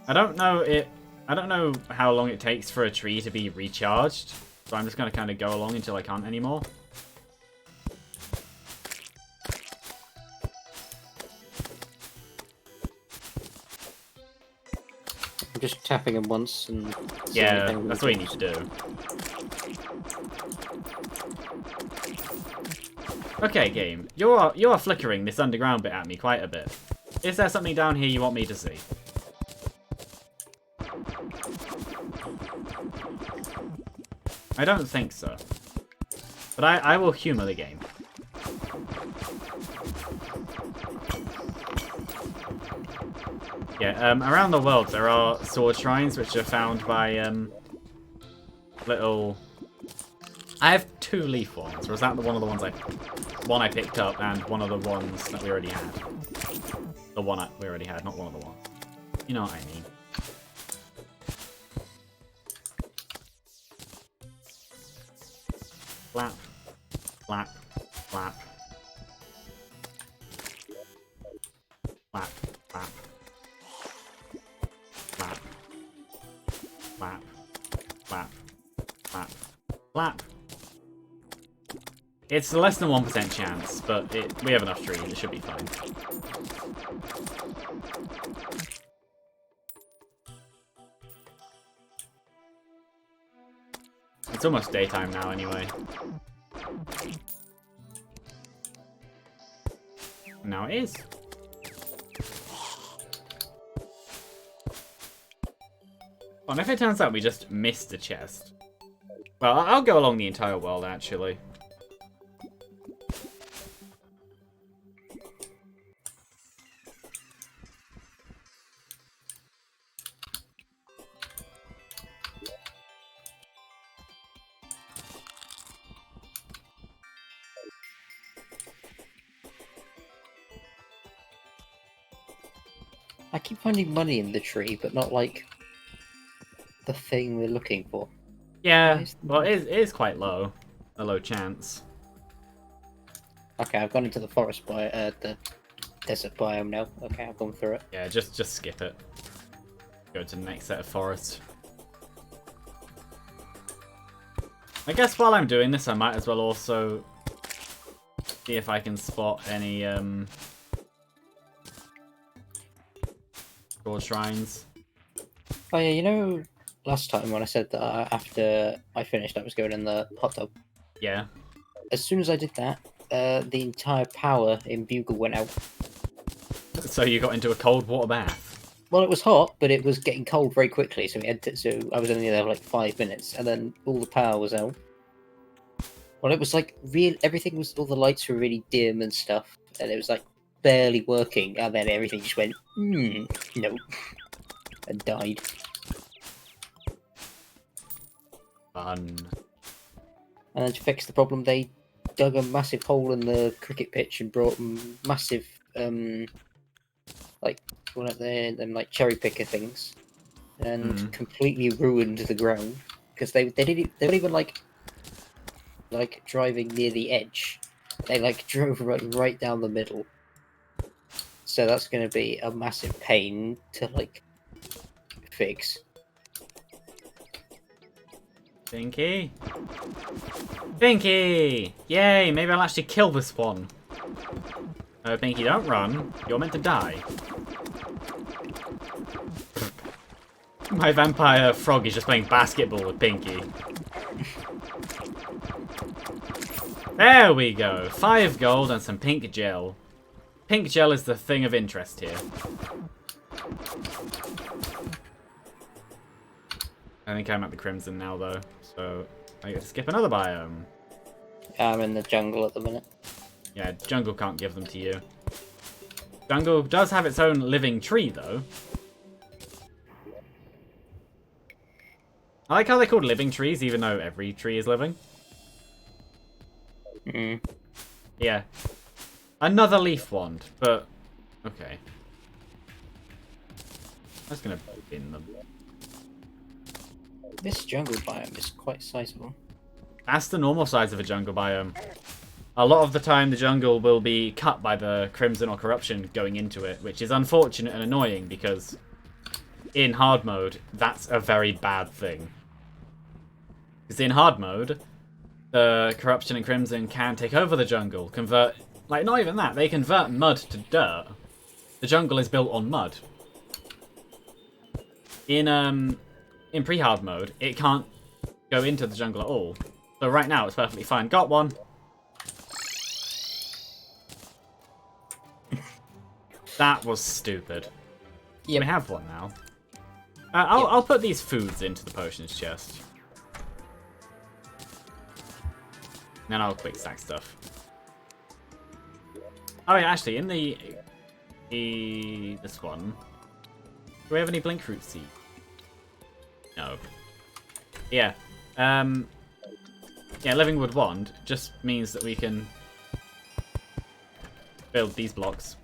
I don't know how long it takes for a tree to be recharged, so I'm just gonna kind of go along until I can't anymore. I'm just tapping him once and... Yeah, that's what you need to do. Okay, game. You are flickering this underground bit at me quite a bit. Is there something down here you want me to see? I don't think so. But I will humour the game. Yeah, around the world there are sword shrines which are found by little... I have 2 leaf ones, or is that one of the ones one I picked up and one of the ones that we already had? The one we already had, not one of the ones. You know what I mean. Flap, flap, flap. Flap, flap. Flap. Flap. Flap. Flap. Flap. It's less than 1% chance, but we have enough trees, it should be fine. It's almost daytime now anyway. Now it is. Oh, and if it turns out we just missed a chest. Well, I'll go along the entire world, actually. keep finding money in the tree, but not like the thing we're looking for. Yeah, well, it is quite low. A low chance. Okay, I've gone into the forest the desert biome now. Okay, I've gone through it. Yeah, just skip it. Go to the next set of forest. I guess while I'm doing this, I might as well also see if I can spot any gold shrines. Oh yeah, you know, last time when I said that after I finished, I was going in the hot tub. Yeah. As soon as I did that, the entire power in Bugle went out. So you got into a cold water bath. Well, it was hot, but it was getting cold very quickly. So I was only there for like 5 minutes, and then all the power was out. Well, it was like everything was, all the lights were really dim and stuff, and it was like barely working, and then everything just went no, and died. Fun. And then to fix the problem, they dug a massive hole in the cricket pitch and brought massive like one of them like cherry picker things, and completely ruined the ground because they weren't even like driving near the edge. They like drove right down the middle. So that's going to be a massive pain to like fix. Pinky! Pinky! Yay! Maybe I'll actually kill this one. Pinky, don't run. You're meant to die. My vampire frog is just playing basketball with Pinky. There we go. 5 gold and some pink gel. Pink gel is the thing of interest here. I think I'm at the Crimson now, though, so I get to skip another biome. I'm in the jungle at the minute. Yeah, jungle can't give them to you. Jungle does have its own living tree, though. I like how they're called living trees, even though every tree is living. Yeah. Another leaf wand, but... okay. I'm just gonna bin them. This jungle biome is quite sizable. That's the normal size of a jungle biome. A lot of the time, the jungle will be cut by the Crimson or Corruption going into it, which is unfortunate and annoying because in hard mode, that's a very bad thing. Because in hard mode, the Corruption and Crimson can take over the jungle, convert... like, not even that, they convert mud to dirt. The jungle is built on mud. In pre-hard mode, it can't go into the jungle at all. So right now, it's perfectly fine. Got one! That was stupid. Yep. We have one now. I'll put these foods into the potions chest. Then I'll quick stack stuff. Oh yeah, actually, in this one, do we have any blink fruit seed? No. Yeah. Yeah, Living Wood Wand just means that we can build these blocks.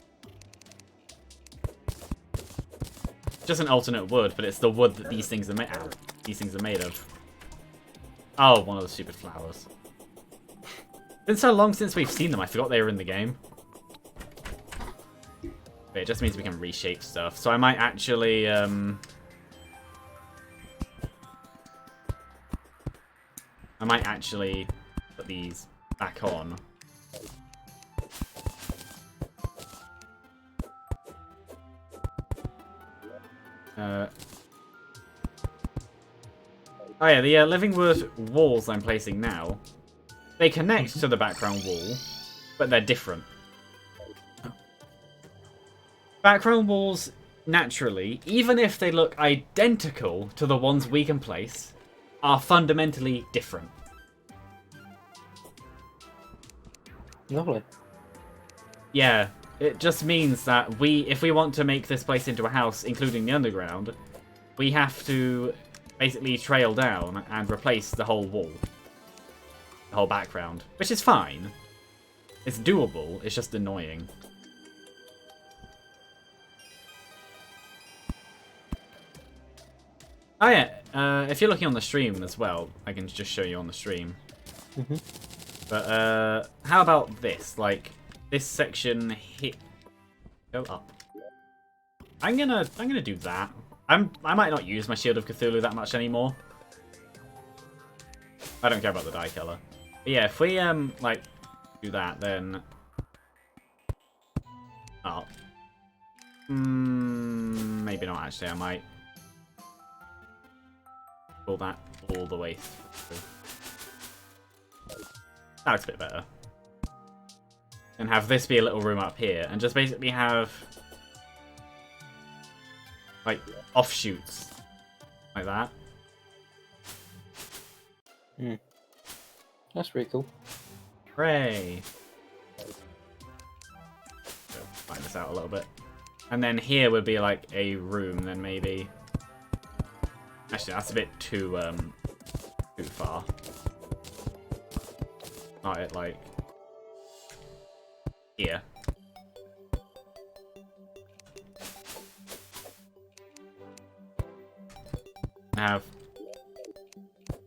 Just an alternate wood, but it's the wood that these things are made out. These things are made of. Oh, one of the stupid flowers. It's been so long since we've seen them, I forgot they were in the game. But it just means we can reshape stuff. So I might actually, put these back on. Oh yeah, the Living Wood walls I'm placing now, they connect to the background wall, but they're different. Background walls, naturally, even if they look identical to the ones we can place, are fundamentally different. Lovely. Yeah, it just means that if we want to make this place into a house, including the underground, we have to basically trail down and replace the whole wall. The whole background. Which is fine. It's doable, it's just annoying. Oh yeah, if you're looking on the stream as well, I can just show you on the stream. Mm-hmm. But how about this? Like this section hit. Go up. I'm gonna do that. I might not use my Shield of Cthulhu that much anymore. I don't care about the dye color. But yeah, if we like do that, then oh, maybe not actually. I might pull that all the way through. That looks a bit better. And have this be a little room up here, and just basically have like offshoots like that. That's pretty cool. Hooray! Find this out a little bit. And then here would be like a room, then maybe. Actually, that's a bit too far. Not it like here. Have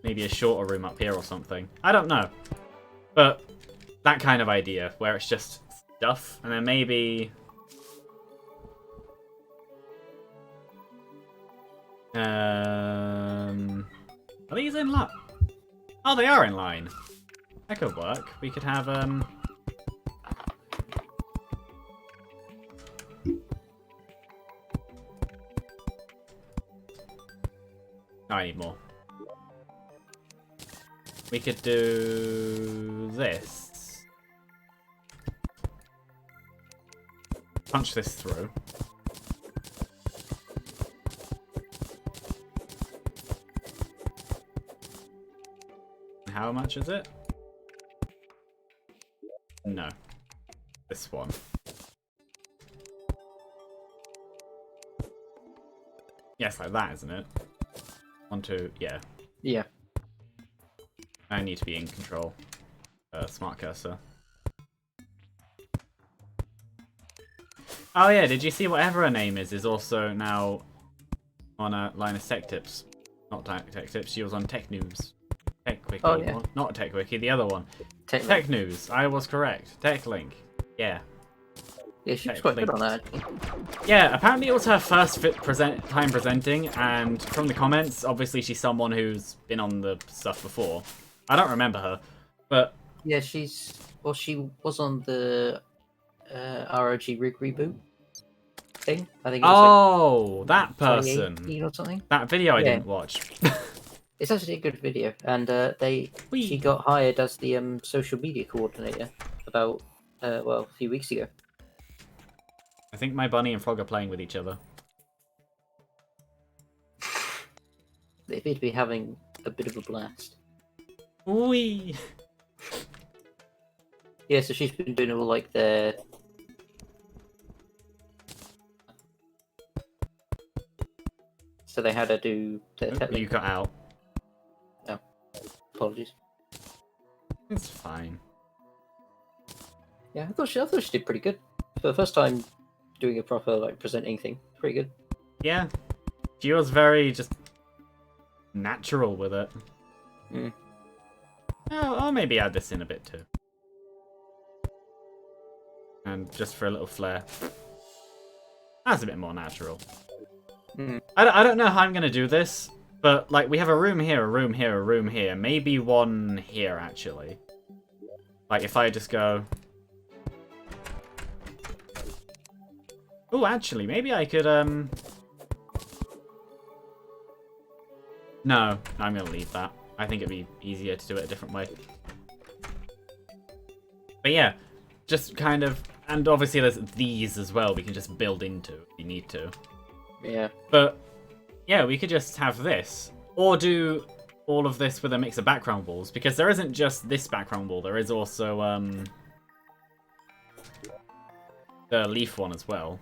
maybe a shorter room up here or something. I don't know. But that kind of idea where it's just stuff and then maybe are these in line? Oh, they are in line. That could work. We could have Oh, I need more. We could do this. Punch this through. How much is it? No. This one. Yes, like that, isn't it? 1, 2, yeah. Yeah. I need to be in control. Smart cursor. Oh yeah, did you see whatever her name is also now on a line of tech tips? Not tech tips, she was on Tech News. Tech Wiki. Oh, yeah. Not Tech Wiki, the other one. Tech News. I was correct. Tech Link. Yeah. Yeah, she was quite good on that. Yeah, apparently it was her first time presenting, and from the comments, obviously she's someone who's been on the stuff before. I don't remember her, but Yeah, she was on the ROG Rig reboot thing. I think it was that like person. 2018 or something. That video I didn't watch. It's actually a good video, and she got hired as the social media coordinator about a few weeks ago. I think my bunny and frog are playing with each other. They appear to be having a bit of a blast. Wee. Yeah, so she's been doing all like the so they had her do the You got out. No. Apologies. It's fine. Yeah, I thought she did pretty good. For the first time doing a proper like presenting thing. Pretty good. Yeah. She was very just natural with it. Mm. Oh, I'll maybe add this in a bit too. And just for a little flair. That's a bit more natural. Mm. I don't know how I'm going to do this, but like we have a room here, a room here, a room here. Maybe one here, actually. Like if I just go... Oh, actually, maybe I could... No, I'm going to leave that. I think it'd be easier to do it a different way. But yeah, just kind of... And obviously there's these as well we can just build into if you need to. Yeah. But, yeah, we could just have this. Or do all of this with a mix of background walls. Because there isn't just this background wall. There is also the leaf one as well.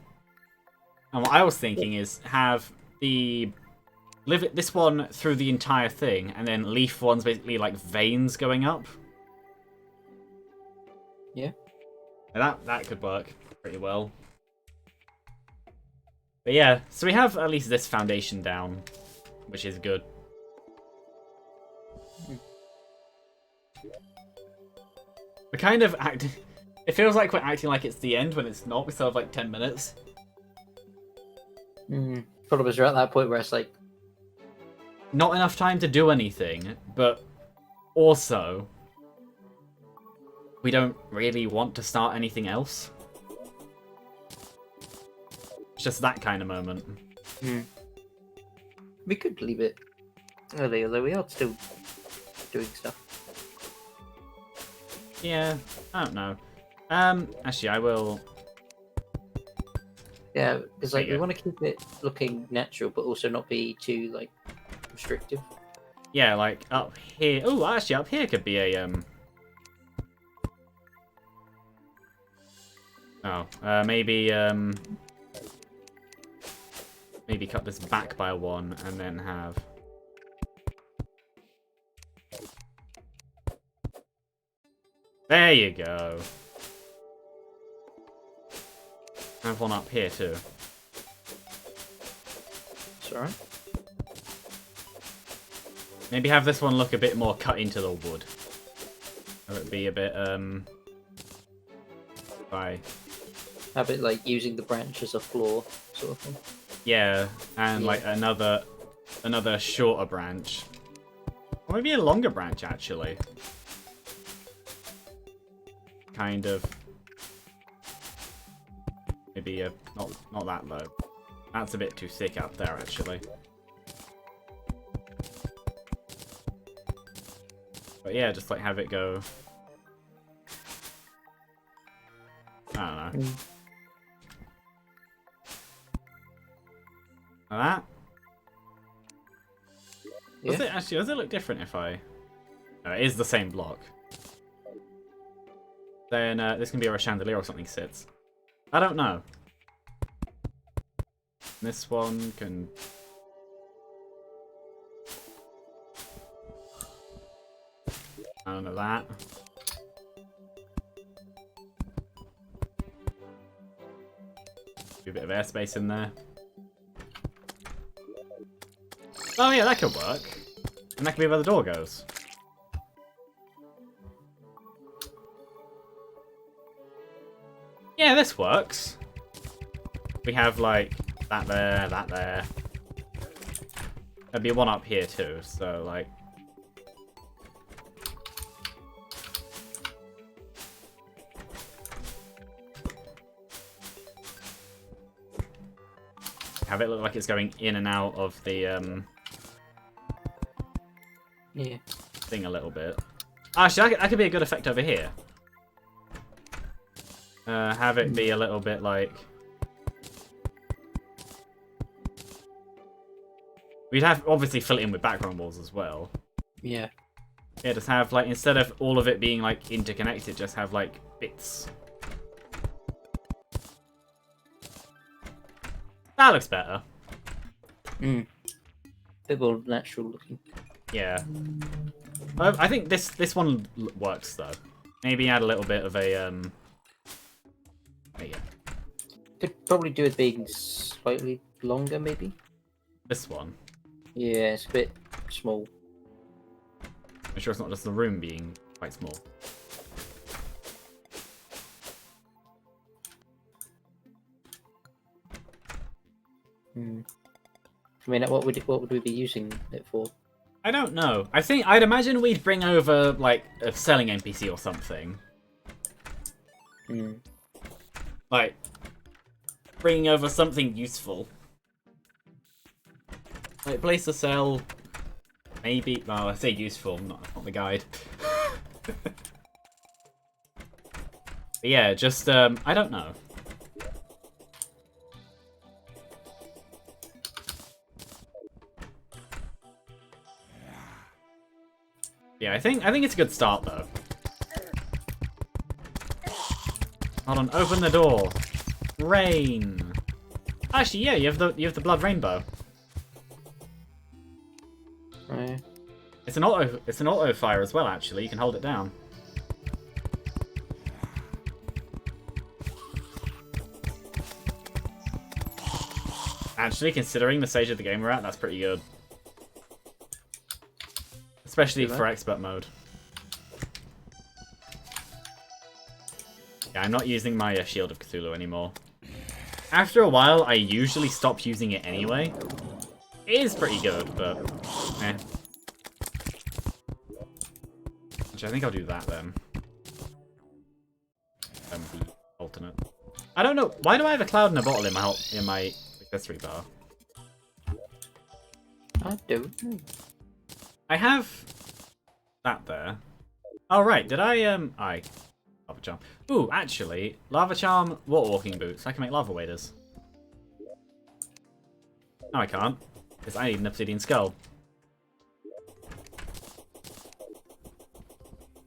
And what I was thinking is have the... this one through the entire thing, and then leaf one's basically like veins going up. Yeah. That could work pretty well. But yeah, so we have at least this foundation down. which is good. We're kind of acting. It feels like we're acting like it's the end when it's not. We still have like 10 minutes. Probably we're at that point where it's like not enough time to do anything, but also we don't really want to start anything else. It's just that kind of moment. We could leave it early, although we are still doing stuff. Yeah, I don't know. Actually, I will. Yeah, because like There you we go. want to keep it looking natural, but also not be too like restrictive. Yeah, like up here. Oh, actually, up here could be a Oh, maybe maybe cut this back by 1 and then have. There you go. Have one up here too. It's alright. Maybe have this one look a bit more cut into the wood. Have it be a bit by. Have it like using the branch as a floor, sort of thing. Yeah, and Yeah. like another shorter branch. Or maybe a longer branch actually. Kind of. Maybe not that low. That's a bit too thick up there actually. But yeah, just like have it go. I don't know. Like that? Yeah. Does it look different if I... No, it is the same block. Then this can be where a chandelier or something sits. I don't know. This one can... I don't know that. Do a bit of airspace in there. Oh yeah, that could work. And that could be where the door goes. Yeah, this works. We have like that there, that there. There'd be one up here too, so like... Have it look like it's going in and out of the Yeah. thing a little bit. Actually, that could be a good effect over here. Have it be a little bit like... We'd have obviously fill it in with background walls as well. Yeah. Yeah, just have like, instead of all of it being like interconnected, just have like bits. That looks better. Bit more natural looking. Yeah. I think this one works though. Maybe add a little bit of a There you go. Could probably do it being slightly longer, maybe. This one. Yeah, it's a bit small. I'm sure it's not just the room being quite small. I mean, what would we be using it for? I don't know. I'd imagine we'd bring over like a selling NPC or something. Like bringing over something useful. Like place to sell. Maybe. Well, I say useful, not the guide. But yeah, just I don't know. Yeah, I think it's a good start though. Hold on, open the door. Rain. Actually, yeah, you have the blood rainbow. Right. It's an auto fire as well. Actually, you can hold it down. Actually, considering the stage of the game we're at, that's pretty good. Especially for expert mode. Yeah, I'm not using my Shield of Cthulhu anymore. After a while, I usually stop using it anyway. It is pretty good, but eh. Actually, I think I'll do that then. The alternate. I don't know. Why do I have a cloud in a bottle in my accessory bar? I don't know. I have that there. Oh right, did I lava charm. Ooh, actually, lava charm water walking boots. I can make lava waders. No, I can't, because I need an obsidian skull.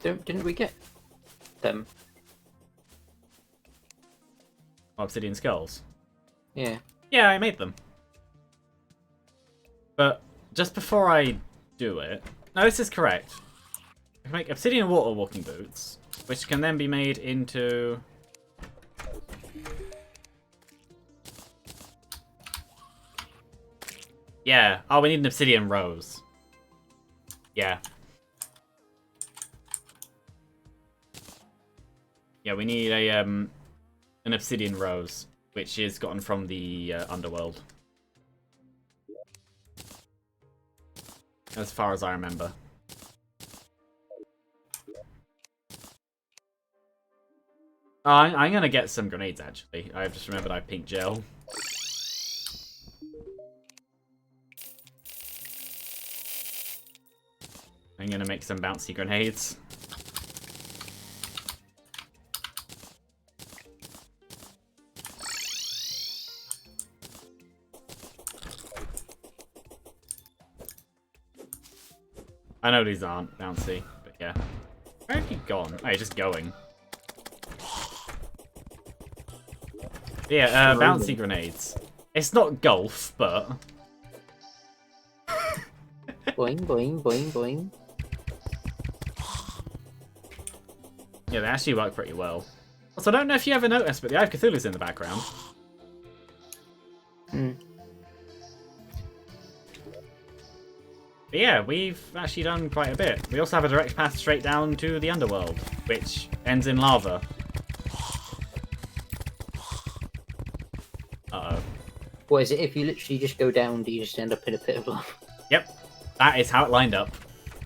Didn't we get them? Obsidian skulls. Yeah. Yeah, I made them. But just before I do it, no, this is correct. I can make obsidian water walking boots, which can then be made into. Yeah. Oh, we need an obsidian rose. Yeah. Yeah, we need a an obsidian rose, which is gotten from the underworld. As far as I remember. Oh, I'm gonna get some grenades actually. I've just remembered I have pink gel. I'm gonna make some bouncy grenades. I know these aren't bouncy, but yeah. Where have you gone? Oh, you're just going. Yeah, bouncy grenades. It's not golf, but... Boing, boing, boing, boing. Yeah, they actually work pretty well. Also, I don't know if you ever noticed, but the Eye of Cthulhu's in the background. Hmm. But yeah, we've actually done quite a bit. We also have a direct path straight down to the underworld, which ends in lava. Uh-oh. What is it? If you literally just go down, do you just end up in a pit of lava? Yep, that is how it lined up.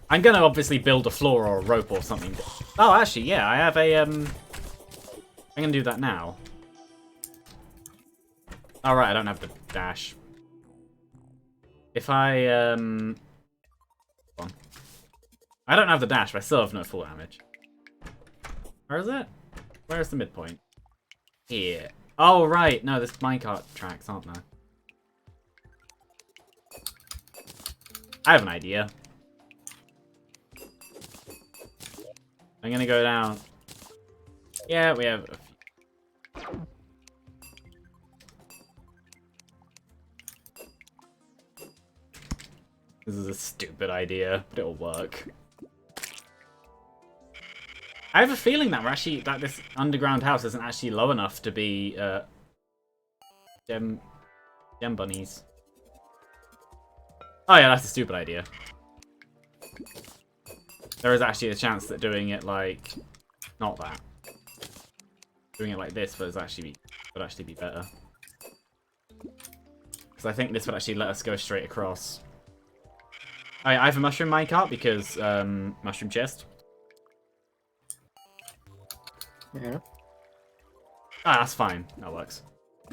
I'm gonna obviously build a floor or a rope or something. Oh, actually, yeah, I have a, I'm gonna do that now. Alright, I don't have the dash. If I, hold on. I don't have the dash, but I still have no full damage. Where is it? Where's the midpoint? Here. Oh, right. No, there's minecart tracks, aren't there? I have an idea. I'm gonna go down. Yeah, we have a few. This is a stupid idea, but it'll work. I have a feeling that that this underground house isn't actually low enough to be gem bunnies. Oh yeah, that's a stupid idea. There is actually a chance that doing it like not that. Doing it like this would actually be better. Because I think this would actually let us go straight across. I have a mushroom minecart because mushroom chest. Yeah. Ah, that's fine. That works.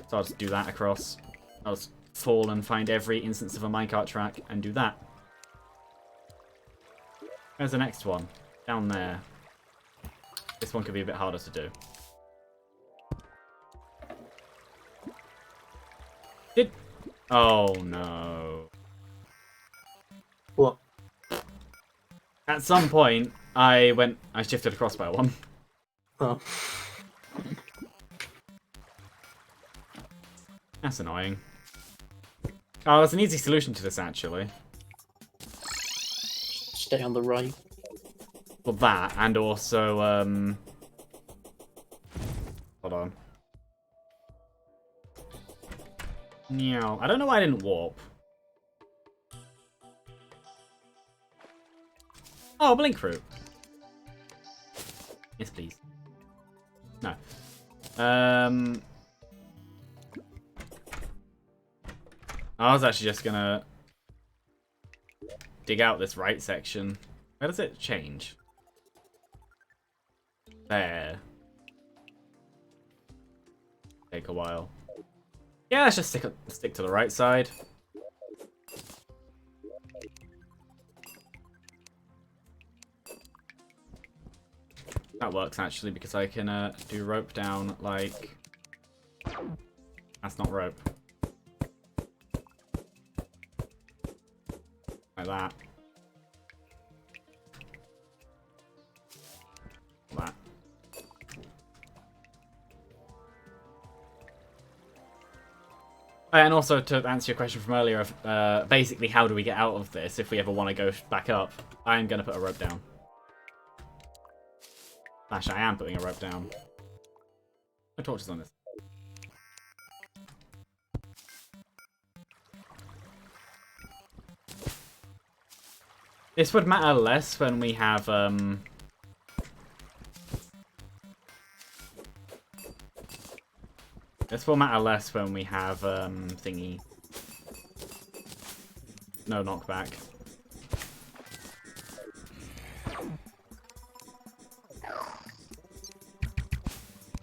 So I'll just do that across. I'll just fall and find every instance of a minecart track and do that. Where's the next one? Down there. This one could be a bit harder to do. Oh no. What? At some point, I shifted across by one. Oh. That's annoying. Oh, there's an easy solution to this, actually. Stay on the right. Well, that, and also, hold on. Meow. I don't know why I didn't warp. Oh, blink fruit. Yes, please. No. I was actually just gonna dig out this right section. Where does it change? There. Take a while. Yeah, let's just stick to the right side. That works actually because I can do rope down like... That's not rope. Like that. Like that. And also to answer your question from earlier of basically how do we get out of this if we ever want to go back up, I'm going to put a rope down. Actually, I am putting a rope down. No torches on this. This would matter less when we have this will matter less when we have thingy. No knockback.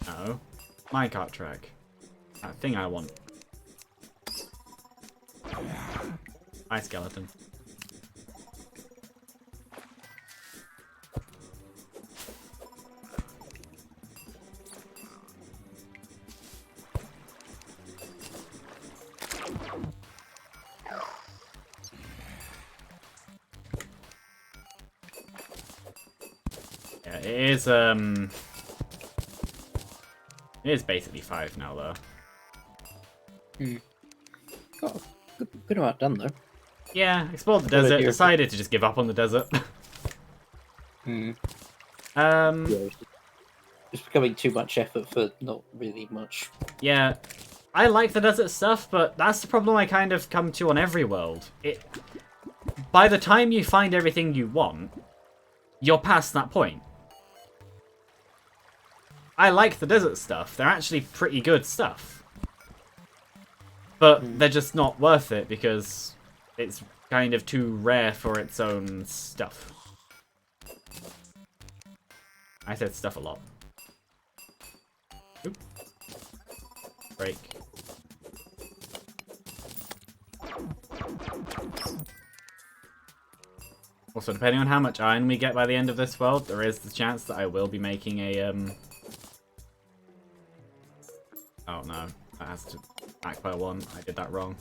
No. Minecart track. That thing I want. Hi, skeleton. Yeah, it is basically 5 now, though. Got a good amount done, though. Yeah, explored the desert, decided to just give up on the desert. It's becoming too much effort for not really much. Yeah, I like the desert stuff, but that's the problem I kind of come to on every world. By the time you find everything you want, you're past that point. I like the desert stuff. They're actually pretty good stuff. But they're just not worth it because it's kind of too rare for its own stuff. I said stuff a lot. Oop. Break. Also, depending on how much iron we get by the end of this world, there is the chance that I will be making a, Oh no, that has to back by 1. I did that wrong.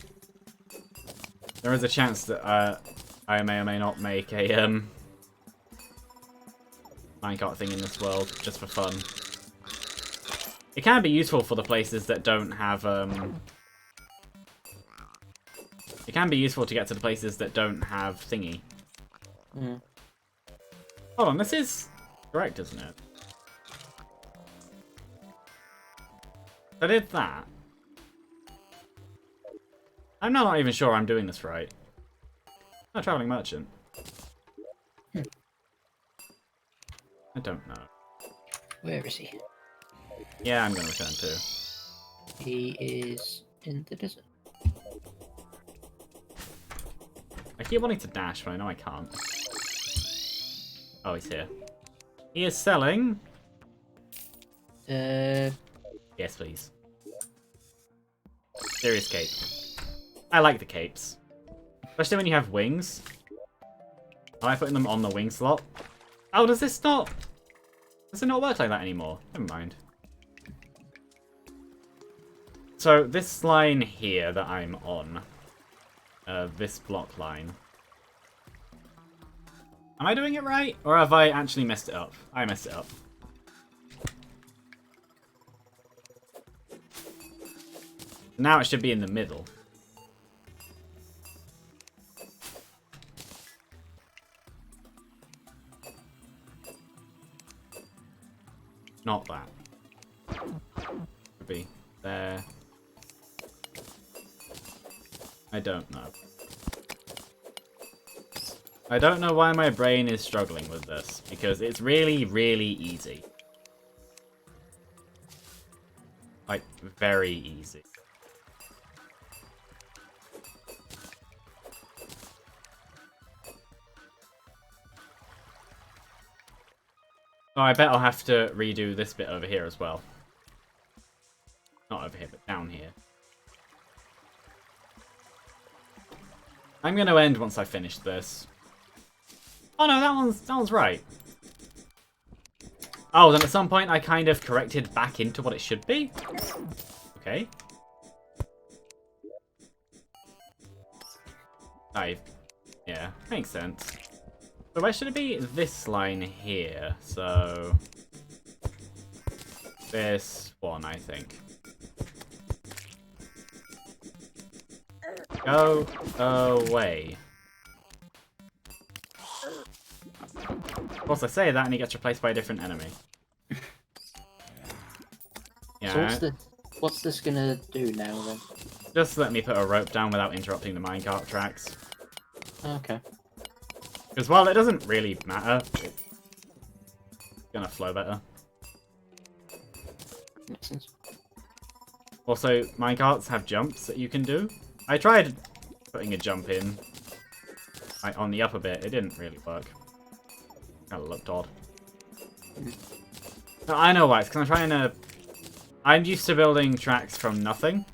There is a chance that I may or may not make a minecart thing in this world, just for fun. It can be useful for the places that don't have, It can be useful to get to the places that don't have thingy. Hold on, this is correct, isn't it? I did that. I'm not even sure I'm doing this right. Not traveling merchant. I don't know. Where is he? Yeah, I'm going to return too. He is in the desert. I keep wanting to dash, but I know I can't. Oh, he's here. He is selling. Yes, please. Serious cape. I like the capes. Especially when you have wings. I like putting them on the wing slot. Oh, does this not... Does it not work like that anymore? Never mind. So, this line here that I'm on. This block line. Am I doing it right? Or have I actually messed it up? I messed it up. Now it should be in the middle. Not that. Could be there. I don't know. I don't know why my brain is struggling with this, because it's really, really easy. Like, very easy. Oh, I bet I'll have to redo this bit over here as well. Not over here, but down here. I'm going to end once I finish this. Oh no, that one's right. Oh, then at some point I kind of corrected back into what it should be. Okay. Yeah, makes sense. So where should it be? This line here. So this one, I think. Go away. Of course, I say that and he gets replaced by a different enemy. Yeah. So what's this gonna do now then? Just let me put a rope down without interrupting the minecart tracks. Okay. Because while it doesn't really matter, it's gonna flow better. Makes sense. Also, minecarts have jumps that you can do. I tried putting a jump in like, on the upper bit. It didn't really work. Kind of looked odd. No, I know why. It's because I'm trying to... I'm used to building tracks from nothing.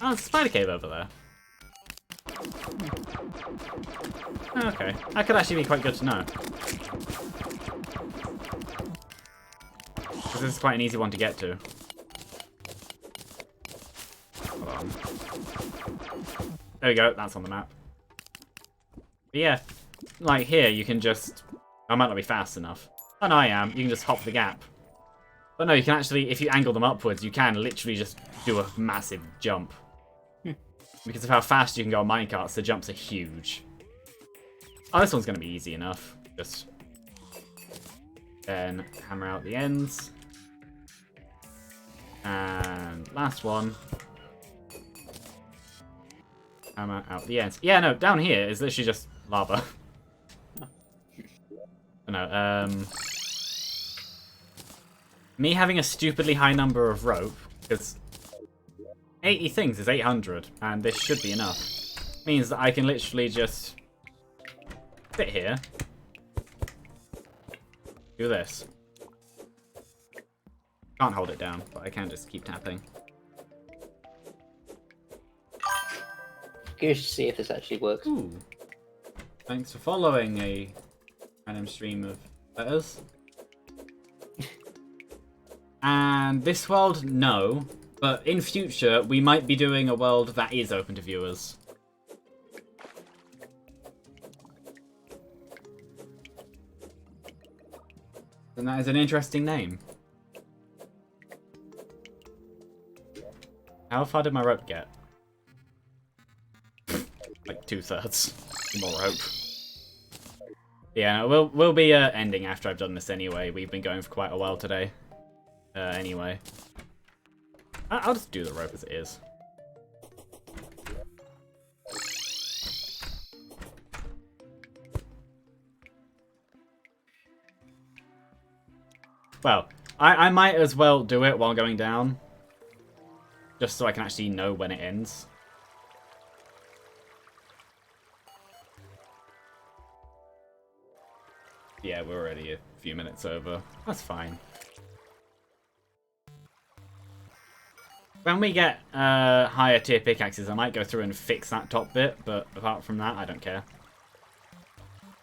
Oh, it's a spider cave over there. Okay. That could actually be quite good to know. Because this is quite an easy one to get to. Hold on. There we go. That's on the map. But yeah. Like here, you can just... I might not be fast enough. Oh no, I am. You can just hop the gap. But no, you can actually, if you angle them upwards, you can literally just do a massive jump. Because of how fast you can go on minecarts, the jumps are huge. Oh, this one's going to be easy enough. Just then hammer out the ends. And last one. Hammer out the ends. Yeah, no, down here is literally just lava. No, me having a stupidly high number of rope, because 80 things is 800, and this should be enough, means that I can literally just sit here, do this. Can't hold it down, but I can just keep tapping. Curious to see if this actually works. Ooh. Thanks for following a random stream of letters. And this world, no. But in future, we might be doing a world that is open to viewers. And that is an interesting name. How far did my rope get? Like 2/3. More rope. Yeah, no, we'll be ending after I've done this anyway. We've been going for quite a while today. Anyway. I'll just do the rope as it is. Well, I might as well do it while going down. Just so I can actually know when it ends. Yeah, we're already a few minutes over. That's fine. When we get higher tier pickaxes, I might go through and fix that top bit, but apart from that, I don't care.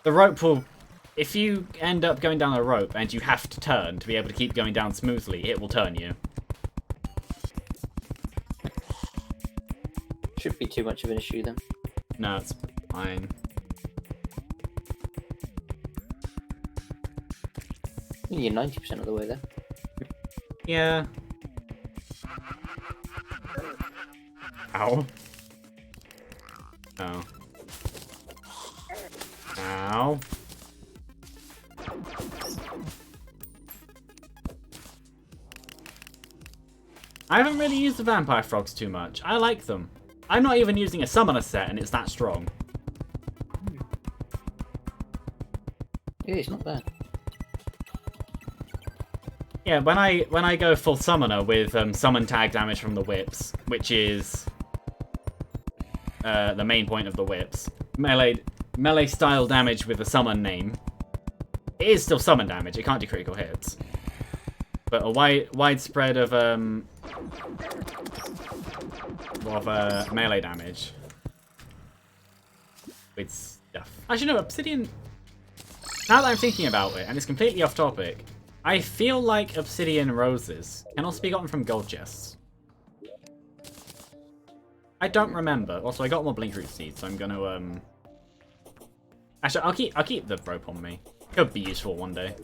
The rope will... If you end up going down a rope and you have to turn to be able to keep going down smoothly, it will turn you. Shouldn't be too much of an issue then. No, it's fine. You're 90% of the way there. Yeah. Ow. Oh. Ow. I haven't really used the vampire frogs too much. I like them. I'm not even using a summoner set and it's that strong. Yeah, it's not bad. Yeah, when I go full summoner with summon tag damage from the whips, which is the main point of the whips, melee style damage with a summon name, it is still summon damage. It can't do critical hits, but a widespread of melee damage with stuff. Actually, no, Obsidian. Now that I'm thinking about it, and it's completely off topic, I feel like Obsidian roses can also be gotten from gold chests. I don't remember. Also, I got more blink root seeds, so I'm gonna Actually, I'll keep the rope on me. Could be useful one day.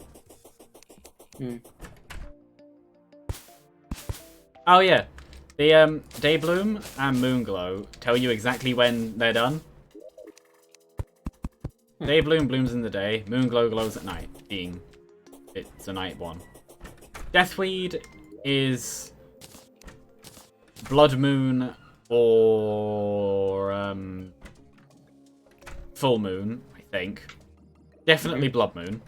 Oh yeah, the Day Bloom and Moonglow tell you exactly when they're done. Day Bloom blooms in the day, Moonglow glows at night, being it's a night one. Deathweed is Blood Moon or Full Moon, I think. Definitely Blood Moon.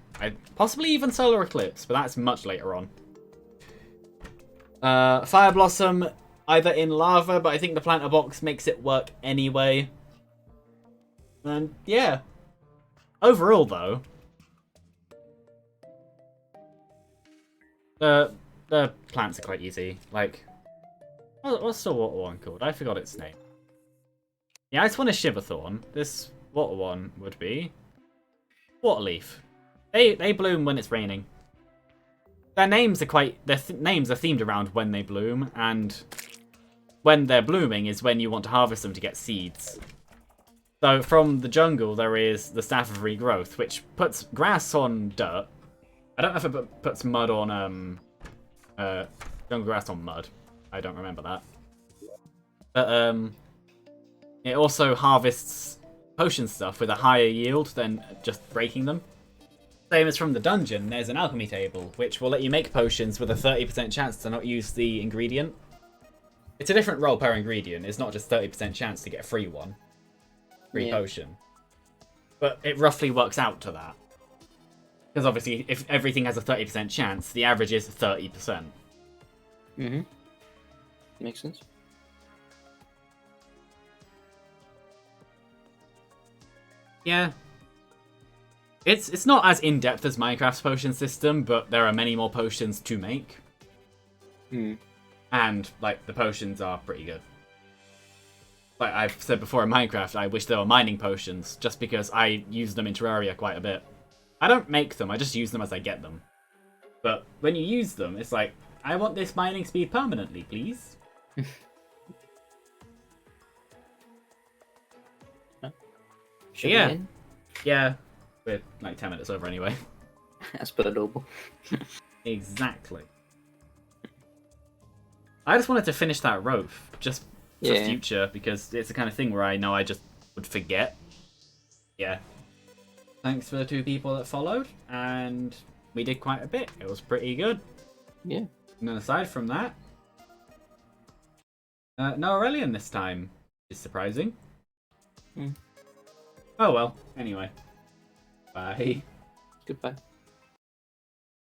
Possibly even Solar Eclipse, but that's much later on. Fire Blossom, either in lava, but I think the planter box makes it work anyway. And yeah. Overall, though, the plants are quite easy. Like, what's the water one called? I forgot its name. Yeah, I just want a Shiverthorn. This water one would be Waterleaf. They bloom when it's raining. Their names are names are themed around when they bloom, and when they're blooming is when you want to harvest them to get seeds. So from the jungle, there is the Staff of Regrowth, which puts grass on dirt. I don't know if it puts mud on jungle grass on mud. I don't remember that. But it also harvests potion stuff with a higher yield than just breaking them. Same as from the dungeon, there's an alchemy table, which will let you make potions with a 30% chance to not use the ingredient. It's a different roll per ingredient. It's not just 30% chance to get a free one. Free potion. But it roughly works out to that. Because obviously, if everything has a 30% chance, the average is 30%. Mm-hmm. Makes sense. Yeah. It's not as in-depth as Minecraft's potion system, but there are many more potions to make. And, like, the potions are pretty good. Like I've said before in Minecraft, I wish there were mining potions, just because I use them in Terraria quite a bit. I don't make them, I just use them as I get them. But when you use them, it's like, I want this mining speed permanently, please. Yeah. Yeah. We're like 10 minutes over anyway. That's pretty adorable. Exactly. I just wanted to finish that rope, just for future, because it's the kind of thing where I know I just would forget. Yeah. Thanks for the 2 people that followed, and we did quite a bit. It was pretty good. Yeah. And then aside from that, no Aurelian this time, is surprising. Oh well, anyway. Bye. Goodbye.